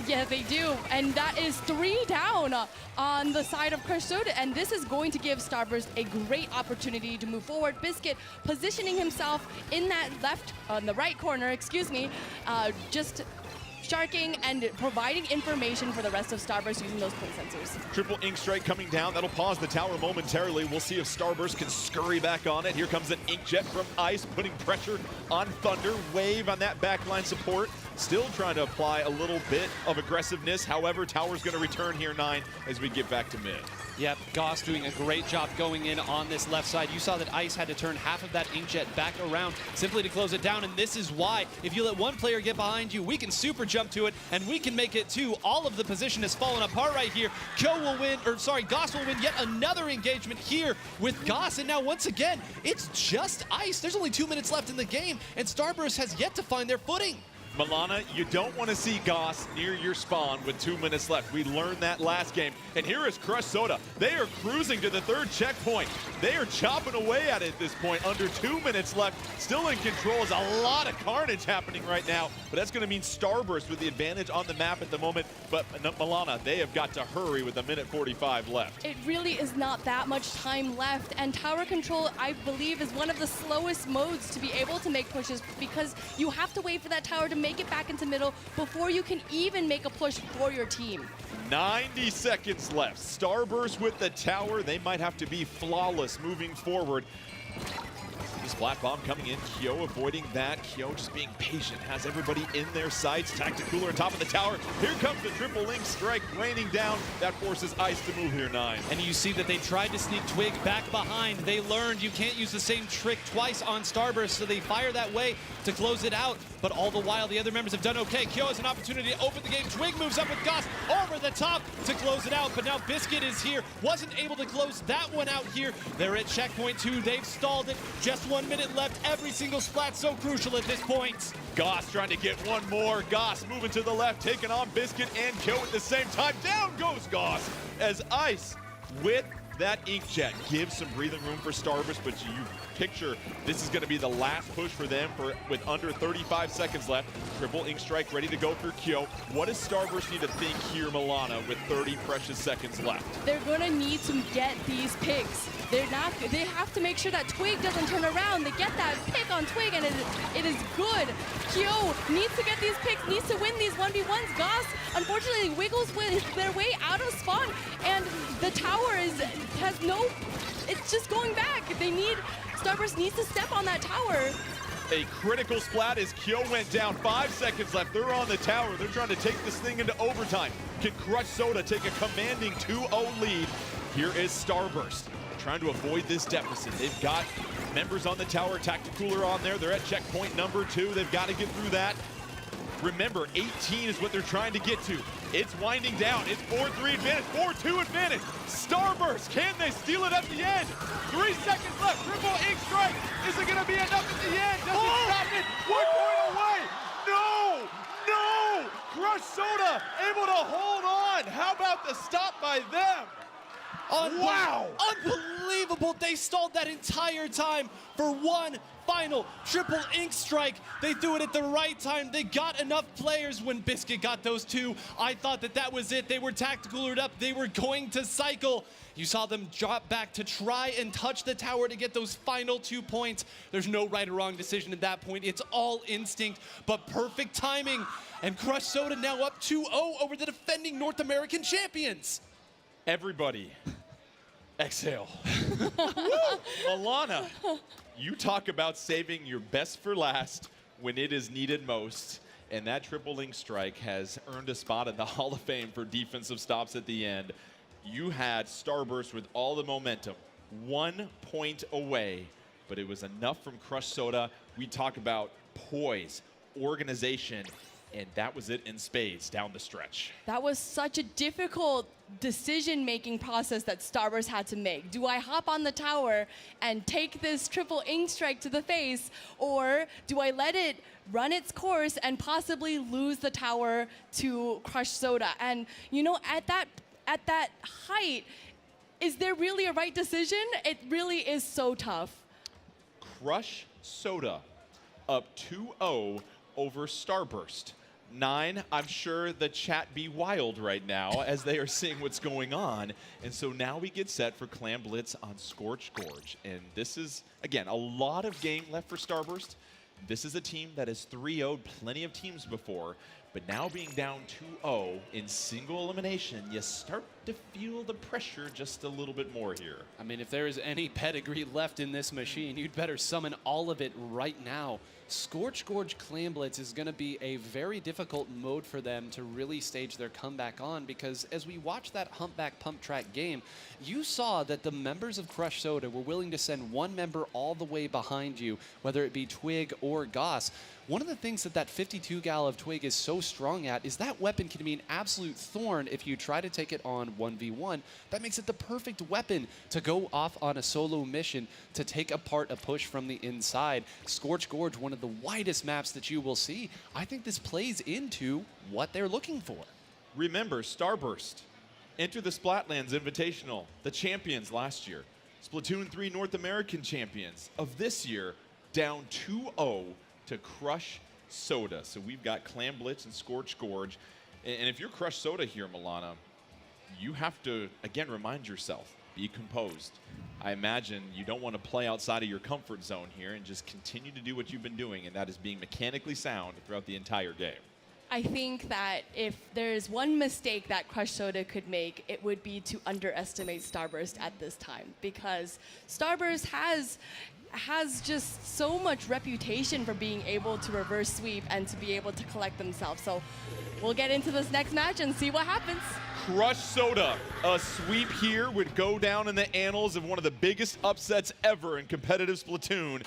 Yeah, they do. And that is 3 down on the side of Crush Soda. And this is going to give Starburst a great opportunity to move forward. Biscuit positioning himself in that on the right corner, excuse me, just sharking and providing information for the rest of Starburst using those point sensors. Triple Ink Strike coming down. That'll pause the tower momentarily. We'll see if Starburst can scurry back on it. Here comes an Inkjet from Ice, putting pressure on Thunder. Wave on that backline support. Still trying to apply a little bit of aggressiveness. However, tower's going to return here, 9, as we get back to mid. Yep, Goss doing a great job going in on this left side. You saw that Ice had to turn half of that Inkjet back around simply to close it down, and this is why. If you let one player get behind you, we can super jump to it, and we can make it 2. All of the position has fallen apart right here. Goss will win yet another engagement here with Goss, and now once again, it's just Ice. There's only 2 minutes left in the game, and Starburst has yet to find their footing. Milana, you don't want to see Goss near your spawn with 2 minutes left. We learned that last game. And here is Crush Soda. They are cruising to the 3rd checkpoint. They are chopping away at it at this point. Under 2 minutes left. Still in control. There's a lot of carnage happening right now. But that's going to mean Starburst with the advantage on the map at the moment. But Milana, they have got to hurry with 1:45 left. It really is not that much time left. And tower control, I believe, is one of the slowest modes to be able to make pushes because you have to wait for that tower to make it back into middle before you can even make a push for your team. 90 seconds left. Starburst with the tower. They might have to be flawless moving forward. This Black Bomb coming in. Kyo avoiding that. Kyo just being patient. Has everybody in their sights. Tacticooler on top of the tower. Here comes the Triple Ink Strike raining down. That forces Ice to move here, 9. And you see that they tried to sneak Twig back behind. They learned you can't use the same trick twice on Starburst, so they fire that way to close it out. But all the while, the other members have done okay. Kyo has an opportunity to open the game. Twig moves up with Goss over the top to close it out. But now Biscuit is here. Wasn't able to close that one out here. They're at checkpoint 2. They've stalled it. Just 1 minute left. Every single splat so crucial at this point. Goss trying to get one more. Goss moving to the left, taking on Biscuit and Kyo at the same time. Down goes Goss as Ice with that Inkjet gives some breathing room for Starburst, but you picture this is going to be the last push for them with under 35 seconds left. Triple Ink Strike ready to go for Kyo. What does Starburst need to think here, Milana, with 30 precious seconds left? They're going to need to get these picks. They have to make sure that Twig doesn't turn around. They get that pick on Twig, and it is good. Kyo needs to get these picks, needs to win these 1v1s. Goss, unfortunately, wiggles their way out of spawn, and the tower it's just going back. Starburst needs to step on that tower. A critical splat as Kyo went down. 5 seconds left. They're on the tower. They're trying to take this thing into overtime. Can Crush Soda take a commanding 2-0 lead? Here is Starburst trying to avoid this deficit. They've got members on the tower, Tacticooler on there. They're at checkpoint number 2. They've got to get through that. Remember, 18 is what they're trying to get to. It's winding down. It's 4-3 advantage, 4-2 advantage. Starburst, can they steal it at the end? 3 seconds left. Triple Ink Strike. Is it going to be enough at the end? Does it stop it? 1 point away. No, no. Crush Soda able to hold on. How about the stop by them? Wow! Unbelievable! They stalled that entire time for one final Triple Ink Strike. They threw it at the right time. They got enough players when Biscuit got those 2. I thought that was it. They were tacticoolered up. They were going to cycle. You saw them drop back to try and touch the tower to get those final 2 points. There's no right or wrong decision at that point. It's all instinct, but perfect timing. And Crush Soda now up 2-0 over the defending North American champions. Everybody, exhale. Milana, you talk about saving your best for last when it is needed most. And that Triple Ink Strike has earned a spot in the Hall of Fame for defensive stops at the end. You had Starburst with all the momentum, 1 point away, but it was enough from Crush Soda. We talk about poise, organization, and that was it in spades down the stretch. That was such a difficult decision-making process that Starburst had to make. Do I hop on the tower and take this Triple Ink Strike to the face, or do I let it run its course and possibly lose the tower to Crush Soda? And you know, at that height, is there really a right decision? It really is so tough. Crush Soda up 2-0 over Starburst. 9, I'm sure the chat be wild right now as they are seeing what's going on. And so now we get set for Clam Blitz on Scorch Gorge. And this is, again, a lot of game left for Starburst. This is a team that has 3-0'd plenty of teams before, but now being down 2-0 in single elimination, you start to feel the pressure just a little bit more here. I mean, if there is any pedigree left in this machine, you'd better summon all of it right now. Scorch Gorge Clam Blitz is going to be a very difficult mode for them to really stage their comeback on, because as we watch that Humpback Pump Track game, you saw that the members of Crush Soda were willing to send one member all the way behind you, whether it be Twig or Goss. One of the things that 52 gal of Twig is so strong at is that weapon can be an absolute thorn if you try to take it on 1v1. That makes it the perfect weapon to go off on a solo mission to take apart a push from the inside. Scorch Gorge, one of the widest maps that you will see. I think this plays into what they're looking for. Remember, Starburst, enter the Splatlands Invitational, the champions last year. Splatoon 3 North American champions of this year, down 2-0 to Crush Soda. So we've got Clam Blitz and Scorch Gorge. And if you're Crush Soda here, Milana, you have to, again, remind yourself, be composed. I imagine you don't want to play outside of your comfort zone here and just continue to do what you've been doing, and that is being mechanically sound throughout the entire game. I think that if there's one mistake that Crush Soda could make, it would be to underestimate Starburst at this time, because Starburst has just so much reputation for being able to reverse sweep and to be able to collect themselves. So we'll get into this next match and see what happens. Crush Soda, a sweep here would go down in the annals of one of the biggest upsets ever in competitive Splatoon.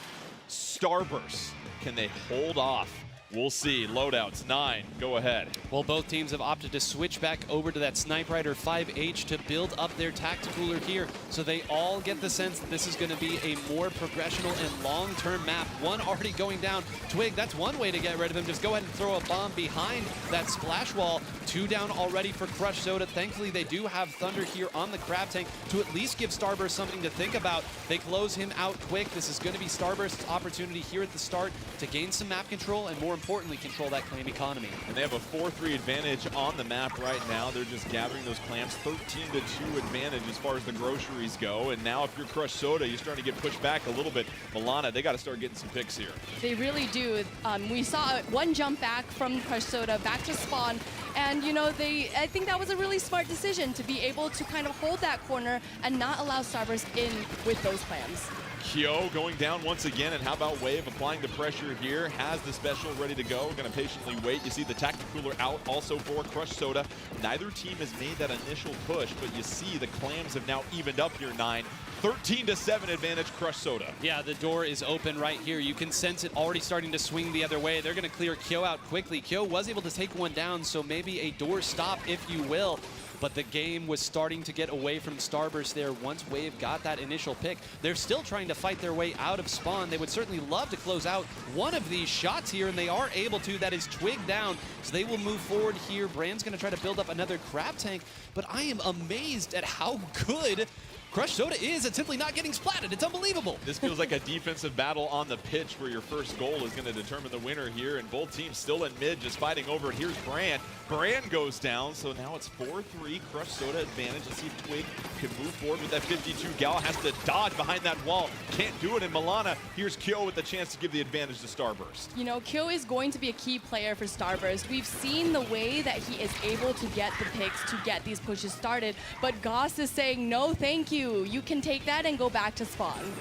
Starburst, can they hold off? We'll see. Loadouts, 9, go ahead. Well, both teams have opted to switch back over to that Snipe Rider 5H to build up their tacticooler here, so they all get the sense that this is going to be a more progressional and long-term map. One already going down. Twig, that's one way to get rid of him. Just go ahead and throw a bomb behind that splash wall. 2 down already for Crush Soda. Thankfully, they do have Thunder here on the Crab Tank to at least give Starburst something to think about. They close him out quick. This is going to be Starburst's opportunity here at the start to gain some map control and, more importantly, control that claim economy. And they have a 4-3 advantage on the map right now. They're just gathering those clams. 13-2 advantage as far as the groceries go. And now if you're Crush Soda, you're starting to get pushed back a little bit. Milana, they got to start getting some picks here. They really do. We saw one jump back from Crush Soda back to spawn. And, you know, I think that was a really smart decision to be able to kind of hold that corner and not allow Starburst in with those clams. Kyo going down once again, and how about Wave applying the pressure here, has the special ready to go, gonna patiently wait. You see the tacticooler out also for Crush Soda. Neither team has made that initial push, but you see the clams have now evened up here, 9. 13-7 advantage Crush Soda. Yeah, the door is open right here. You can sense it already starting to swing the other way. They're gonna clear Kyo out quickly. Kyo was able to take one down, so maybe a door stop, if you will. But the game was starting to get away from Starburst there once Wave got that initial pick. They're still trying to fight their way out of spawn. They would certainly love to close out one of these shots here, and they are able to. That is Twig down, so they will move forward here. Brand's going to try to build up another Crab Tank, but I am amazed at how good Crush Soda is at simply not getting splatted. It's unbelievable. This feels like a defensive battle on the pitch where your first goal is going to determine the winner here, and both teams still in mid just fighting over it. Here's Brand. Brand goes down, so now it's 4-3 Crush Soda advantage. Let's see if Twig can move forward with that 52 gal. Has to dodge behind that wall. Can't do it in Milana. Here's Kyo with the chance to give the advantage to Starburst. You know, Kyo is going to be a key player for Starburst. We've seen the way that he is able to get the picks to get these pushes started, but Goss is saying, no, thank you. You can take that and go back to spawn.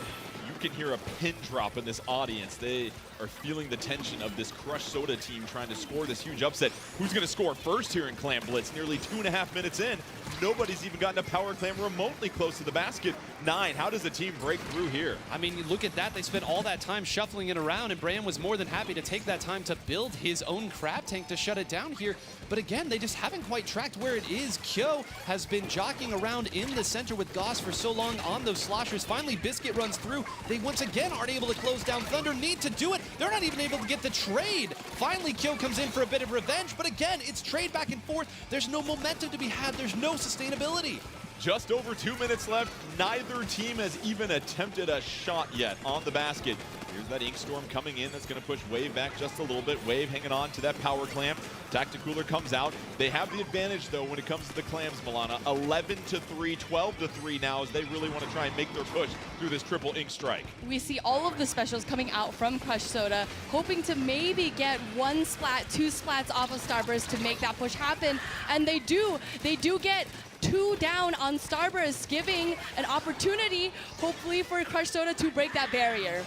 You can hear a pin drop in this audience. They are feeling the tension of this Crush Soda team trying to score this huge upset. Who's going to score first here in Clam Blitz? Nearly 2.5 minutes in. Nobody's even gotten a power clam remotely close to the basket. 9, how does the team break through here? I mean, you look at that. They spent all that time shuffling it around, and Brand was more than happy to take that time to build his own Crab Tank to shut it down here. But again, they just haven't quite tracked where it is. Kyo has been jockeying around in the center with Goss for so long on those sloshers. Finally, Biscuit runs through. They once again aren't able to close down Thunder. Need to do it. They're not even able to get the trade. Finally, Kyo comes in for a bit of revenge, but again, it's trade back and forth. There's no momentum to be had. There's no sustainability. Just over 2 minutes left. Neither team has even attempted a shot yet on the basket. Here's that ink storm coming in. That's going to push Wave back just a little bit. Wave hanging on to that power clamp. Tacticooler comes out. They have the advantage, though, when it comes to the clams, Milana. 11-3, 12-3 now as they really want to try and make their push through this triple ink strike. We see all of the specials coming out from Crush Soda, hoping to maybe get 1 splat, 2 splats off of Starburst to make that push happen. And they do. They do get 2 down on Starburst, giving an opportunity, hopefully, for Crush Soda to break that barrier.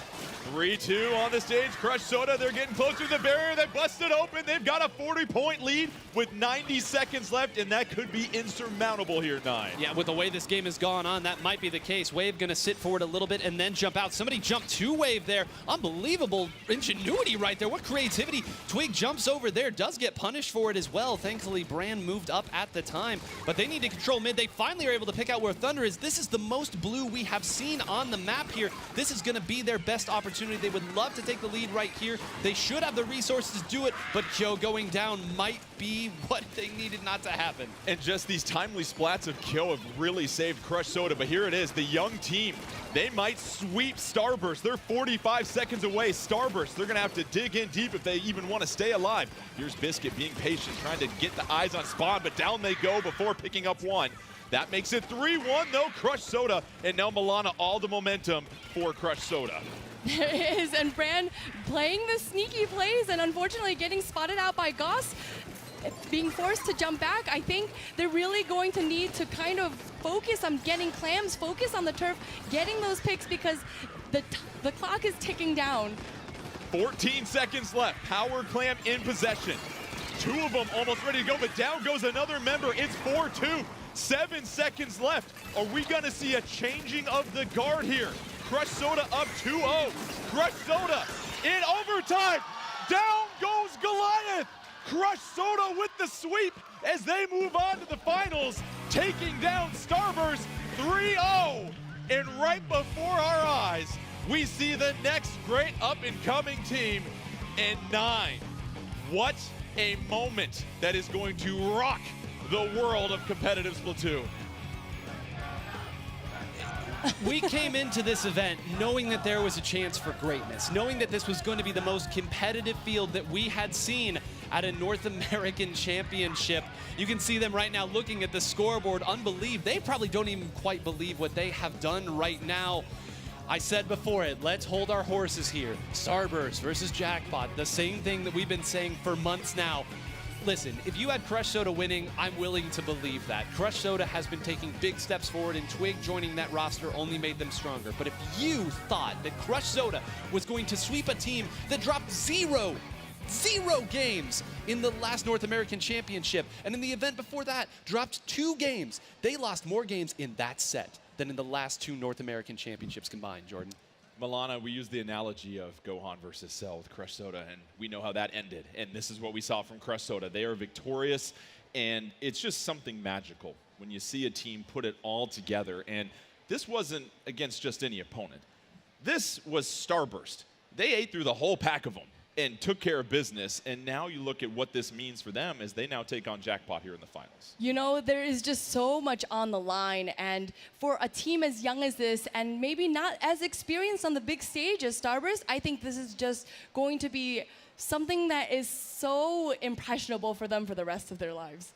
3-2 on the stage. Crush Soda, they're getting closer to the barrier. They busted open. They've got a 40-point lead with 90 seconds left, and that could be insurmountable here, 9. Yeah, with the way this game has gone on, that might be the case. Wave going to sit forward a little bit and then jump out. Somebody jumped to Wave there. Unbelievable ingenuity right there. What creativity. Twig jumps over there, does get punished for it as well. Thankfully, Brand moved up at the time, but they need to control mid. They finally are able to pick out where Thunder is. This is the most blue we have seen on the map here. This is going to be their best opportunity. They would love to take the lead right here. They should have the resources to do it, but Kyo going down might be what they needed not to happen. And just these timely splats of Kyo have really saved Crush Soda, but here it is, the young team. They might sweep Starburst. They're 45 seconds away. Starburst, they're gonna have to dig in deep if they even want to stay alive. Here's Biscuit being patient, trying to get the eyes on Spawn, but down they go before picking up 1. That makes it 3-1 though, Crush Soda, and now Milana all the momentum for Crush Soda. There is, and Brand playing the sneaky plays and unfortunately getting spotted out by Goss, being forced to jump back. I think they're really going to need to kind of focus on getting clams, focus on the turf, getting those picks because the clock is ticking down. 14 seconds left, Power Clam in possession. 2 of them almost ready to go, but down goes another member. It's 4-2, 7 seconds left. Are we gonna see a changing of the guard here? Crush Soda up 2-0. Crush Soda in overtime. Down goes Goliath. Crush Soda with the sweep as they move on to the finals, taking down Starburst 3-0. And right before our eyes, we see the next great up-and-coming team in 9. What a moment that is going to rock the world of competitive Splatoon. We came into this event knowing that there was a chance for greatness, knowing that this was going to be the most competitive field that we had seen at a North American Championship. You can see them right now looking at the scoreboard, unbelievable. They probably don't even quite believe what they have done right now. I said before it, let's hold our horses here. Starburst versus Jackpot, the same thing that we've been saying for months now. Listen, if you had Crush Soda winning, I'm willing to believe that. Crush Soda has been taking big steps forward, and Twig joining that roster only made them stronger. But if you thought that Crush Soda was going to sweep a team that dropped zero games in the last North American Championship, and in the event before that, dropped 2 games, they lost more games in that set than in the last 2 North American Championships combined, Jordan. Milana, we use the analogy of Gohan versus Cell with Crush Soda, and we know how that ended. And this is what we saw from Crush Soda. They are victorious, and it's just something magical when you see a team put it all together. And this wasn't against just any opponent. This was Starburst. They ate through the whole pack of them and took care of business. And now you look at what this means for them as they now take on Jackpot here in the finals. You know, there is just so much on the line, and for a team as young as this and maybe not as experienced on the big stage as Starburst, I think this is just going to be something that is so impressionable for them for the rest of their lives.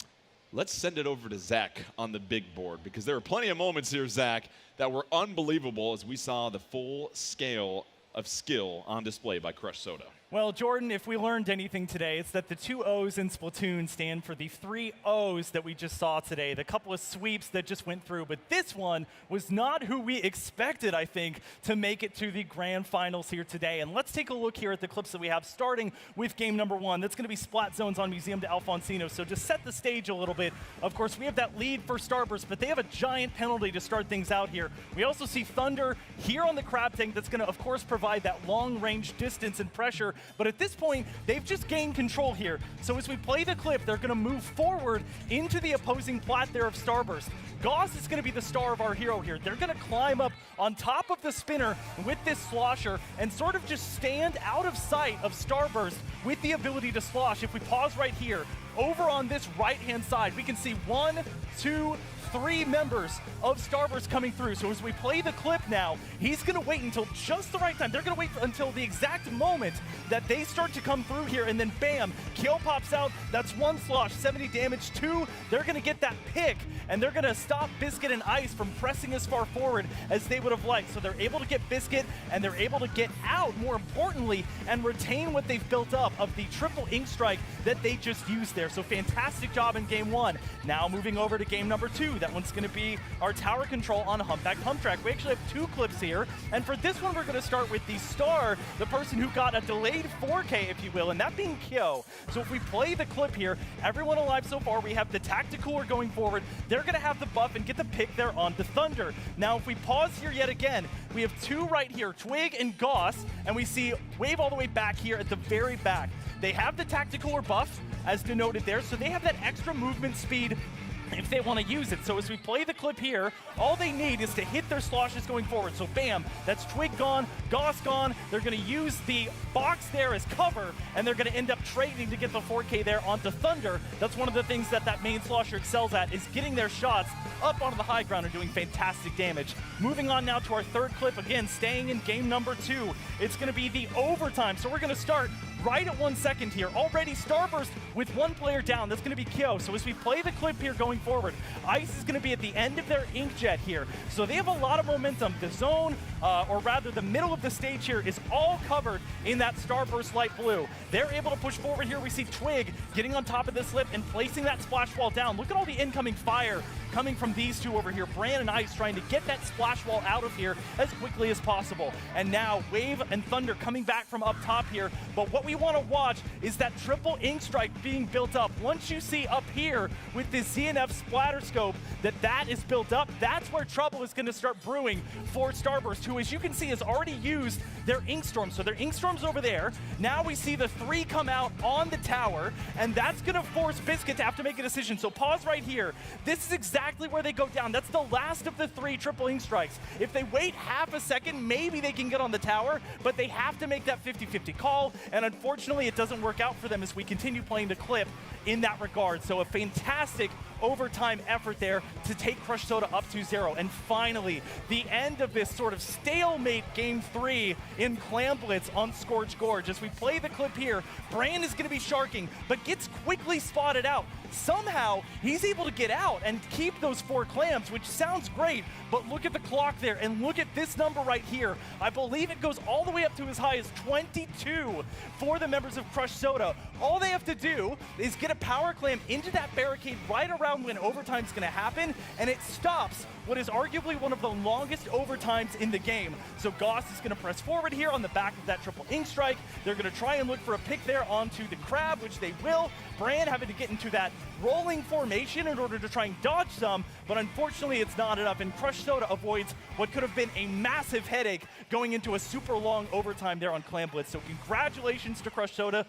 Let's send it over to Zach on the big board, because there were plenty of moments here, Zach, that were unbelievable as we saw the full scale of skill on display by Crush Soda. Well, Jordan, if we learned anything today, it's that the 2 O's in Splatoon stand for the 3 O's that we just saw today, the couple of sweeps that just went through. But this one was not who we expected, I think, to make it to the grand finals here today. And let's take a look here at the clips that we have, starting with game number 1. That's going to be Splat Zones on Museum de Alfonsino. So to set the stage a little bit, of course, we have that lead for Starburst, but they have a giant penalty to start things out here. We also see Thunder here on the Crab Tank that's going to, of course, provide that long-range distance and pressure. But at this point, they've just gained control here. So as we play the clip, they're going to move forward into the opposing plat there of Starburst. Goss is going to be the star of our hero here. They're going to climb up on top of the spinner with this slosher and sort of just stand out of sight of Starburst with the ability to slosh. If we pause right here, over on this right-hand side, we can see 1, 2, 3 members of Starburst coming through. So as we play the clip now, he's going to wait until just the right time. They're going to wait until the exact moment that they start to come through here, and then bam, kill pops out. That's 1 slosh, 70 damage. 2, they're going to get that pick, and they're going to stop Biscuit and Ice from pressing as far forward as they would have liked. So they're able to get Biscuit, and they're able to get out, more importantly, and retain what they've built up of the triple ink strike that they just used there. So fantastic job in game 1. Now moving over to game number 2. That one's going to be our tower control on Humpback Hump Track. We actually have 2 clips here, and for this one we're going to start with the star, the person who got a delayed 4K, if you will, and that being Kyo. So if we play the clip here, everyone alive so far, we have the Tacticooler going forward. They're going to have the buff and get the pick there on the Thunder. Now if we pause here yet again, we have 2 right here, Twig and Goss, and we see Wave all the way back here at the very back. They have the Tacticooler buff, as denoted there, so they have that extra movement speed if they want to use it. So as we play the clip here, all they need is to hit their sloshes going forward. So bam, that's Twig gone, Goss gone. They're going to use the box there as cover, and they're going to end up trading to get the 4K there onto Thunder. That's one of the things that main slosher excels at, is getting their shots up onto the high ground and doing fantastic damage. Moving on now to our 3rd clip, again, staying in game number 2. It's going to be the overtime. So we're going to start right at 1 second here. Already Starburst with 1 player down. That's going to be Kyo. So as we play the clip here going forward, Ice is going to be at the end of their inkjet here. So they have a lot of momentum. The zone, or rather the middle of the stage here, is all covered in that Starburst light blue. They're able to push forward here. We see Twig getting on top of this lip and placing that splash wall down. Look at all the incoming fire coming from these 2 over here. Bran and Ice trying to get that splash wall out of here as quickly as possible. And now Wave and Thunder coming back from up top here. But what we want to watch is that triple ink strike being built up. Once you see up here with the ZNF splatter scope that is built up, that's where trouble is going to start brewing for Starburst, who, as you can see, has already used their ink storm. So their ink storm's over there. Now we see the 3 come out on the tower, and that's going to force Biscuit to have to make a decision. So pause right here. This is exactly where they go down. That's the last of the 3 triple ink strikes. If they wait half a second, maybe they can get on the tower, but they have to make that 50-50 call, and unfortunately it doesn't work out for them as we continue playing the clip in that regard. So a fantastic overtime effort there to take Crush Soda up 2-0. And finally, the end of this sort of stalemate game 3 in Clam Blitz on Scorch Gorge. As we play the clip here, Bran is going to be sharking, but gets quickly spotted out. Somehow, he's able to get out and keep those 4 clams, which sounds great, but look at the clock there, and look at this number right here. I believe it goes all the way up to as high as 22 for the members of Crush Soda. All they have to do is get a power clam into that barricade right around when overtime's going to happen, and it stops what is arguably one of the longest overtimes in the game. So Goss is going to press forward here on the back of that triple ink strike. They're going to try and look for a pick there onto the crab, which they will. Bran having to get into that rolling formation in order to try and dodge some, but unfortunately it's not enough, and Crush Soda avoids what could have been a massive headache going into a super long overtime there on Clam Blitz. So congratulations to Crush Soda.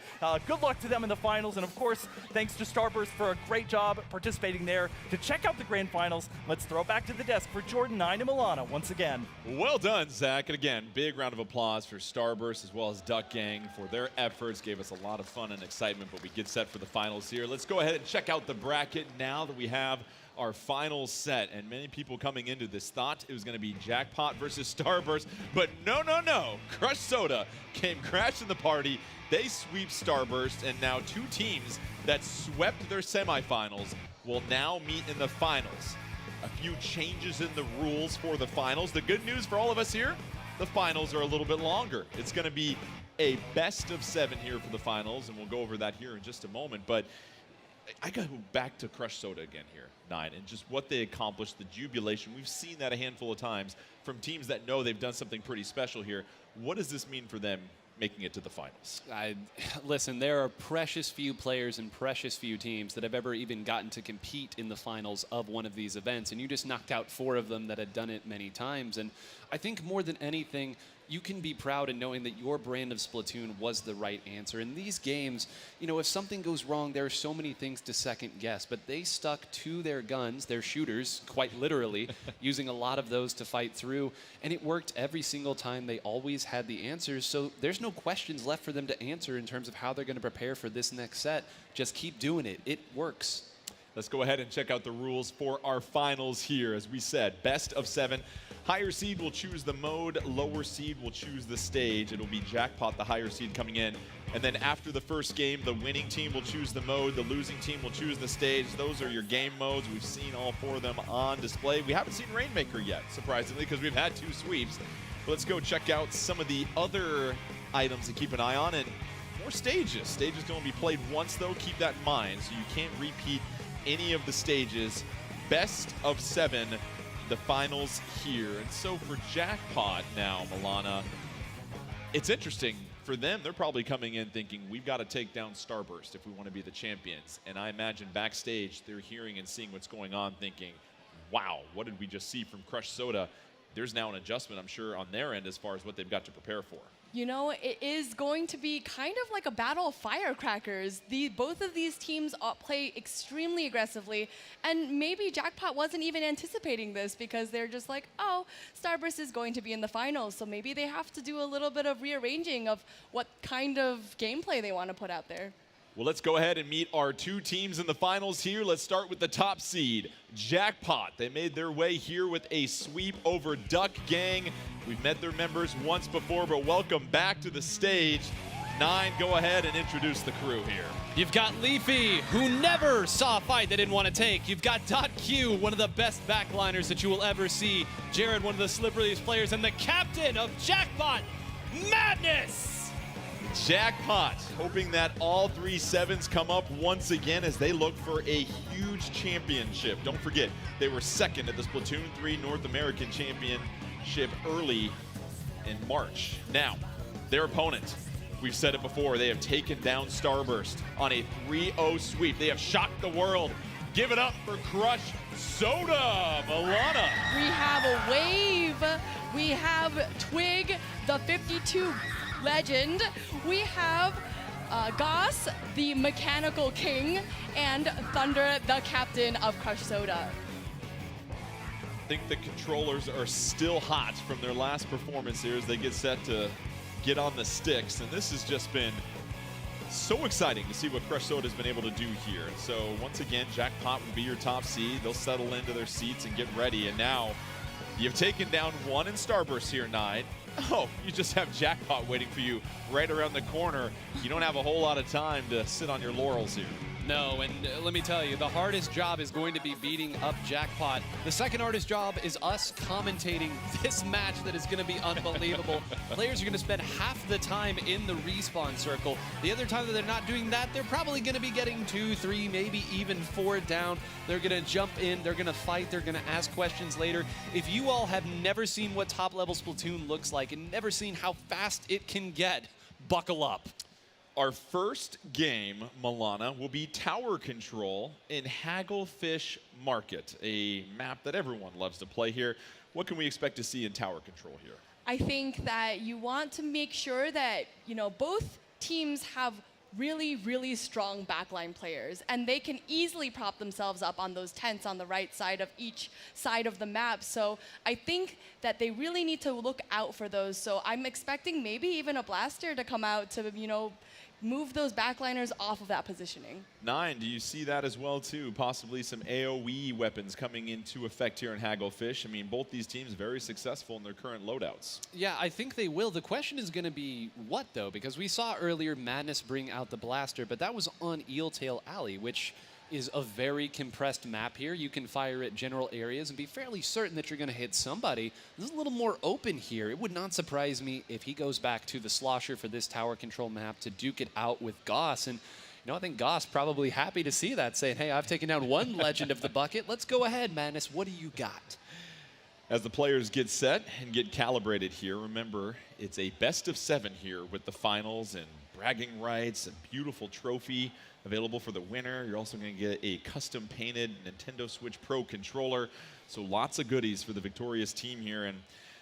Good luck to them in the finals, and of course, thanks to Starburst for a great job participating there. To check out the grand finals, let's throw back to the desk for Jordan 9 and Milana once again. Well done, Zach. And again, big round of applause for Starburst as well as Duck Gang for their efforts. Gave us a lot of fun and excitement, but we get set for the finals here. Let's go ahead and check out the bracket now that we have our final set. And many people coming into this thought it was going to be Jackpot versus Starburst, but no. Crush Soda came crashing the party. They sweep Starburst, and now 2 teams that swept their semifinals will now meet in the finals. A few changes in the rules for the finals. The good news for all of us here, the finals are a little bit longer. It's going to be a best of 7 here for the finals, and we'll go over that here in just a moment. But I got to go back to Crush Soda again here, 9, and just what they accomplished, the jubilation. We've seen that a handful of times from teams that know they've done something pretty special here. What does this mean for them making it to the finals? Listen, there are precious few players and precious few teams that have ever even gotten to compete in the finals of one of these events, and you just knocked out 4 of them that had done it many times. And I think more than anything, you can be proud in knowing that your brand of Splatoon was the right answer. In these games, you know, if something goes wrong, there are so many things to second guess, but they stuck to their guns, their shooters, quite literally, using a lot of those to fight through, and it worked every single time. They always had the answers, so there's no questions left for them to answer in terms of how they're going to prepare for this next set. Just keep doing it. It works. Let's go ahead and check out the rules for our finals here. As we said, best of 7. Higher seed will choose the mode, lower seed will choose the stage. It'll be Jackpot, the higher seed, coming in. And then after the first game, the winning team will choose the mode, the losing team will choose the stage. Those are your game modes. We've seen all 4 of them on display. We haven't seen Rainmaker yet, surprisingly, because we've had 2 sweeps. But let's go check out some of the other items to keep an eye on, and more stages. Stages can only be played once, though. Keep that in mind, so you can't repeat any of the stages. Best of 7, the finals here. And so for Jackpot now, Milana, it's interesting. For them, they're probably coming in thinking, we've got to take down Starburst if we want to be the champions. And I imagine backstage, they're hearing and seeing what's going on, thinking, wow, what did we just see from Crush Soda? There's now an adjustment, I'm sure, on their end as far as what they've got to prepare for. You know, it is going to be kind of like a battle of firecrackers. Both of these teams play extremely aggressively, and maybe Jackpot wasn't even anticipating this because they're just like, oh, Starburst is going to be in the finals, so maybe they have to do a little bit of rearranging of what kind of gameplay they want to put out there. Well, let's go ahead and meet our 2 teams in the finals here. Let's start with the top seed, Jackpot. They made their way here with a sweep over Duck Gang. We've met their members once before, but welcome back to the stage. 9, go ahead and introduce the crew here. You've got Leafy, who never saw a fight they didn't want to take. You've got .Q, one of the best backliners that you will ever see. Jared, one of the slipperiest players, and the captain of Jackpot, Madness! Jackpot, hoping that all 3 7s come up once again as they look for a huge championship. Don't forget, they were second at the Splatoon 3 North American Championship early in March. Now, their opponent, we've said it before, they have taken down Starburst on a 3-0 sweep. They have shocked the world. Give it up for Crush Soda, Milana. We have a Wave. We have Twig, the 52 legend. We have Goss, the mechanical king, and Thunder, the captain of Crush Soda. I think the controllers are still hot from their last performance here as they get set to get on the sticks. And this has just been so exciting to see what Crush Soda has been able to do here. So once again, Jackpot will be your top seed. They'll settle into their seats and get ready. And now you've taken down 1 in Starburst here, 9. Oh, you just have Jackpot waiting for you right around the corner. You don't have a whole lot of time to sit on your laurels here. No, and let me tell you, the hardest job is going to be beating up Jackpot. The second hardest job is us commentating this match that is going to be unbelievable. Players are going to spend half the time in the respawn circle. The other time that they're not doing that, they're probably going to be getting 2, 3, maybe even 4 down. They're going to jump in, they're going to fight, they're going to ask questions later. If you all have never seen what top-level Splatoon looks like and never seen how fast it can get, buckle up. Our first game, Milana, will be Tower Control in Hagglefish Market, a map that everyone loves to play here. What can we expect to see in Tower Control here? I think that you want to make sure that, you know, both teams have really, really strong backline players, and they can easily prop themselves up on those tents on the right side of each side of the map. So I think that they really need to look out for those. So I'm expecting maybe even a blaster to come out to, you know, move those backliners off of that positioning. 9, do you see that as well too? Possibly some AoE weapons coming into effect here in Hagglefish. I mean, both these teams very successful in their current loadouts. Yeah, I think they will. The question is going to be what, though? Because we saw earlier Madness bring out the blaster, but that was on Eeltail Alley, which is a very compressed map here. You can fire at general areas and be fairly certain that you're going to hit somebody. This is a little more open here. It would not surprise me if he goes back to the slosher for this tower control map to duke it out with Goss. And, you know, I think Goss probably happy to see that, saying, hey, I've taken down 1 legend of the bucket. Let's go ahead, Madness. What do you got? As the players get set and get calibrated here, remember, it's a best of 7 here with the finals and bragging rights, a beautiful trophy available for the winner. You're also going to get a custom painted Nintendo Switch Pro controller. So lots of goodies for the victorious team here. And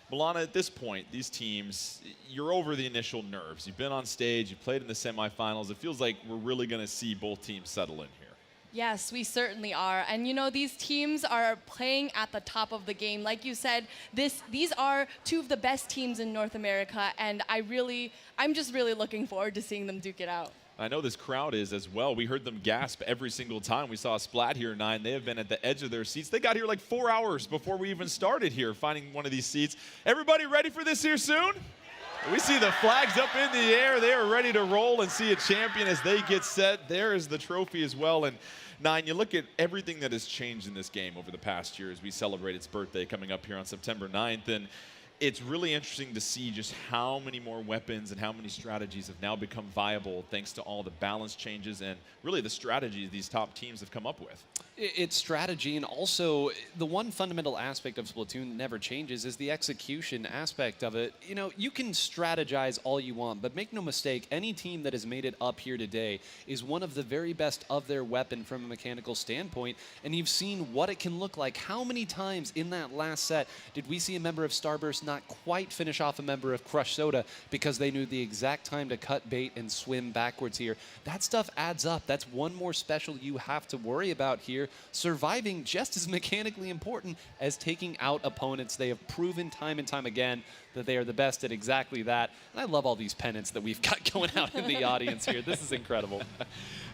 Milana, at this point, these teams, you're over the initial nerves. You've been on stage, you played in the semifinals. It feels like we're really going to see both teams settle in here. Yes, we certainly are. And you know, these teams are playing at the top of the game. Like you said, these are 2 of the best teams in North America, and I'm just really looking forward to seeing them duke it out. I know this crowd is as well. We heard them gasp every single time we saw a Splat here, 9. They have been at the edge of their seats. They got here like 4 hours before we even started here, finding one of these seats. Everybody ready for this here soon? We see the flags up in the air. They are ready to roll and see a champion as they get set. There is the trophy as well. And 9, you look at everything that has changed in this game over the past year as we celebrate its birthday coming up here on September 9th. And it's really interesting to see just how many more weapons and how many strategies have now become viable thanks to all the balance changes and really the strategies these top teams have come up with. It's strategy, and also the one fundamental aspect of Splatoon that never changes is the execution aspect of it. You know, you can strategize all you want, but make no mistake, any team that has made it up here today is one of the very best of their weapon from a mechanical standpoint, and you've seen what it can look like. How many times in that last set did we see a member of Starburst not quite finish off a member of Crush Soda because they knew the exact time to cut bait and swim backwards here? That stuff adds up. That's one more special you have to worry about here. Surviving just as mechanically important as taking out opponents. They have proven time and time again that they are the best at exactly that. And I love all these pennants that we've got going out in the audience here. This is incredible.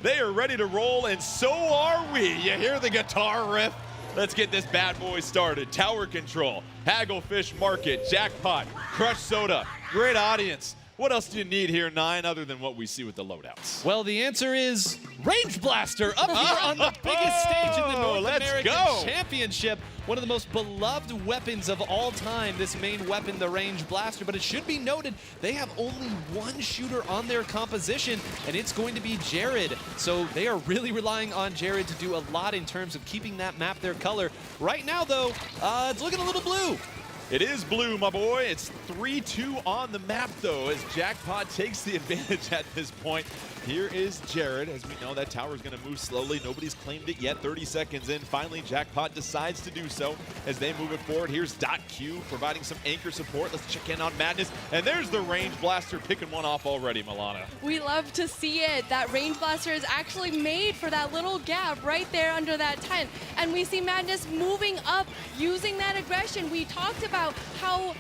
They are ready to roll, and so are we. You hear the guitar riff? Let's get this bad boy started. Tower Control, Hagglefish Market, Jackpot, Crush Soda. Great audience. What else do you need here, 9, other than what we see with the loadouts? Well, the answer is Range Blaster up here on the biggest stage in the North American Championship. One of the most beloved weapons of all time, this main weapon, the Range Blaster. But it should be noted, they have only one shooter on their composition, and it's going to be Jared. So they are really relying on Jared to do a lot in terms of keeping that map their color. Right now, though, it's looking a little blue. It is blue, my boy. It's 3-2 on the map, though, as Jackpot takes the advantage at this point. Here is Jared. As we know, that tower is going to move slowly. Nobody's claimed it yet. 30 seconds in. Finally, Jackpot decides to do so as they move it forward. Here's .Q providing some anchor support. Let's check in on Madness. And there's the Range Blaster picking one off already, Milana. We love to see it. That Range Blaster is actually made for that little gap right there under that tent. And we see Madness moving up, using that aggression. We talked about how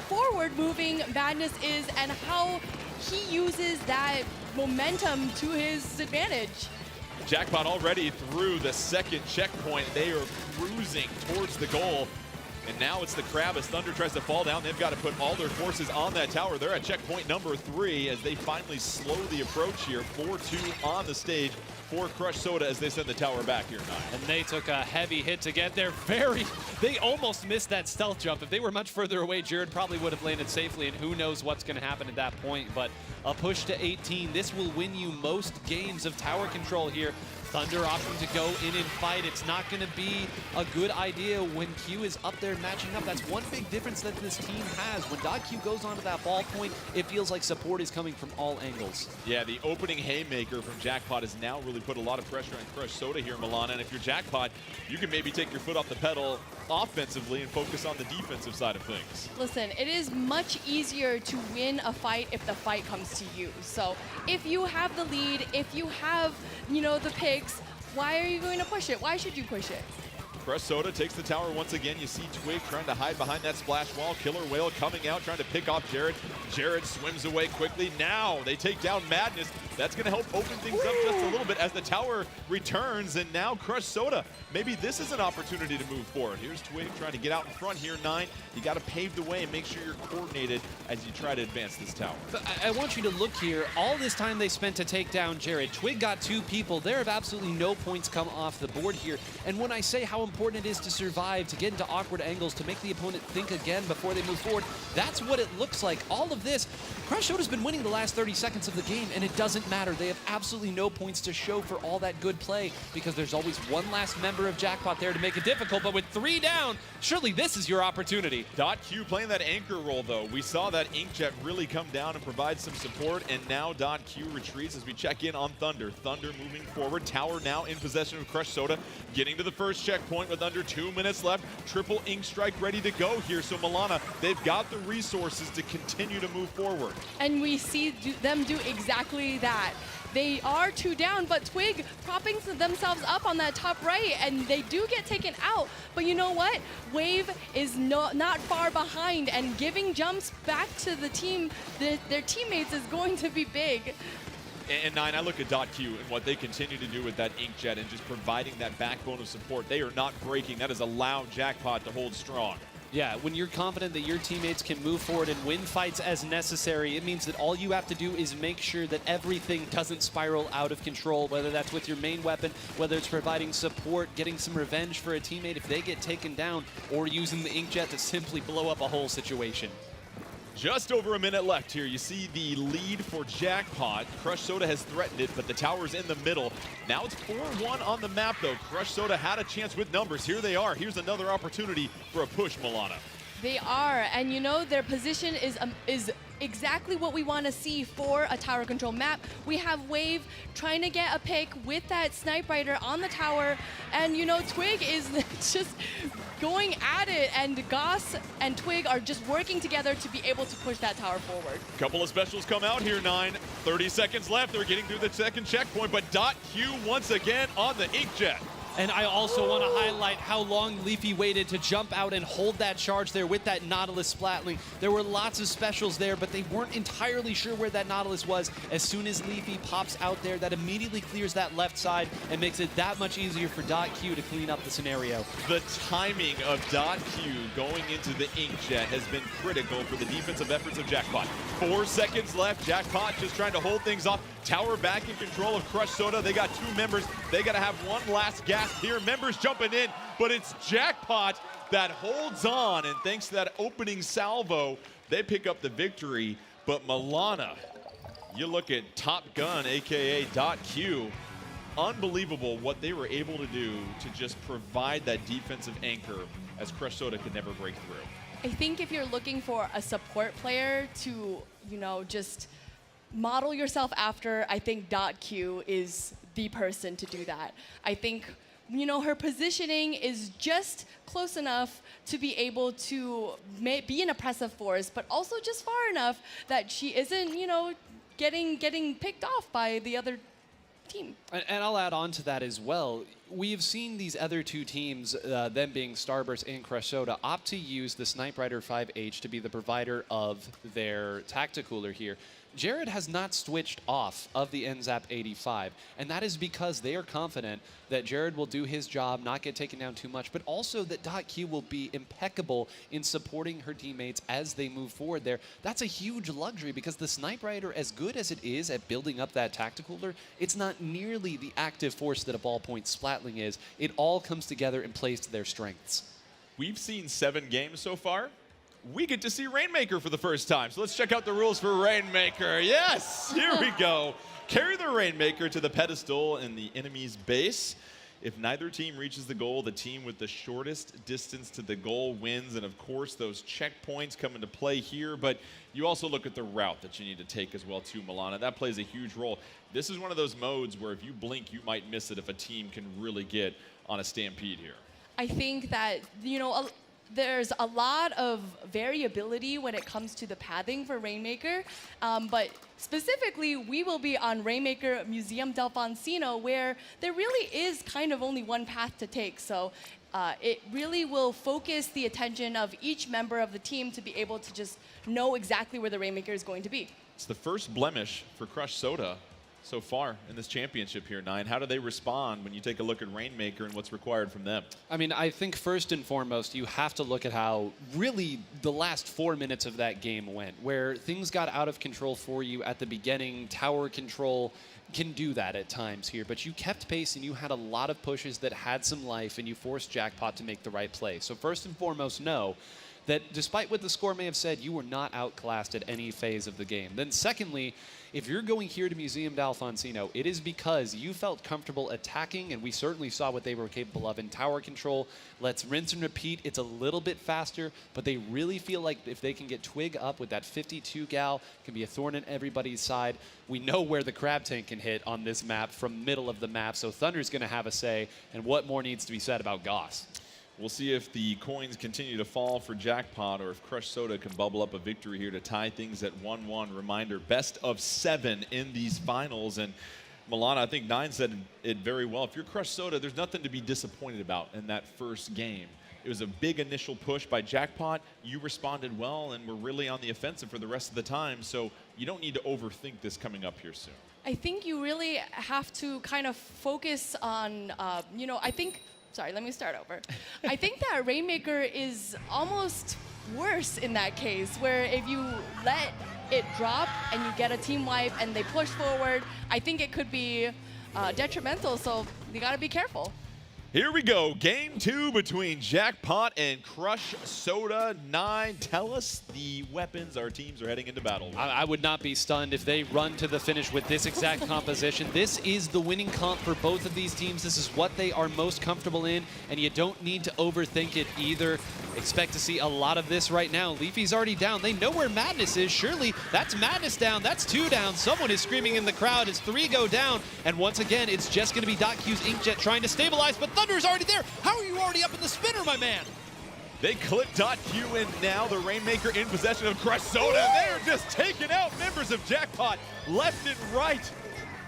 forward moving Madness is and how he uses that momentum to his advantage. Jackpot already through the second checkpoint. They are cruising towards the goal. And now it's the Crab as Thunder tries to fall down. They've got to put all their forces on that tower. They're at checkpoint number 3 as they finally slow the approach here. 4-2 on the stage for Crush Soda as they send the tower back here, 9. And they took a heavy hit to get there. They almost missed that stealth jump. If they were much further away, Jared probably would have landed safely, and who knows what's going to happen at that point. But a push to 18. This will win you most games of tower control here. Thunder opting to go in and fight. It's not going to be a good idea when Q is up there matching up. That's one big difference that this team has. When .Q goes onto that ball point, it feels like support is coming from all angles. Yeah, the opening haymaker from Jackpot has now really put a lot of pressure on Crush Soda here, Milana. And if you're Jackpot, you can maybe take your foot off the pedal offensively and focus on the defensive side of things. Listen, it is much easier to win a fight if the fight comes to you. So if you have the lead, if you have, the picks, why are you going to push it? Why should you push it? Crush Soda takes the tower once again. You see Twig trying to hide behind that splash wall. Killer Whale coming out, trying to pick off Jared. Jared swims away quickly. Now they take down Madness. That's going to help open things up just a little bit as the tower returns. And now Crush Soda, maybe this is an opportunity to move forward. Here's Twig trying to get out in front here, 9. You got to pave the way and make sure you're coordinated as you try to advance this tower. But I want you to look here. All this time they spent to take down Jared. Twig got 2 people. There have absolutely no points come off the board here. And when I say how important it is to survive, to get into awkward angles, to make the opponent think again before they move forward, that's what it looks like. All of this, Crush Soda's been winning the last 30 seconds of the game, and it doesn't matter. They have absolutely no points to show for all that good play because there's always one last member of Jackpot there to make it difficult. But with 3 down, surely this is your opportunity. .Q playing that anchor role, though. We saw that Inkjet really come down and provide some support, and now .Q retreats as we check in on Thunder. Thunder moving forward. Tower now in possession of Crush Soda, getting to the first checkpoint with under 2 minutes left. Triple Ink Strike ready to go here. So Milana, they've got the resources to continue to move forward. And we see them do exactly that. They are 2 down, but Twig propping themselves up on that top right, and they do get taken out. But you know what? Wave is not far behind, and giving jumps back to the team, their teammates, is going to be big. And Nine, I look at .Q and what they continue to do with that inkjet and just providing that backbone of support. They are not breaking. That has allowed Jackpot to hold strong. Yeah, when you're confident that your teammates can move forward and win fights as necessary, it means that all you have to do is make sure that everything doesn't spiral out of control, whether that's with your main weapon, whether it's providing support, getting some revenge for a teammate if they get taken down, or using the inkjet to simply blow up a whole situation. Just over a minute left here. You see the lead for Jackpot. Crush Soda has threatened it, but the tower's in the middle. Now it's 4-1 on the map, though. Crush Soda had a chance with numbers. Here they are. Here's another opportunity for a push, Milana. They are, and you know, their position is exactly what we want to see for a tower control map. We have Wave trying to get a pick with that Snipe Rider on the tower, and you know, Twig is just going at it, and Goss and Twig are just working together to be able to push that tower forward. Couple of specials come out here, 9. 30 seconds left. They're getting through the second checkpoint, but .Q once again on the inkjet. And I also want to highlight how long Leafy waited to jump out and hold that charge there with that Nautilus Splatling. There were lots of specials there, but they weren't entirely sure where that Nautilus was. As soon as Leafy pops out there, that immediately clears that left side and makes it that much easier for .Q to clean up the scenario. The timing of .Q going into the inkjet has been critical for the defensive efforts of Jackpot. 4 seconds left. Jackpot just trying to hold things off. Tower back in control of Crush Soda. They got 2 members. They got to have one last gasp here. Members jumping in, but it's Jackpot that holds on, and thanks to that opening salvo, they pick up the victory. But Milana, you look at Top Gun, aka .Q, unbelievable what they were able to do to just provide that defensive anchor as Crush Soda could never break through. I think if you're looking for a support player to, you know, just model yourself after, I think .Q is the person to do that. I think, you know, her positioning is just close enough to be able to be an oppressive force, but also just far enough that she isn't, you know, getting picked off by the other team. And I'll add on to that as well. We've seen these other 2 teams, them being Starburst and Crush Soda, opt to use the Snipe Rider 5H to be the provider of their Tacticooler here. Jared has not switched off of the NZAP 85, and that is because they are confident that Jared will do his job, not get taken down too much, but also that .Q will be impeccable in supporting her teammates as they move forward there. That's a huge luxury because the Snipe Rider, as good as it is at building up that Tacticooler, it's not nearly the active force that a ballpoint Splatling is. It all comes together and plays to their strengths. We've seen 7 games so far. We get to see Rainmaker for the first time. So let's check out the rules for Rainmaker. Yes, here we go. Carry the Rainmaker to the pedestal in the enemy's base. If neither team reaches the goal, the team with the shortest distance to the goal wins. And of course, those checkpoints come into play here. But you also look at the route that you need to take as well too, Milana. That plays a huge role. This is one of those modes where if you blink, you might miss it if a team can really get on a stampede here. I think that, you know, there's a lot of variability when it comes to the pathing for Rainmaker, but specifically we will be on Rainmaker Museum del Foncino, where there really is kind of only one path to take. So it really will focus the attention of each member of the team to be able to just know exactly where the Rainmaker is going to be. It's the first blemish for Crush Soda so far in this championship here, 9. How do they respond when you take a look at Rainmaker and what's required from them? I mean, I think first and foremost, you have to look at how really the last 4 minutes of that game went, where things got out of control for you at the beginning. Tower control can do that at times here, but you kept pace and you had a lot of pushes that had some life, and you forced Jackpot to make the right play. So first and foremost, know that despite what the score may have said, you were not outclassed at any phase of the game. Then secondly, if you're going here to Museum d'Alfonsino, it is because you felt comfortable attacking, and we certainly saw what they were capable of in tower control. Let's rinse and repeat. It's a little bit faster, but they really feel like if they can get Twig up with that 52 gal, can be a thorn in everybody's side. We know where the crab tank can hit on this map from middle of the map, so Thunder's going to have a say, and what more needs to be said about Goss? We'll see if the coins continue to fall for Jackpot or if Crush Soda can bubble up a victory here to tie things at 1-1. Reminder, best of 7 in these finals. And Milana, I think 9 said it very well. If you're Crush Soda, there's nothing to be disappointed about in that first game. It was a big initial push by Jackpot. You responded well and were really on the offensive for the rest of the time, so you don't need to overthink this coming up here soon. I think you really have to kind of focus on, sorry, let me start over. I think that Rainmaker is almost worse in that case, where if you let it drop and you get a team wipe and they push forward, I think it could be detrimental, so you gotta be careful. Here we go, game 2 between Jackpot and Crush Soda 9. Tell us the weapons our teams are heading into battle with. I would not be stunned if they run to the finish with this exact composition. This is the winning comp for both of these teams. This is what they are most comfortable in, and you don't need to overthink it either. Expect to see a lot of this right now. Leafy's already down. They know where Madness is. Surely that's Madness down. That's 2 down. Someone is screaming in the crowd as 3 go down. And once again, it's just going to be .Q's Inkjet trying to stabilize, but Thunder's already there. How are you already up in the spinner, my man? They clip .Q, and now the Rainmaker in possession of Crush Soda. They're just taking out members of Jackpot left and right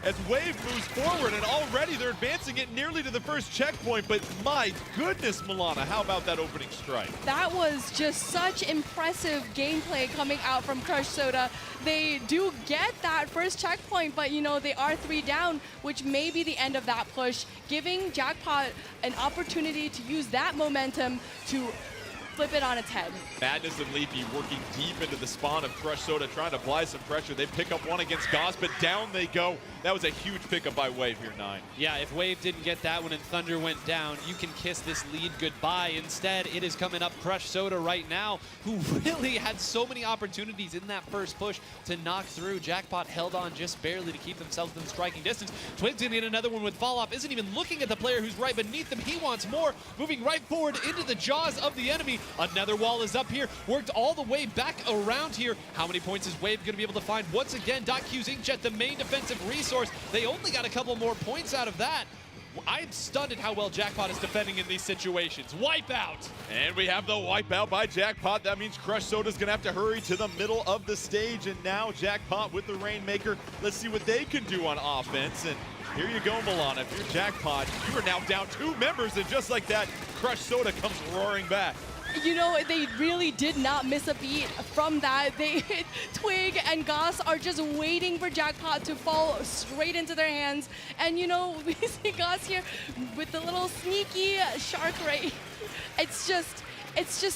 as Wave moves forward, and already they're advancing it nearly to the first checkpoint. But my goodness, Milana, how about that opening strike? That was just such impressive gameplay coming out from Crush Soda. They do get that first checkpoint, but they are 3 down, which may be the end of that push, giving Jackpot an opportunity to use that momentum to flip it on its head. Madness and Leafy working deep into the spawn of Crush Soda, trying to apply some pressure. They pick up one against Goss, but down they go. That was a huge pickup by Wave here, 9. Yeah, if Wave didn't get that one and Thunder went down, you can kiss this lead goodbye. Instead, it is coming up Crush Soda right now, who really had so many opportunities in that first push to knock through. Jackpot held on just barely to keep themselves in striking distance. Twig's gonna get another one with fall off. Isn't even looking at the player who's right beneath him. He wants more. Moving right forward into the jaws of the enemy. Another wall is up here. Worked all the way back around here. How many points is Wave gonna be able to find? Once again, .Q's Inkjet, the main defensive resource. They only got a couple more points out of that. I'm stunned at how well Jackpot is defending in these situations. Wipeout! And we have the wipeout by Jackpot. That means Crush Soda's gonna have to hurry to the middle of the stage. And now Jackpot with the Rainmaker. Let's see what they can do on offense. And here you go, Milana. If you're Jackpot, you are now down 2 members. And just like that, Crush Soda comes roaring back. They really did not miss a beat from that. Twig and Goss are just waiting for Jackpot to fall straight into their hands. And we see Goss here with the little sneaky shark ray. It's just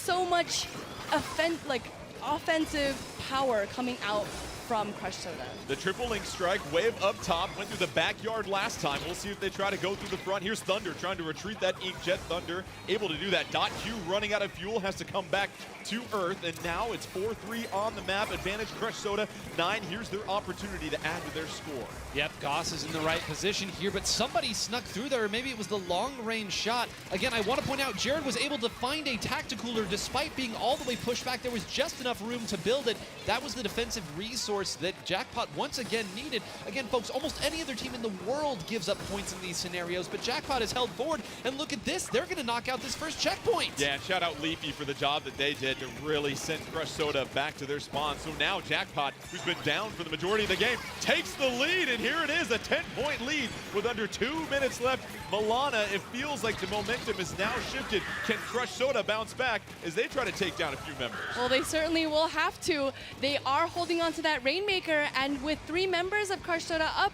so much offensive power coming out from Crush Soda. The triple link strike, Wave up top, went through the backyard last time. We'll see if they try to go through the front. Here's Thunder trying to retreat that Inkjet. Thunder able to do that. .Q running out of fuel, has to come back to Earth, and now it's 4-3 on the map. Advantage Crush Soda. 9, here's their opportunity to add to their score. Yep, Goss is in the right position here, but somebody snuck through there, or maybe it was the long-range shot. Again, I want to point out, Jared was able to find a tacticooler despite being all the way pushed back. There was just enough room to build it. That was the defensive resource that Jackpot once again needed. Again, folks, almost any other team in the world gives up points in these scenarios, but Jackpot has held forward, and look at this. They're going to knock out this first checkpoint. Yeah, and shout out Leafy for the job that they did to really send Crush Soda back to their spawn. So now Jackpot, who's been down for the majority of the game, takes the lead, and here it is, a 10-point lead with under 2 minutes left. Milana, it feels like the momentum is now shifted. Can Crush Soda bounce back as they try to take down a few members? Well, they certainly will have to. They are holding on to that Rainmaker, and with 3 members of Crush Soda up,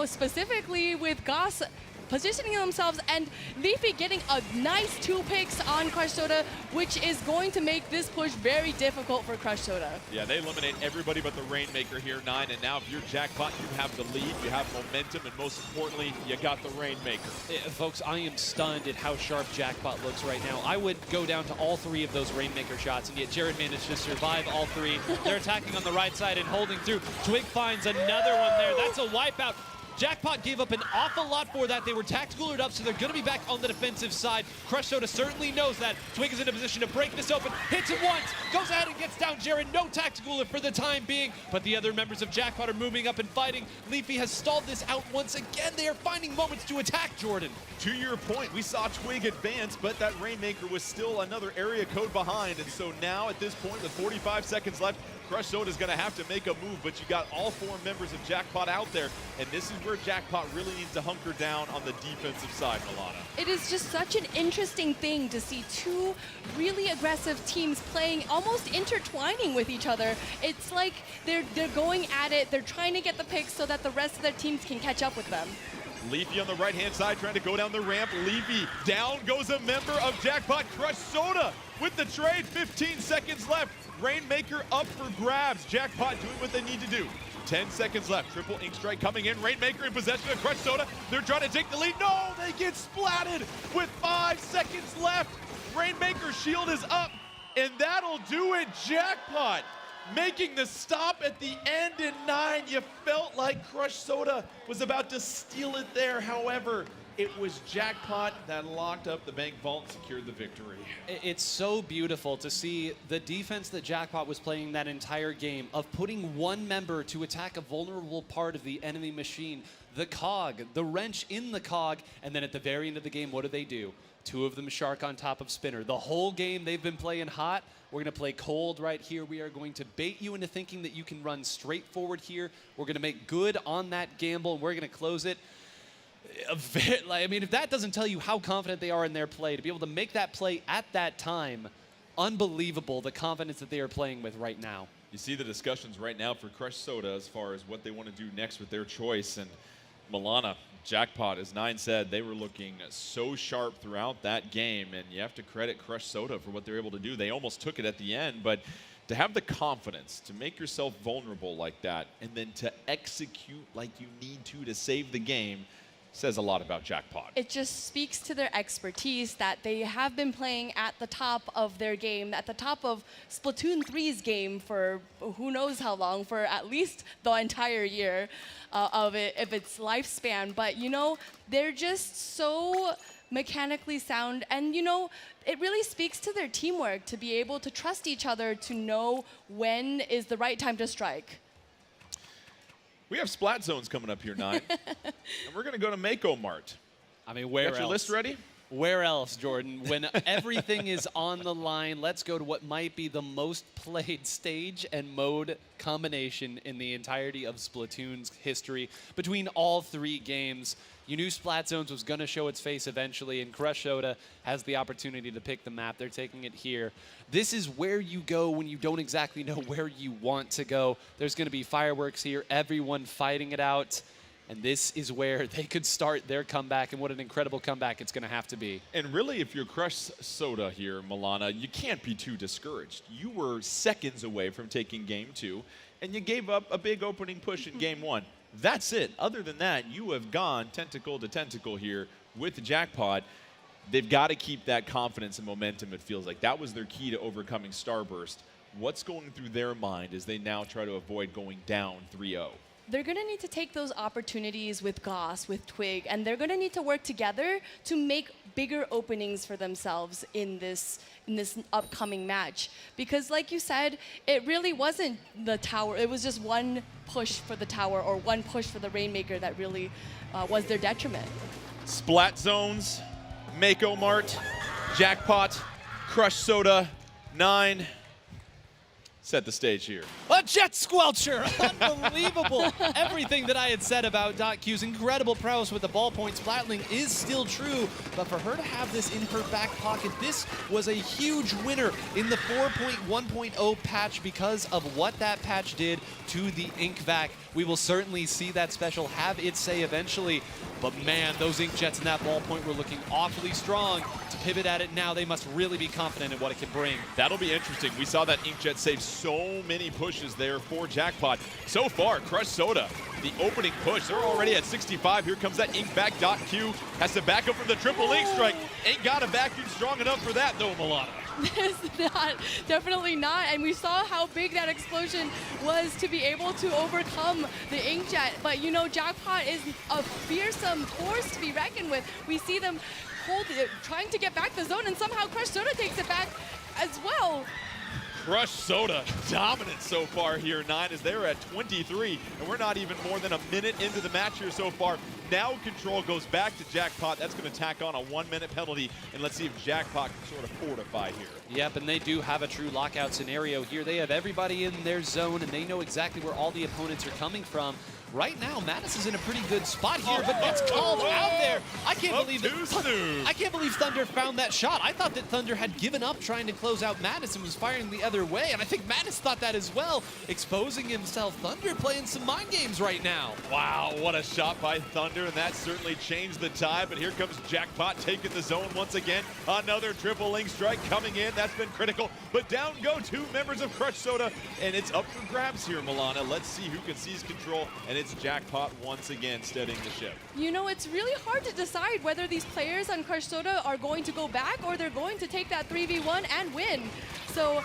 specifically with Goss positioning themselves and Leafy getting a nice 2 picks on Crush Soda, which is going to make this push very difficult for Crush Soda. Yeah, they eliminate everybody but the Rainmaker here, 9, and now if you're Jackpot, you have the lead, you have momentum, and most importantly, you got the Rainmaker. Folks, I am stunned at how sharp Jackpot looks right now. I would go down to all 3 of those Rainmaker shots, and yet Jared managed to survive all 3. They're attacking on the right side and holding through. Twig finds another one there. That's a wipeout. Jackpot gave up an awful lot for that. They were tacticalered up, so they're going to be back on the defensive side. Crush Soda certainly knows that. Twig is in a position to break this open. Hits it once. Goes ahead and gets down Jared. No tacticaler for the time being. But the other members of Jackpot are moving up and fighting. Leafy has stalled this out once again. They are finding moments to attack Jordan. To your point, we saw Twig advance, but that Rainmaker was still another area code behind. And so now at this point, with 45 seconds left, Crush Soda is going to have to make a move, but you got all 4 members of Jackpot out there, and this is where Jackpot really needs to hunker down on the defensive side, Milana. It is just such an interesting thing to see 2 really aggressive teams playing, almost intertwining with each other. It's like they're going at it, they're trying to get the picks so that the rest of their teams can catch up with them. Leafy on the right-hand side trying to go down the ramp. Leafy, down goes a member of Jackpot. Crush Soda with the trade, 15 seconds left. Rainmaker up for grabs. Jackpot doing what they need to do. 10 seconds left. Triple ink strike coming in. Rainmaker in possession of Crush Soda. They're trying to take the lead. No, they get splatted with 5 seconds left. Rainmaker's shield is up, and that'll do it. Jackpot making the stop at the end in 9. You felt like Crush Soda was about to steal it there. However, it was Jackpot that locked up the bank vault and secured the victory. It's so beautiful to see the defense that Jackpot was playing that entire game of putting one member to attack a vulnerable part of the enemy machine, the cog, the wrench in the cog, and then at the very end of the game, what do? 2 of them shark on top of Spinner. The whole game they've been playing hot. We're going to play cold right here. We are going to bait you into thinking that you can run straight forward here. We're going to make good on that gamble, and we're going to close it. I mean, if that doesn't tell you how confident they are in their play, to be able to make that play at that time, unbelievable, the confidence that they are playing with right now. You see the discussions right now for Crush Soda as far as what they want to do next with their choice. And Milana, Jackpot, as Nine said, they were looking so sharp throughout that game, and you have to credit Crush Soda for what they're able to do. They almost took it at the end, but to have the confidence to make yourself vulnerable like that and then to execute like you need to save the game says a lot about Jackpot. It just speaks to their expertise that they have been playing at the top of their game, at the top of Splatoon 3's game for who knows how long, for at least the entire year of its lifespan. But, you know, they're just so mechanically sound, and, you know, it really speaks to their teamwork to be able to trust each other to know when is the right time to strike. We have Splat Zones coming up here, Nine. And we're going to go to Mako Mart. I mean, where else? Got your list ready? Where else, Jordan? When everything is on the line, let's go to what might be the most played stage and mode combination in the entirety of Splatoon's history between all 3 games. You knew Splat Zones was going to show its face eventually, and Crush Soda has the opportunity to pick the map. They're taking it here. This is where you go when you don't exactly know where you want to go. There's going to be fireworks here, everyone fighting it out. And this is where they could start their comeback, and what an incredible comeback it's going to have to be. And really, if you're Crush Soda here, Milana, you can't be too discouraged. You were seconds away from taking Game 2, and you gave up a big opening push in Game 1. That's it. Other than that, you have gone tentacle to tentacle here with the Jackpot. They've got to keep that confidence and momentum, it feels like. That was their key to overcoming Starburst. What's going through their mind as they now try to avoid going down 3-0? They're going to need to take those opportunities with Goss, with Twig, and they're going to need to work together to make bigger openings for themselves in this upcoming match. Because like you said, it really wasn't the tower. It was just one push for the tower or one push for the Rainmaker that really was their detriment. Splat Zones, Mako Mart, Jackpot, Crush Soda, 9. Set the stage here. A jet squelcher! Unbelievable! Everything that I had said about .Q's incredible prowess with the ballpoint Splatling is still true, but for her to have this in her back pocket, this was a huge winner in the 4.1.0 patch because of what that patch did to the ink vac. We will certainly see that special have its say eventually, but man, those inkjets in that ballpoint were looking awfully strong. To pivot at it now, they must really be confident in what it can bring. That'll be interesting. We saw that inkjet save so many pushes there for Jackpot. So far, Crush Soda, the opening push, they're already at 65. Here comes that ink back. Q has to back up from the triple ink strike. Ain't got a vacuum strong enough for that though, Milana. It's not, definitely not. And we saw how big that explosion was to be able to overcome the inkjet. But you know, Jackpot is a fearsome force to be reckoned with. We see them trying to get back the zone, and somehow Crush Soda takes it back as well. Crush Soda dominant so far here, 9, as they're at 23, and we're not even more than a minute into the match here so far. Now control goes back to Jackpot. That's going to tack on a 1-minute penalty, and let's see if Jackpot can sort of fortify here. Yep, and they do have a true lockout scenario here. They have everybody in their zone, and they know exactly where all the opponents are coming from. Right now, Mattis is in a pretty good spot here, but that's called out there. I can't believe Thunder found that shot. I thought that Thunder had given up trying to close out Mattis and was firing the other way, and I think Mattis thought that as well, exposing himself. Thunder playing some mind games right now. Wow, what a shot by Thunder, and that certainly changed the tide, but here comes Jackpot taking the zone once again. Another triple link strike coming in. That's been critical, but down go 2 members of Crush Soda, and it's up for grabs here, Milana. Let's see who can seize control, and it's Jackpot once again steadying the ship. You know, it's really hard to decide whether these players on Crush Soda are going to go back or they're going to take that 3v1 and win. So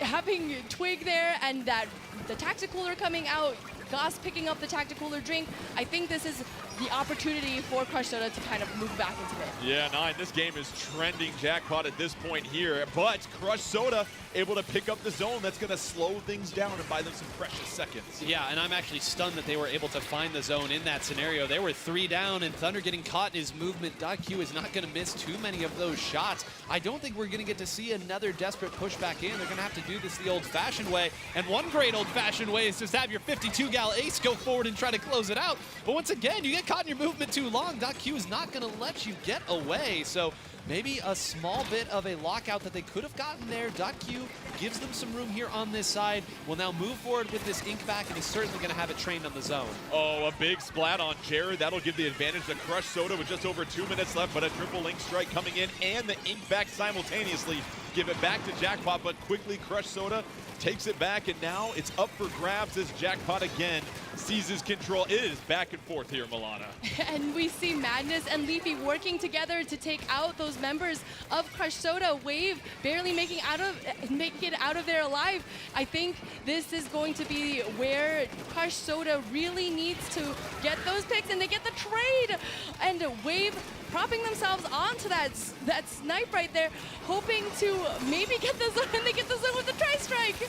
having Twig there and the Tacticooler coming out, Goss picking up the Tacticooler drink, I think this is the opportunity for Crush Soda to kind of move back into it. Yeah, 9, this game is trending Jackpot at this point here, but Crush Soda able to pick up the zone. That's going to slow things down and buy them some precious seconds. Yeah, and I'm actually stunned that they were able to find the zone in that scenario. They were 3 down, and Thunder getting caught in his movement. .Q is not going to miss too many of those shots. I don't think we're going to get to see another desperate push back in. They're going to have to do this the old-fashioned way, and one great old-fashioned way is just have your 52-gal ace go forward and try to close it out. But once again, you get caught in your movement too long, .Q is not going to let you get away. So maybe a small bit of a lockout that they could have gotten there. .Q gives them some room here on this side. Will now move forward with this ink back and is certainly going to have it trained on the zone. Oh, a big splat on Jared. That'll give the advantage to Crush Soda with just over 2 minutes left, but a triple link strike coming in and the ink back simultaneously. Give it back to Jackpot, but quickly Crush Soda takes it back, and now it's up for grabs as Jackpot again seizes control. It is back and forth here, Milana. And we see Madness and Leafy working together to take out those members of Crush Soda. Wave barely making it out of there alive. I think this is going to be where Crush Soda really needs to get those picks, and they get the trade. And Wave propping themselves onto that snipe right there, hoping to maybe get the zone, and they get the zone with the tri-strike.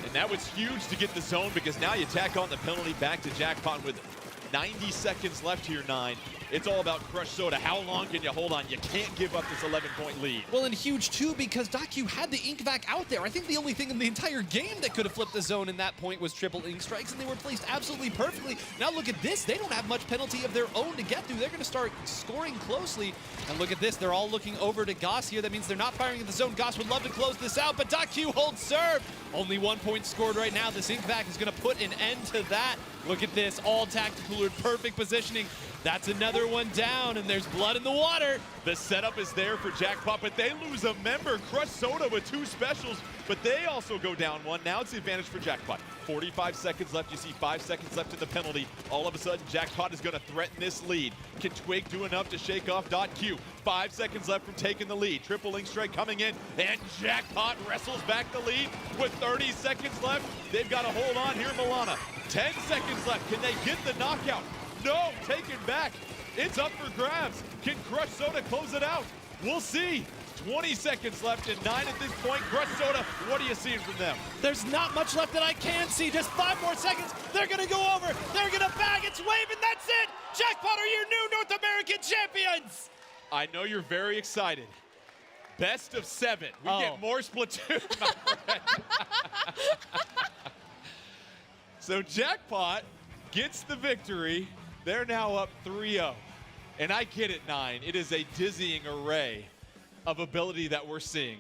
And that was huge to get the zone, because now you tack on the penalty back to Jackpot with 90 seconds left here, 9. It's all about Crush Soda. How long can you hold on? You can't give up this 11-point lead. Well, and huge, too, because .Q had the ink back out there. I think the only thing in the entire game that could have flipped the zone in that point was triple ink strikes, and they were placed absolutely perfectly. Now look at this. They don't have much penalty of their own to get through. They're going to start scoring closely. And look at this. They're all looking over to Goss here. That means they're not firing at the zone. Goss would love to close this out, but .Q holds serve. Only 1 point scored right now. This ink back is going to put an end to that. Look at this. All Tacticooler, perfect positioning. That's another one down, and there's blood in the water. The setup is there for Jackpot, but they lose a member. Crush Soda with 2 specials, but they also go down 1. Now it's the advantage for Jackpot. 45 seconds left. You see 5 seconds left in the penalty. All of a sudden, Jackpot is going to threaten this lead. Can Twig do enough to shake off .Q? 5 seconds left from taking the lead. Triple link strike coming in, and Jackpot wrestles back the lead with 30 seconds left. They've got to hold on here, Milana. 10 seconds left. Can they get the knockout? No, taken back. It's up for grabs. Can Crush Soda close it out? We'll see. 20 seconds left and 9 at this point. Crush Soda, what are you seeing from them? There's not much left that I can see. Just 5 more seconds. They're going to go over. They're going to bag. It's Wave, and that's it. Jackpot are your new North American champions. I know you're very excited. Best of 7. We get more Splatoon, my friend. So Jackpot gets the victory. They're now up 3-0. And I get it, 9. It is a dizzying array of ability that we're seeing.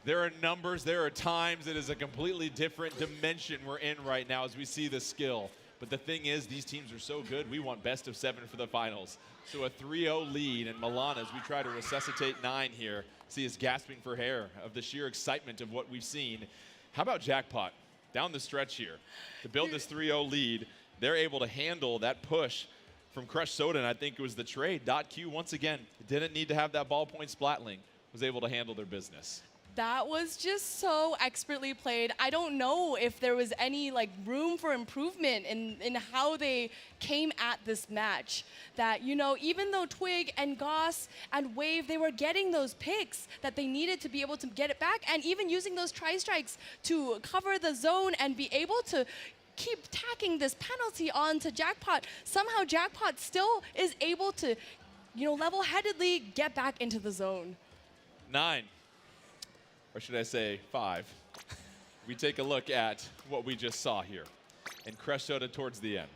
There are numbers, there are times. It is a completely different dimension we're in right now as we see the skill. But the thing is, these teams are so good, we want best of 7 for the finals. So a 3-0 lead, and Milana, as we try to resuscitate 9 here, see is gasping for air of the sheer excitement of what we've seen. How about Jackpot down the stretch here to build this 3-0 lead? They're able to handle that push from Crush Soda, and I think it was the trade. .Q, once again, didn't need to have that ballpoint splatling, was able to handle their business. That was just so expertly played. I don't know if there was any like room for improvement in how they came at this match. That, you know, even though Twig and Goss and Wave, they were getting those picks that they needed to be able to get it back, and even using those tri-strikes to cover the zone and be able to keep tacking this penalty onto Jackpot. Somehow Jackpot still is able to, you know, level-headedly get back into the zone. 9, or should I say 5, we take a look at what we just saw here. And Crush Soda towards the end.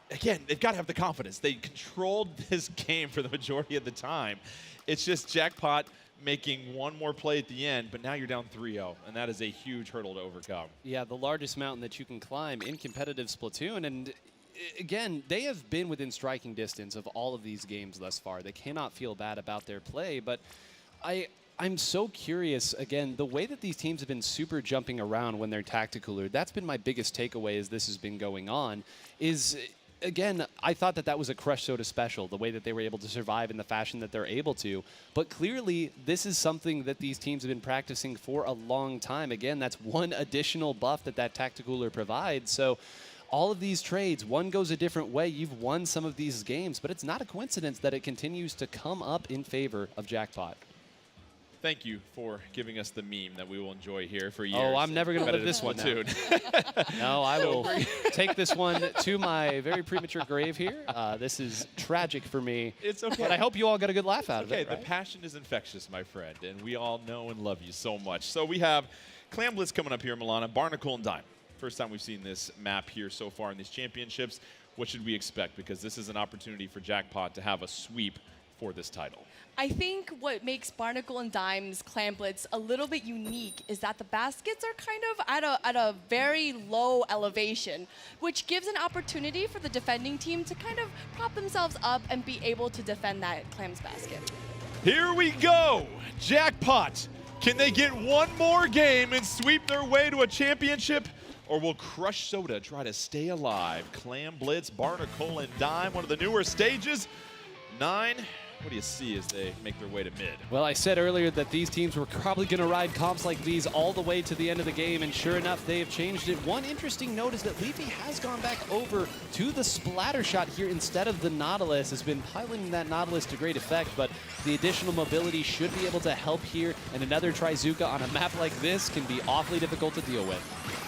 Again, they've got to have the confidence. They controlled this game for the majority of the time. It's just Jackpot making one more play at the end, but now you're down 3-0, and that is a huge hurdle to overcome. Yeah, the largest mountain that you can climb in competitive Splatoon, and again, they have been within striking distance of all of these games thus far. They cannot feel bad about their play, but I'm so curious, again, the way that these teams have been super jumping around when they're tactical, that's been my biggest takeaway as this has been going on, is, again, I thought that was a Crush Soda special, the way that they were able to survive in the fashion that they're able to. But clearly, this is something that these teams have been practicing for a long time. Again, that's one additional buff that tacticooler provides. So all of these trades, one goes a different way. You've won some of these games, but it's not a coincidence that it continues to come up in favor of Jackpot. Thank you for giving us the meme that we will enjoy here for years. Oh, I'm never going to live this one down. No, I will take this one to my very premature grave here. This is tragic for me. It's okay. But I hope you all got a good laugh out of it. Okay, the passion is infectious, my friend, and we all know and love you so much. So we have Clam Blitz coming up here, Milana, Barnacle and Dime. First time we've seen this map here so far in these championships. What should we expect? Because this is an opportunity for Jackpot to have a sweep for this title. I think what makes Barnacle and Dime's Clam Blitz a little bit unique is that the baskets are kind of at a very low elevation, which gives an opportunity for the defending team to kind of prop themselves up and be able to defend that Clam's basket. Here we go! Jackpot! Can they get one more game and sweep their way to a championship? Or will Crush Soda try to stay alive? Clam Blitz, Barnacle, and Dime, one of the newer stages. 9. What do you see as they make their way to mid? Well, I said earlier that these teams were probably going to ride comps like these all the way to the end of the game, and sure enough, they have changed it. One interesting note is that Leafy has gone back over to the splatter shot here instead of the Nautilus. Has been piloting that Nautilus to great effect, but the additional mobility should be able to help here, and another Trizuka on a map like this can be awfully difficult to deal with.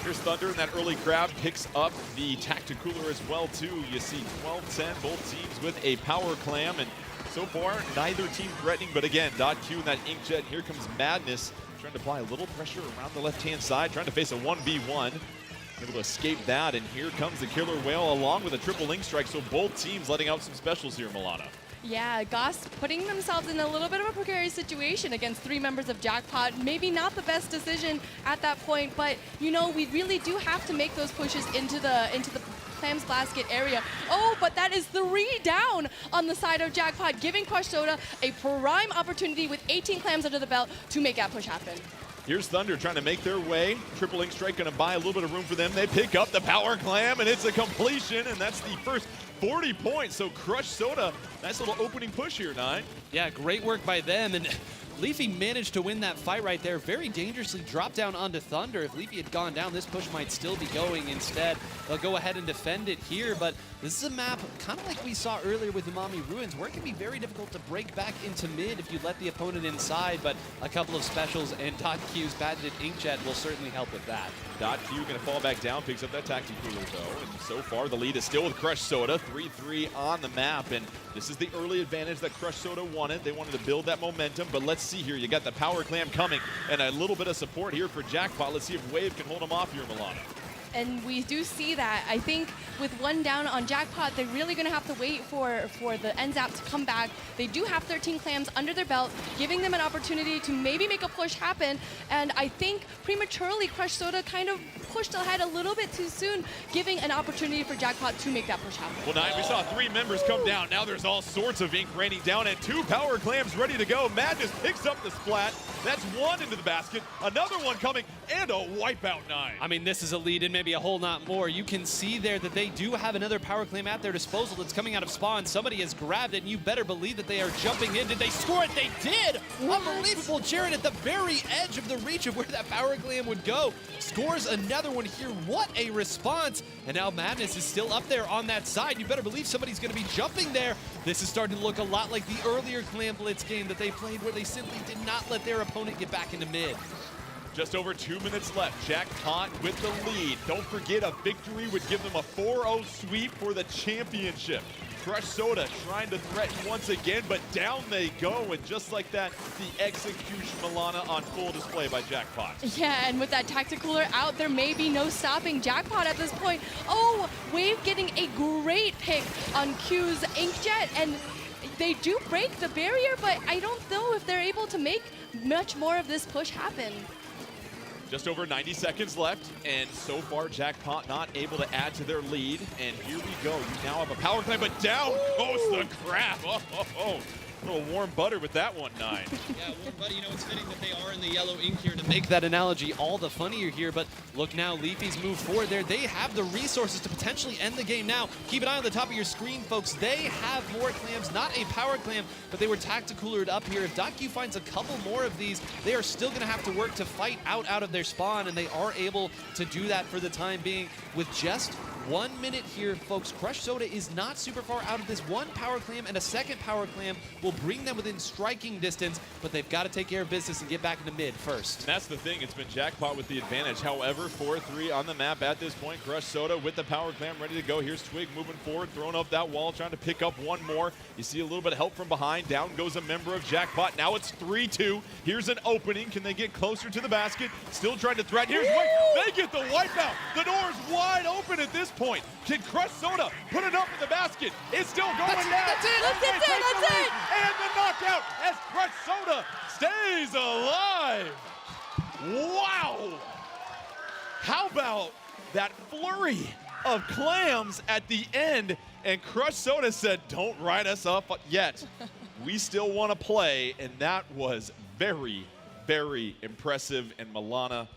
Here's Thunder, and that early grab picks up the Tacticooler as well, too. You see 12-10, both teams with a power clam, and so far, neither team threatening, but again, .Q and that Inkjet, and here comes Madness, trying to apply a little pressure around the left-hand side, trying to face a 1v1. Able to escape that, and here comes the Killer Whale along with a triple link strike, so both teams letting out some specials here, Milana. Yeah, Goss putting themselves in a little bit of a precarious situation against 3 members of Jackpot. Maybe not the best decision at that point, but you know, we really do have to make those pushes into the Clam's basket area. Oh, but that is 3 down on the side of Jackpot, giving Crush Soda a prime opportunity with 18 Clams under the belt to make that push happen. Here's Thunder trying to make their way. Triple Link Strike going to buy a little bit of room for them. They pick up the power clam, and it's a completion, and that's the first 40 points. So Crush Soda, nice little opening push here, 9. Yeah, great work by them, and Leafy managed to win that fight right there. Very dangerously dropped down onto Thunder. If Leafy had gone down, this push might still be going. Instead, they'll go ahead and defend it here, but this is a map kind of like we saw earlier with Umami Ruins, where it can be very difficult to break back into mid if you let the opponent inside, but a couple of specials and .Q's patented Inkjet will certainly help with that. .Q going to fall back down, picks up that Tacticooler though, and so far the lead is still with Crush Soda, 3-3 on the map, and this is the early advantage that Crush Soda wanted. They wanted to build that momentum, but let's see here. You got the power clam coming, and a little bit of support here for Jackpot. Let's see if Wave can hold him off here, Milana. And we do see that. I think with 1 down on Jackpot, they're really going to have to wait for the NZAP to come back. They do have 13 Clams under their belt, giving them an opportunity to maybe make a push happen. And I think prematurely, Crush Soda kind of pushed ahead a little bit too soon, giving an opportunity for Jackpot to make that push happen. Well, Nine, we saw 3 members come down. Now there's all sorts of ink raining down, and 2 power clams ready to go. Madness picks up the splat. That's 1 into the basket. Another one coming, and a wipeout, Nine. I mean, this is a lead and maybe a whole lot more. You can see there that they do have another power clam at their disposal that's coming out of spawn. Somebody has grabbed it, and you better believe that they are jumping in. Did they score it? They did! What? Unbelievable. Jared at the very edge of the reach of where that power clam would go. Scores another one here. What a response. And now Madness is still up there on that side. You better believe somebody's going to be jumping there. This is starting to look a lot like the earlier Clam Blitz game that they played where they simply did not let their opponent get back into mid. Just over 2 minutes left. Jackpot with the lead. Don't forget, a victory would give them a 4-0 sweep for the championship. Crush Soda trying to threaten once again, but down they go. And just like that, the execution, Milana, on full display by Jackpot. Yeah, and with that Tacticooler out, there may be no stopping Jackpot at this point. Oh, Wave getting a great pick on Q's Inkjet, and they do break the barrier, but I don't know if they're able to make much more of this push happen. Just over 90 seconds left, and so far Jackpot not able to add to their lead. And here we go. You now have a power clam, but down goes the crab. Oh. A little warm butter with that one, Nine. Yeah, warm butter. You know, it's fitting that they are in the yellow ink here to make that analogy all the funnier here. But look now, Leafy's move forward there. They have the resources to potentially end the game now. Keep an eye on the top of your screen, folks. They have more clams, not a power clam, but they were tacticoolered up here. If .Q finds a couple more of these, they are still going to have to work to fight out of their spawn, and they are able to do that for the time being with just 1 minute here, folks. Crush Soda is not super far out of this. 1 power clam and a second power clam will bring them within striking distance, but they've got to take care of business and get back into mid first. And that's the thing. It's been Jackpot with the advantage. However, 4-3 on the map at this point. Crush Soda with the power clam ready to go. Here's Twig moving forward, throwing up that wall, trying to pick up one more. You see a little bit of help from behind. Down goes a member of Jackpot. Now it's 3-2. Here's an opening. Can they get closer to the basket? Still trying to threaten. Here's White. They get the wipeout. The door's wide open at this point. Can Crush Soda put it up in the basket? It's still going down. That's it. And the knockout as Crush Soda stays alive. Wow. How about that flurry of clams at the end? And Crush Soda said, don't write us up yet. We still want to play. And that was very, very impressive. And Milana,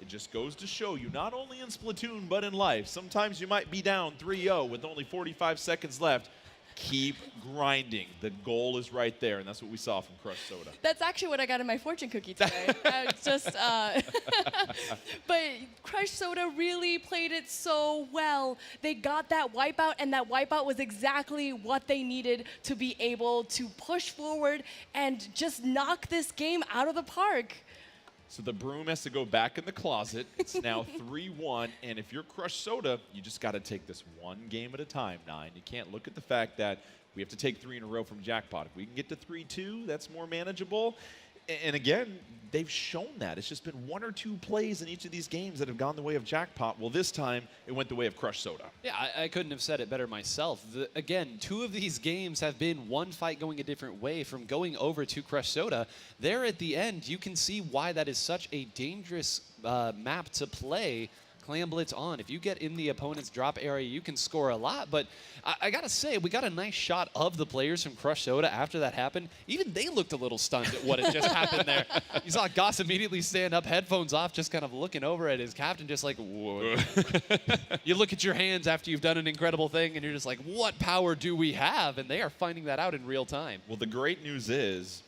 it just goes to show you, not only in Splatoon, but in life, sometimes you might be down 3-0 with only 45 seconds left. Keep grinding. The goal is right there, and that's what we saw from Crush Soda. That's actually what I got in my fortune cookie today. But Crush Soda really played it so well. They got that wipeout, and that wipeout was exactly what they needed to be able to push forward and just knock this game out of the park. So the broom has to go back in the closet. It's now 3-1, and if you're Crush Soda, you just got to take this one game at a time, Nine. You can't look at the fact that we have to take 3 in a row from Jackpot. If we can get to 3-2, that's more manageable. And again, they've shown that. It's just been 1 or 2 plays in each of these games that have gone the way of Jackpot. Well, this time, it went the way of Crush Soda. Yeah, I couldn't have said it better myself. Again, 2 of these games have been one fight going a different way from going over to Crush Soda. There at the end, you can see why that is such a dangerous map to play Clam Blitz on. If you get in the opponent's drop area, you can score a lot, but I gotta say, we got a nice shot of the players from Crush Soda after that happened. Even they looked a little stunned at what had just happened there. You saw Goss immediately stand up, headphones off, just kind of looking over at his captain, just like, whoa. You look at your hands after you've done an incredible thing, and you're just like, what power do we have? And they are finding that out in real time. Well, the great news is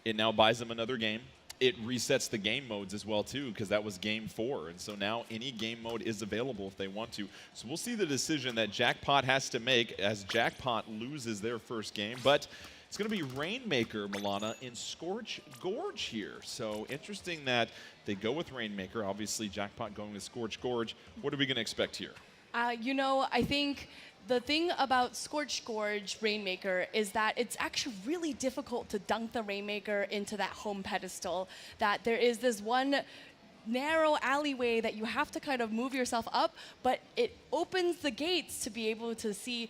it now buys them another game. It resets the game modes as well, too, because that was game 4. And so now any game mode is available if they want to. So we'll see the decision that Jackpot has to make as Jackpot loses their first game. But it's going to be Rainmaker, Milana, in Scorch Gorge here. So interesting that they go with Rainmaker. Obviously, Jackpot going with Scorch Gorge. What are we going to expect here? You know, I think the thing about Scorch Gorge Rainmaker is that it's actually really difficult to dunk the Rainmaker into that home pedestal. That there is this one narrow alleyway that you have to kind of move yourself up, but it opens the gates to be able to see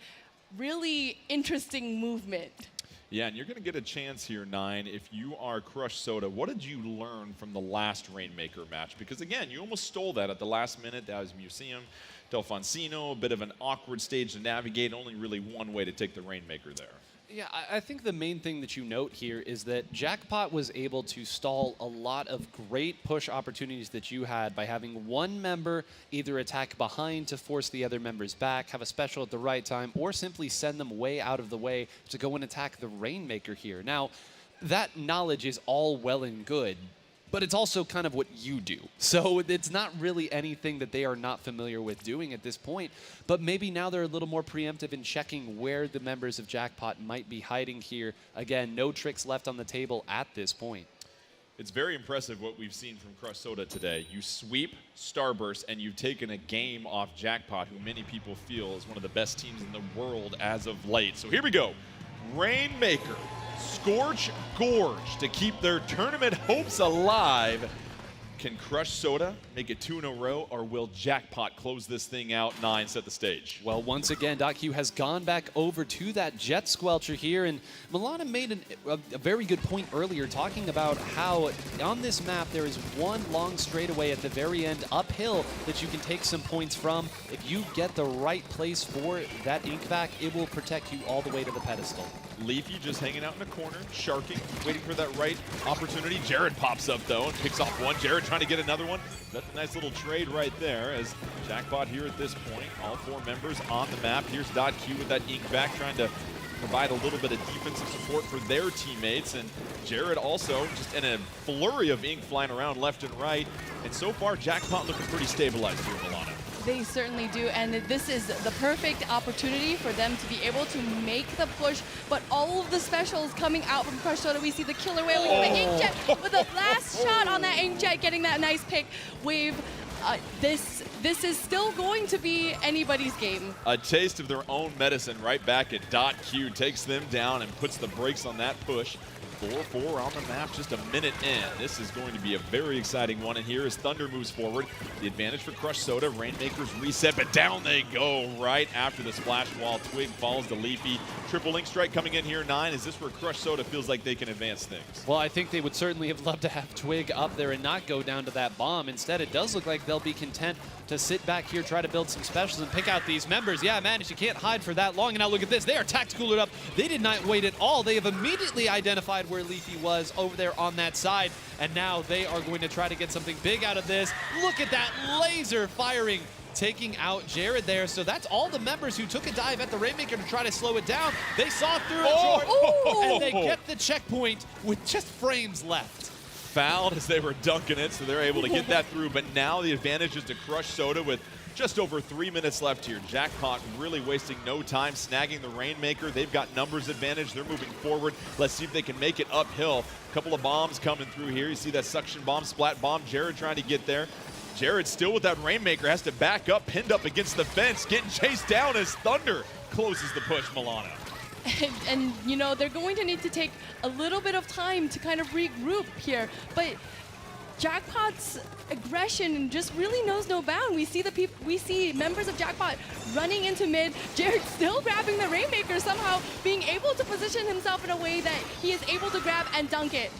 really interesting movement. Yeah, and you're going to get a chance here, Nine. If you are Crush Soda, what did you learn from the last Rainmaker match? Because, again, you almost stole that at the last minute. That was Museum, Delfonsino, a bit of an awkward stage to navigate. Only really one way to take the Rainmaker there. Yeah, I think the main thing that you note here is that Jackpot was able to stall a lot of great push opportunities that you had by having one member either attack behind to force the other members back, have a special at the right time, or simply send them way out of the way to go and attack the Rainmaker here. Now, that knowledge is all well and good, but it's also kind of what you do. So it's not really anything that they are not familiar with doing at this point, but maybe now they're a little more preemptive in checking where the members of Jackpot might be hiding here. Again, no tricks left on the table at this point. It's very impressive what we've seen from Crush Soda today. You sweep Starburst, and you've taken a game off Jackpot, who many people feel is one of the best teams in the world as of late. So here we go. Rainmaker, Scorch Gorge to keep their tournament hopes alive. Can Crush Soda make it 2 in a row, or will Jackpot close this thing out? Nine, set the stage. Well, once again, Q has gone back over to that Jet Squelcher here, and Milana made a very good point earlier talking about how on this map there is one long straightaway at the very end uphill that you can take some points from. If you get the right place for that ink back, it will protect you all the way to the pedestal. Leafy just hanging out in the corner, sharking, waiting for that right opportunity. Jared pops up, though, and picks off one. Jared trying to get another one. That's a nice little trade right there as Jackpot here at this point. All 4 members on the map. Here's Q with that ink back, trying to provide a little bit of defensive support for their teammates. And Jared also just in a flurry of ink flying around left and right. And so far, Jackpot looking pretty stabilized here, Milana. They certainly do, and this is the perfect opportunity for them to be able to make the push, but all of the specials coming out from Crush Soda. We see the Killer Whale, we have an Inkjet with the last shot on that Inkjet, getting that nice pick. Wave, this is still going to be anybody's game. A taste of their own medicine right back at Q, takes them down and puts the brakes on that push. 4-4 on the map, just a minute in. This is going to be a very exciting one. And here as Thunder moves forward, the advantage for Crush Soda. Rainmakers reset, but down they go right after the splash wall. Twig falls to Leafy. Triple Ink Strike coming in here, 9. Is this where Crush Soda feels like they can advance things? Well, I think they would certainly have loved to have Twig up there and not go down to that bomb. Instead, it does look like they'll be content to sit back here, try to build some specials and pick out these members. Yeah, man, you can't hide for that long. And now look at this. They are tactical up. They did not wait at all. They have immediately identified where Leafy was over there on that side. And now they are going to try to get something big out of this. Look at that laser firing, taking out Jared there. So that's all the members who took a dive at the Rainmaker to try to slow it down. They saw through it, and they get the checkpoint with just frames left. Fouled as they were dunking it, so they're able to get that through. But now the advantage is to Crush Soda with just over 3 minutes left here. Jackpot really wasting no time, snagging the Rainmaker. They've got numbers advantage. They're moving forward. Let's see if they can make it uphill. A couple of bombs coming through here. You see that suction bomb, splat bomb. Jared trying to get there. Jared still with that Rainmaker, has to back up, pinned up against the fence, getting chased down as Thunder closes the push, Milana. And you know, they're going to need to take a little bit of time to kind of regroup here. But Jackpot's aggression just really knows no bound. We see members of Jackpot running into mid. Jared still grabbing the Rainmaker, somehow being able to position himself in a way that he is able to grab and dunk it.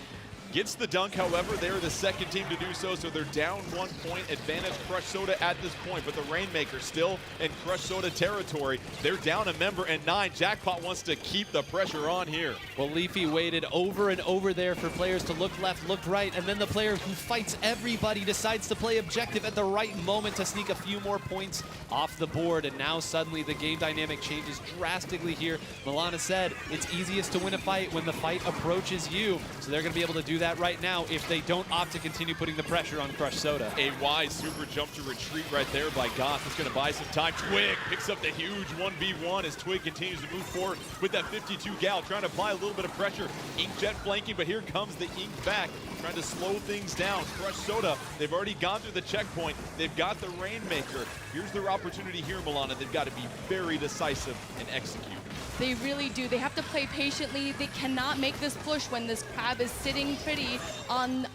Gets the dunk, however, they're the second team to do so they're down 1 point. Advantage Crush Soda at this point, but the Rainmaker still in Crush Soda territory. They're down a member and 9. Jackpot wants to keep the pressure on here. Well, Leafy waited over and over there for players to look left, look right, and then the player who fights everybody decides to play objective at the right moment to sneak a few more points off the board, and now suddenly the game dynamic changes drastically here. Milana said it's easiest to win a fight when the fight approaches you, so they're going to be able to do that right now if they don't opt to continue putting the pressure on Crush Soda. A wise super jump to retreat right there by Goth. It's going to buy some time. Twig picks up the huge 1v1 as Twig continues to move forward with that 52 gal, trying to apply a little bit of pressure. Inkjet flanking, but here comes the Ink back, trying to slow things down. Crush Soda, they've already gone through the checkpoint. They've got the Rainmaker. Here's their opportunity here, Milana. They've got to be very decisive and execute. They really do. They have to play patiently. They cannot make this push when this crab is sitting pretty on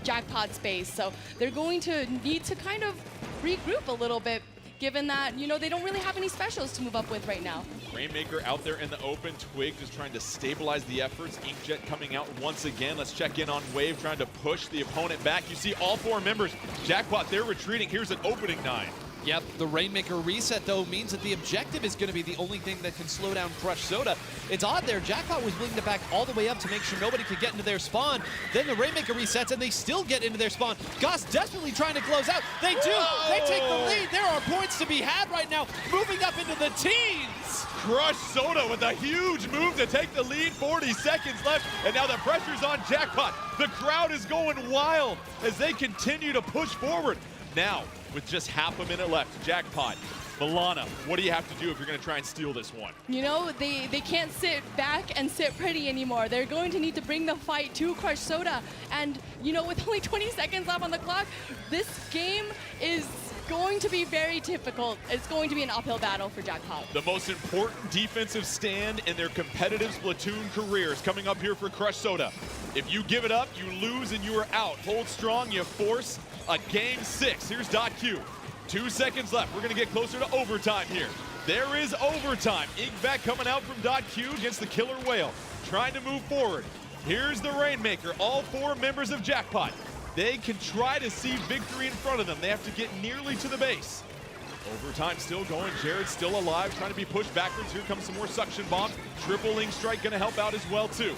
Jackpot space. So they're going to need to kind of regroup a little bit. given that, they don't really have any specials to move up with right now. Rainmaker out there in the open. Twig just trying to stabilize the efforts. Inkjet coming out once again. Let's check in on Wave, trying to push the opponent back. You see all 4 members. Jackpot, they're retreating. Here's an opening 9. Yep, the Rainmaker reset, though, means that the objective is going to be the only thing that can slow down Crush Soda. It's odd there. Jackpot was willing to back all the way up to make sure nobody could get into their spawn. Then the Rainmaker resets, and they still get into their spawn. Goss desperately trying to close out. They do. Whoa! They take the lead. There are points to be had right now, moving up into the teens. Crush Soda with a huge move to take the lead. 40 seconds left, and now the pressure's on Jackpot. The crowd is going wild as they continue to push forward. Now, with just half a minute left, Jackpot, Milana, what do you have to do if you're going to try and steal this one? They can't sit back and sit pretty anymore. They're going to need to bring the fight to Crush Soda. And, with only 20 seconds left on the clock, this game is going to be very difficult. It's going to be an uphill battle for Jackpot. The most important defensive stand in their competitive Splatoon careers coming up here for Crush Soda. If you give it up, you lose and you are out. Hold strong, you force a game 6. Here's .Q. 2 seconds left. We're going to get closer to overtime here. There is overtime. Inkback coming out from .Q against the Killer Whale. Trying to move forward. Here's the Rainmaker. All 4 members of Jackpot. They can try to see victory in front of them. They have to get nearly to the base. Overtime still going. Jared's still alive, trying to be pushed backwards. Here comes some more suction bombs. Triple Ink Strike going to help out as well, too.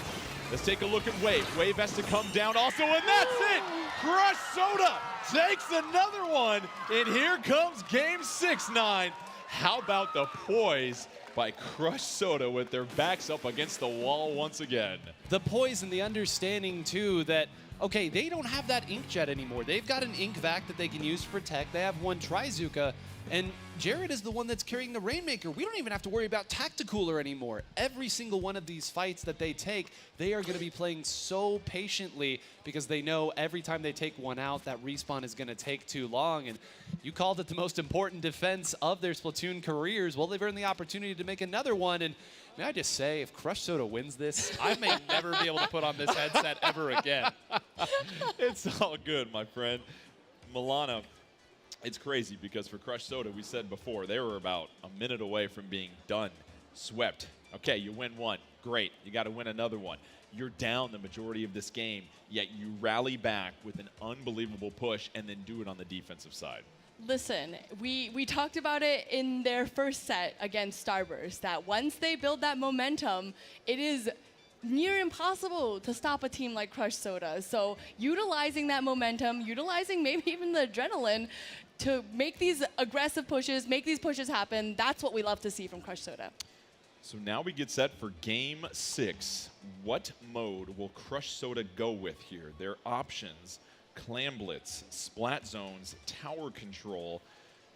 Let's take a look at Wave. Wave has to come down also, and that's it! Crush Soda takes another one, and here comes game 6-9. How about the poise by Crush Soda with their backs up against the wall once again? The poise and the understanding, too, that, okay, they don't have that Inkjet anymore. They've got an Ink Vac that they can use to protect. They have one Trizuka, and Jared is the one that's carrying the Rainmaker. We don't even have to worry about Tacticooler anymore. Every single one of these fights that they take, they are going to be playing so patiently because they know every time they take one out, that respawn is going to take too long. And you called it the most important defense of their Splatoon careers. Well, they've earned the opportunity to make another one. And may I just say, if Crush Soda wins this, I may never be able to put on this headset ever again. It's all good, my friend. Milana, it's crazy because for Crush Soda, we said before, they were about a minute away from being done, swept. Okay, you win one, great. You got to win another one. You're down the majority of this game, yet you rally back with an unbelievable push and then do it on the defensive side. Listen, we talked about it in their first set against Starburst, that once they build that momentum, it is near impossible to stop a team like Crush Soda. So utilizing that momentum, utilizing maybe even the adrenaline to make these aggressive pushes, make these pushes happen, that's what we love to see from Crush Soda. So now we get set for game 6. What mode will Crush Soda go with here? Their options: Clam Blitz, Splat Zones, Tower Control.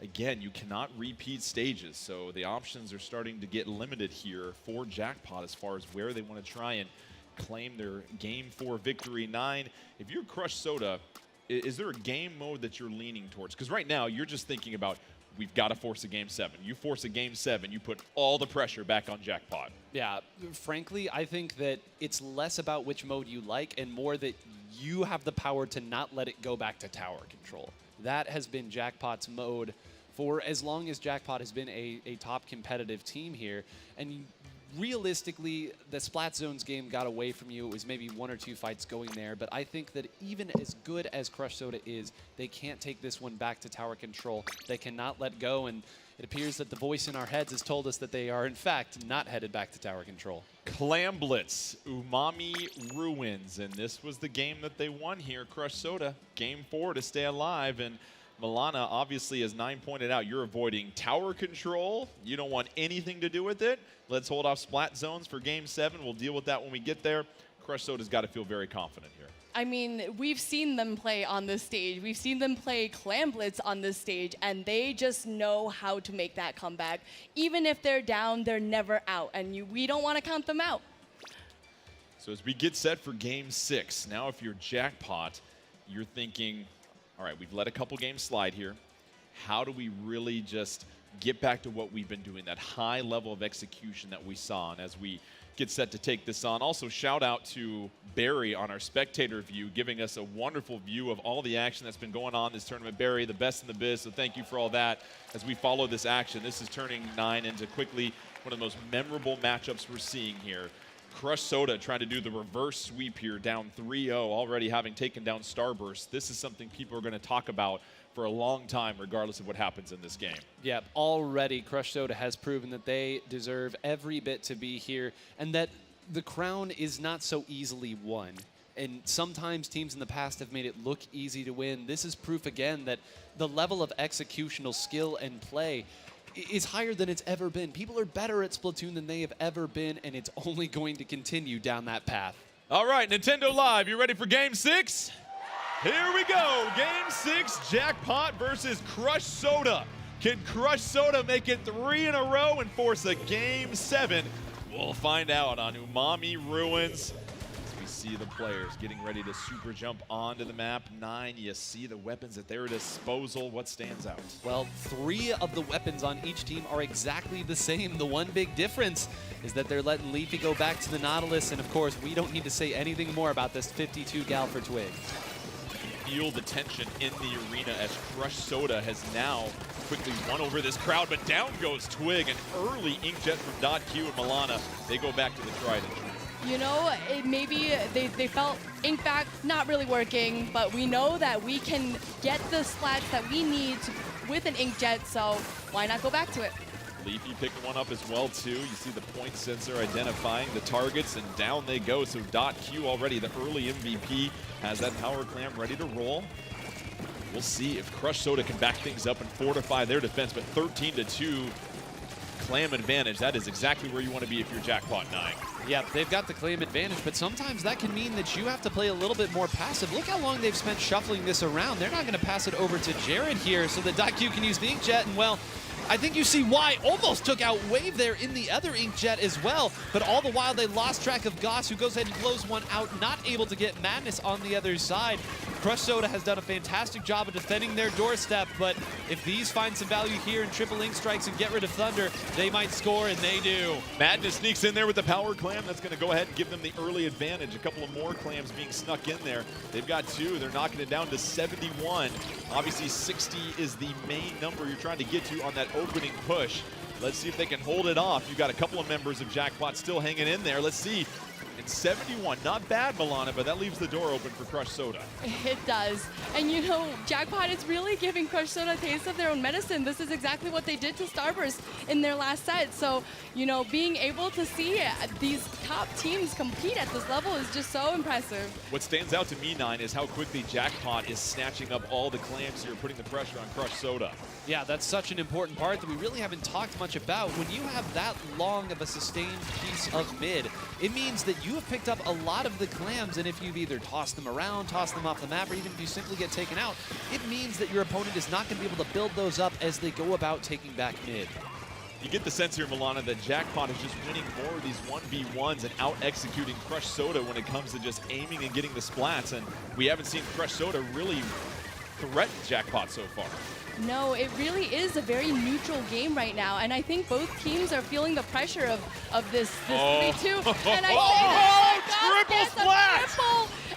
Again, you cannot repeat stages, so the options are starting to get limited here for Jackpot as far as where they want to try and claim their Game 4 victory. 9, if you're Crush Soda, is there a game mode that you're leaning towards? Because right now, you're just thinking about, we've got to force a Game 7. You force a Game 7, you put all the pressure back on Jackpot. Yeah, frankly, I think that it's less about which mode you like and more that you have the power to not let it go back to tower control. That has been Jackpot's mode for as long as Jackpot has been a top competitive team here. And realistically, the Splat Zones game got away from you. It was maybe 1 or 2 fights going there, but I think that even as good as Crush Soda is, they can't take this one back to tower control. They cannot let go, and it appears that the voice in our heads has told us that they are, in fact, not headed back to tower control. Clam Blitz, Umami Ruins, and this was the game that they won here, Crush Soda. Game 4 to stay alive, and Milana, obviously, as 9 pointed out, you're avoiding tower control. You don't want anything to do with it. Let's hold off Splat Zones for Game 7. We'll deal with that when we get there. Crush Soda's got to feel very confident here. I mean, we've seen them play on this stage. We've seen them play Clam Blitz on this stage, and they just know how to make that comeback. Even if they're down, they're never out, and we don't want to count them out. So as we get set for Game 6, now if you're Jackpot, you're thinking, all right, we've let a couple games slide here. How do we really just get back to what we've been doing, that high level of execution that we saw. And as we get set to take this on, also shout out to Barry on our spectator view, giving us a wonderful view of all the action that's been going on this tournament. Barry, the best in the biz, so thank you for all that. As we follow this action, this is turning 9 into quickly one of the most memorable matchups we're seeing here. Crush Soda trying to do the reverse sweep here, down 3-0, already having taken down Starburst. This is something people are going to talk about for a long time, regardless of what happens in this game. Yeah, already Crush Soda has proven that they deserve every bit to be here, and that the crown is not so easily won. And sometimes teams in the past have made it look easy to win. This is proof again that the level of executional skill and play is higher than it's ever been. People are better at Splatoon than they have ever been, and it's only going to continue down that path. All right, Nintendo Live, you ready for Game 6? Here we go, Game 6, Jackpot versus Crush Soda. Can Crush Soda make it 3 in a row and force a Game 7? We'll find out on Umami Ruins. As we see the players getting ready to super jump onto the map. 9, you see the weapons at their disposal. What stands out? Well, 3 of the weapons on each team are exactly the same. The one big difference is that they're letting Leafy go back to the Nautilus, and of course, we don't need to say anything more about this 52 gal for Twig. Feel the tension in the arena as Crush Soda has now quickly won over this crowd, but down goes Twig, an early inkjet from .Q and Milana. They go back to the Trident. You know, maybe they felt ink back not really working, but we know that we can get the splats that we need with an inkjet, so why not go back to it? Leafy picking one up as well, too. You see the point sensor identifying the targets, and down they go. So .Q already, the early MVP, has that power clam ready to roll. We'll see if Crush Soda can back things up and fortify their defense, but 13-2 clam advantage. That is exactly where you want to be if you're Jackpot 9. Yeah, they've got the claim advantage, but sometimes that can mean that you have to play a little bit more passive. Look how long they've spent shuffling this around. They're not going to pass it over to Jared here so that .Q can use the inkjet, and well, I think you see why. Almost took out Wave there in the other inkjet as well, but all the while they lost track of Goss, who goes ahead and blows one out, not able to get Madness on the other side. Crush Soda has done a fantastic job of defending their doorstep, but if these find some value here in triple ink strikes and get rid of Thunder, they might score, and they do. Madness sneaks in there with the power clam. That's going to go ahead and give them the early advantage. A couple of more clams being snuck in there. They've got 2. They're knocking it down to 71. Obviously, 60 is the main number you're trying to get to on that opening push. Let's see if they can hold it off. You've got a couple of members of Jackpot still hanging in there. Let's see. It's 71. Not bad, Milana, but that leaves the door open for Crush Soda. It does. And you know, Jackpot is really giving Crush Soda a taste of their own medicine. This is exactly what they did to Starburst in their last set. So, you know, being able to see these top teams compete at this level is just so impressive. What stands out to me, 9, is how quickly Jackpot is snatching up all the clams here, putting the pressure on Crush Soda. Yeah, that's such an important part that we really haven't talked much about. When you have that long of a sustained piece of mid, it means that you have picked up a lot of the clams, and if you've either tossed them around, tossed them off the map, or even if you simply get taken out, it means that your opponent is not going to be able to build those up as they go about taking back mid. You get the sense here, Milana, that Jackpot is just winning more of these 1v1s and out-executing Crush Soda when it comes to just aiming and getting the splats, and we haven't seen Crush Soda really threaten Jackpot so far. No, it really is a very neutral game right now, and I think both teams are feeling the pressure of this 3-2. And I triple splat!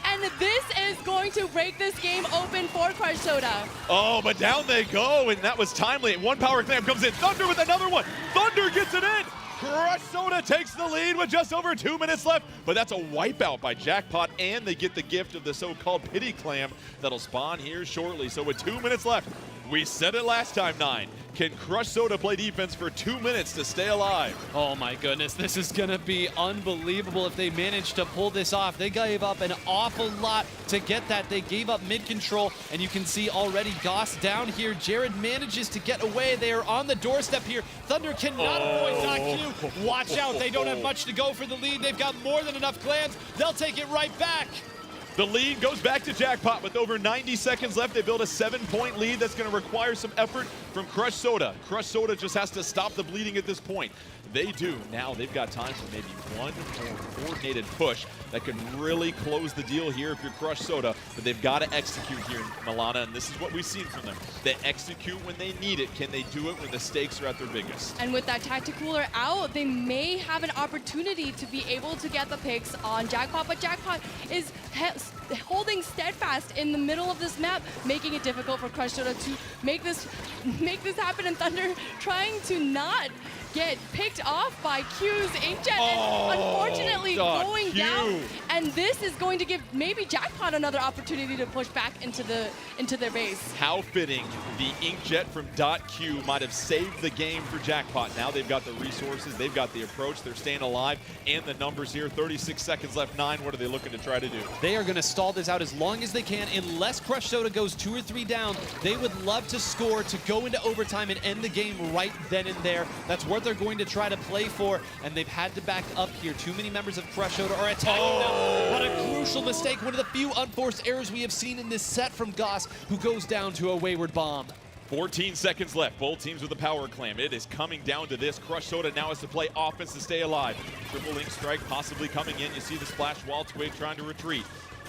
And this is going to break this game open for Crush Soda. Oh, but down they go, and that was timely. One power clam comes in. Thunder with another one. Thunder gets it in. Crush Soda takes the lead with just over 2 minutes left, but that's a wipeout by Jackpot, and they get the gift of the so-called pity clam that'll spawn here shortly. So with 2 minutes left, we said it last time, 9. Can Crush Soda play defense for 2 minutes to stay alive? Oh my goodness, this is gonna be unbelievable if they manage to pull this off. They gave up an awful lot to get that. They gave up mid control, and you can see already Goss down here. Jared manages to get away. They are on the doorstep here. Thunder cannot avoid .Q. Watch out, they don't have much to go for the lead. They've got more than enough clams. They'll take it right back. The lead goes back to Jackpot with over 90 seconds left. They build a 7-point lead that's going to require some effort from Crush Soda. Crush Soda just has to stop the bleeding at this point. They do. Now they've got time for maybe one more coordinated push that can really close the deal here if you're Crush Soda, but they've got to execute here, Milana, and this is what we've seen from them. They execute when they need it. Can they do it when the stakes are at their biggest? And with that tactic cooler out, they may have an opportunity to be able to get the picks on Jackpot, but Jackpot is holding steadfast in the middle of this map, making it difficult for Crush Soda to make this happen, and Thunder trying to not get picked off by Q's Inkjet, and unfortunately going down. And this is going to give maybe Jackpot another opportunity to push back into their base. How fitting the Inkjet from .Q might have saved the game for Jackpot. Now they've got the resources, they've got the approach, they're staying alive, and the numbers here. 36 seconds left, 9. What are they looking to try to do? They are going to stall this out as long as they can. Unless Crush Soda goes 2 or 3 down, they would love to score, to go into overtime and end the game right then and there. That's what they're going to try to play for, and they've had to back up here. Too many members of Crush Soda are attacking them. What a crucial mistake. One of the few unforced errors we have seen in this set from Goss, who goes down to a wayward bomb. 14 seconds left. Both teams with a power clam. It is coming down to this. Crush Soda now has to play offense to stay alive. Triple Ink Strike possibly coming in. You see the splash wall. Twig trying to retreat.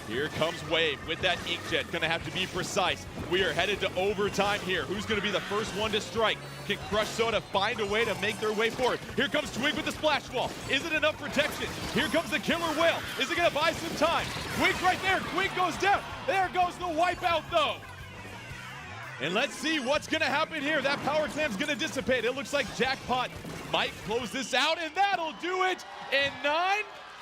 Here comes Wave with that Inkjet. Going to have to be precise. We are headed to overtime here. Who's going to be the first one to strike? Can Crush Soda find a way to make their way forward? Here comes Twig with the splash wall. Is it enough protection? Here comes the Killer Whale. Is it going to buy some time? Twig right there. Twig goes down. There goes the wipeout, though. And let's see what's going to happen here. That power clam's going to dissipate. It looks like Jackpot might close this out, and that'll do it in 9.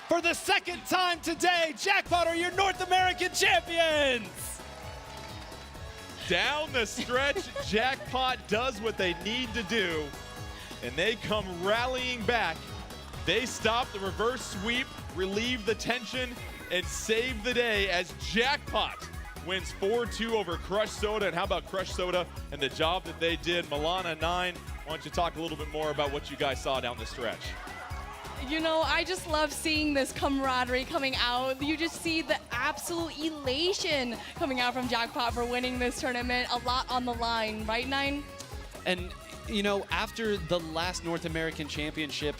For the second time today, Jackpot are your North American champions! Down the stretch, Jackpot does what they need to do, and they come rallying back. They stop the reverse sweep, relieve the tension, and save the day as Jackpot wins 4-2 over Crush Soda. And how about Crush Soda and the job that they did? Milana, 9, why don't you talk a little bit more about what you guys saw down the stretch? You know, I just love seeing this camaraderie coming out. You just see the absolute elation coming out from Jackpot for winning this tournament. A lot on the line, right, 9? And, you know, after the last North American Championship,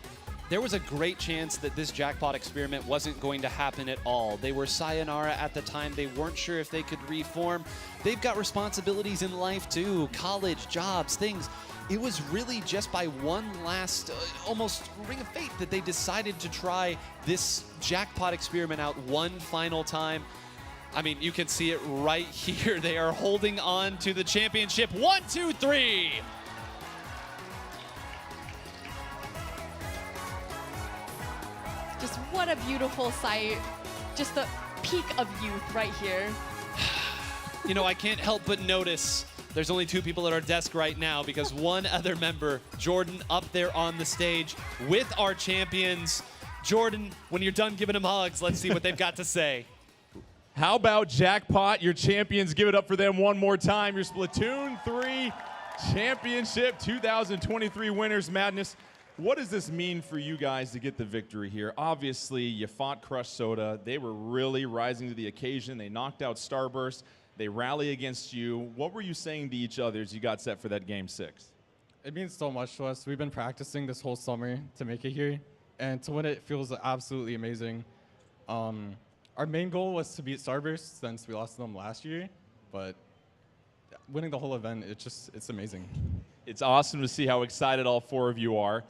there was a great chance that this Jackpot experiment wasn't going to happen at all. They were sayonara at the time. They weren't sure if they could reform. They've got responsibilities in life too, college, jobs, things. It was really just by one last, almost ring of fate that they decided to try this Jackpot experiment out one final time. I mean, you can see it right here. They are holding on to the championship. 1, 2, 3. Just what a beautiful sight. Just the peak of youth right here. You know, I can't help but notice there's only 2 people at our desk right now because one other member, Jordan, up there on the stage with our champions. Jordan, when you're done giving them hugs, let's see what they've got to say. How about Jackpot, your champions? Give it up for them one more time. Your Splatoon 3 Championship 2023 winners. Madness. What does this mean for you guys to get the victory here? Obviously, you fought Crush Soda. They were really rising to the occasion. They knocked out Starburst. They rally against you. What were you saying to each other as you got set for that Game 6? It means so much to us. We've been practicing this whole summer to make it here, and to win it feels absolutely amazing. Our main goal was to beat Starburst since we lost to them last year, but winning the whole event, it's amazing. It's awesome to see how excited all 4 of you are.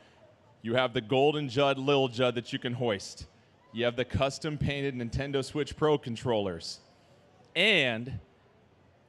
You have the Golden Judd, Lil Judd that you can hoist. You have the custom-painted Nintendo Switch Pro controllers. And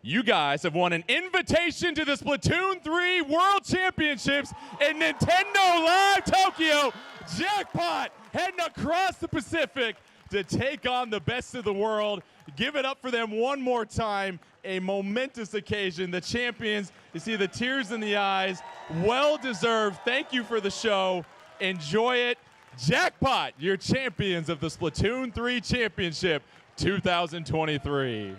you guys have won an invitation to the Splatoon 3 World Championships in Nintendo Live Tokyo. Jackpot heading across the Pacific to take on the best of the world. Give it up for them one more time. A momentous occasion. The champions, you see the tears in the eyes. Well-deserved. Thank you for the show. Enjoy it. Jackpot, your champions of the Splatoon 3 Championship 2023.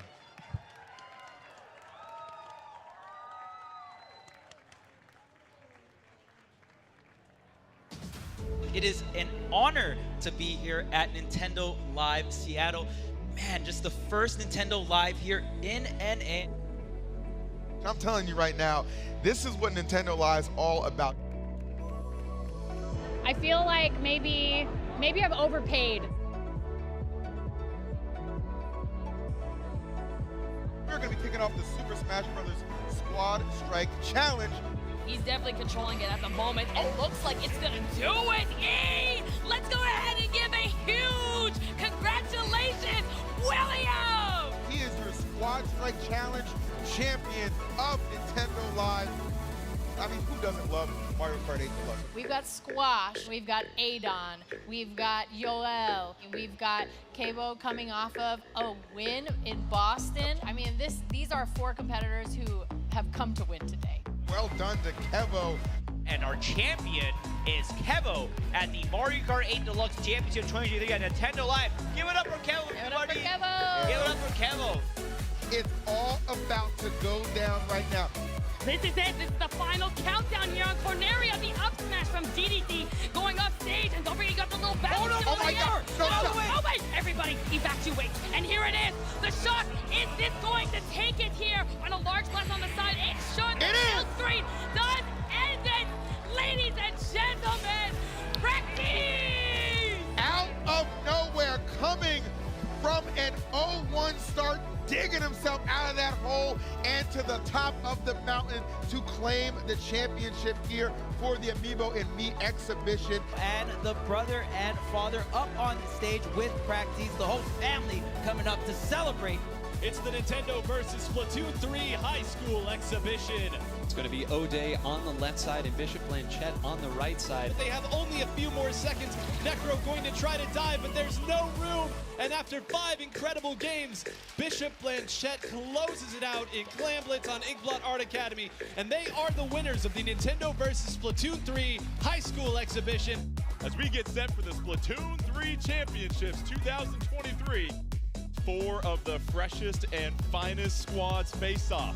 It is an honor to be here at Nintendo Live Seattle. Man, just the first Nintendo Live here in NA. I'm telling you right now, this is what Nintendo Live's all about. I feel like maybe I've overpaid. We're going to be kicking off the Super Smash Bros. Squad Strike Challenge. He's definitely controlling it at the moment. It looks like it's gonna do it. E! Let's go ahead and give a huge congratulations, William! He is your Squad Strike Challenge champion of Nintendo Live. I mean, who doesn't love Mario Kart 8 Deluxe? We've got Squash, we've got Adon, we've got Yoel, we've got Kabo coming off of a win in Boston. I mean, these are 4 competitors who have come to win today. Well done to Kevo. And our champion is Kevo at the Mario Kart 8 Deluxe Championship 2023 on Nintendo Live. Give it up for Kevo, everybody. Give it up for Kevo. Give it up for Kevo. It's all about to go down right now. This is it. This is the final countdown here on Corneria, the up smash from DDT going up stage. And don't forget, you got the little battle. Oh my God. Oh wait, everybody evacuate. And here it is. The shot. Is this going to take it here on a large blast on the side? It should. The kill screen does end it. Ladies and gentlemen, Practice! Out of nowhere, coming from an 0-1 start, digging himself out of that hole and to the top of the mountain to claim the championship here for the Amiibo and Me exhibition. And the brother and father up on the stage with Practice, the whole family coming up to celebrate. It's the Nintendo versus Splatoon 3 High School exhibition. It's going to be O'Day on the left side and Bishop Blanchett on the right side. But they have only a few more seconds. Necro going to try to dive, but there's no room. And after 5 incredible games, Bishop Blanchett closes it out in Clam Blitz on Inkblot Art Academy. And they are the winners of the Nintendo versus Splatoon 3 High School exhibition. As we get set for the Splatoon 3 Championships 2023, 4 of the freshest and finest squads face off.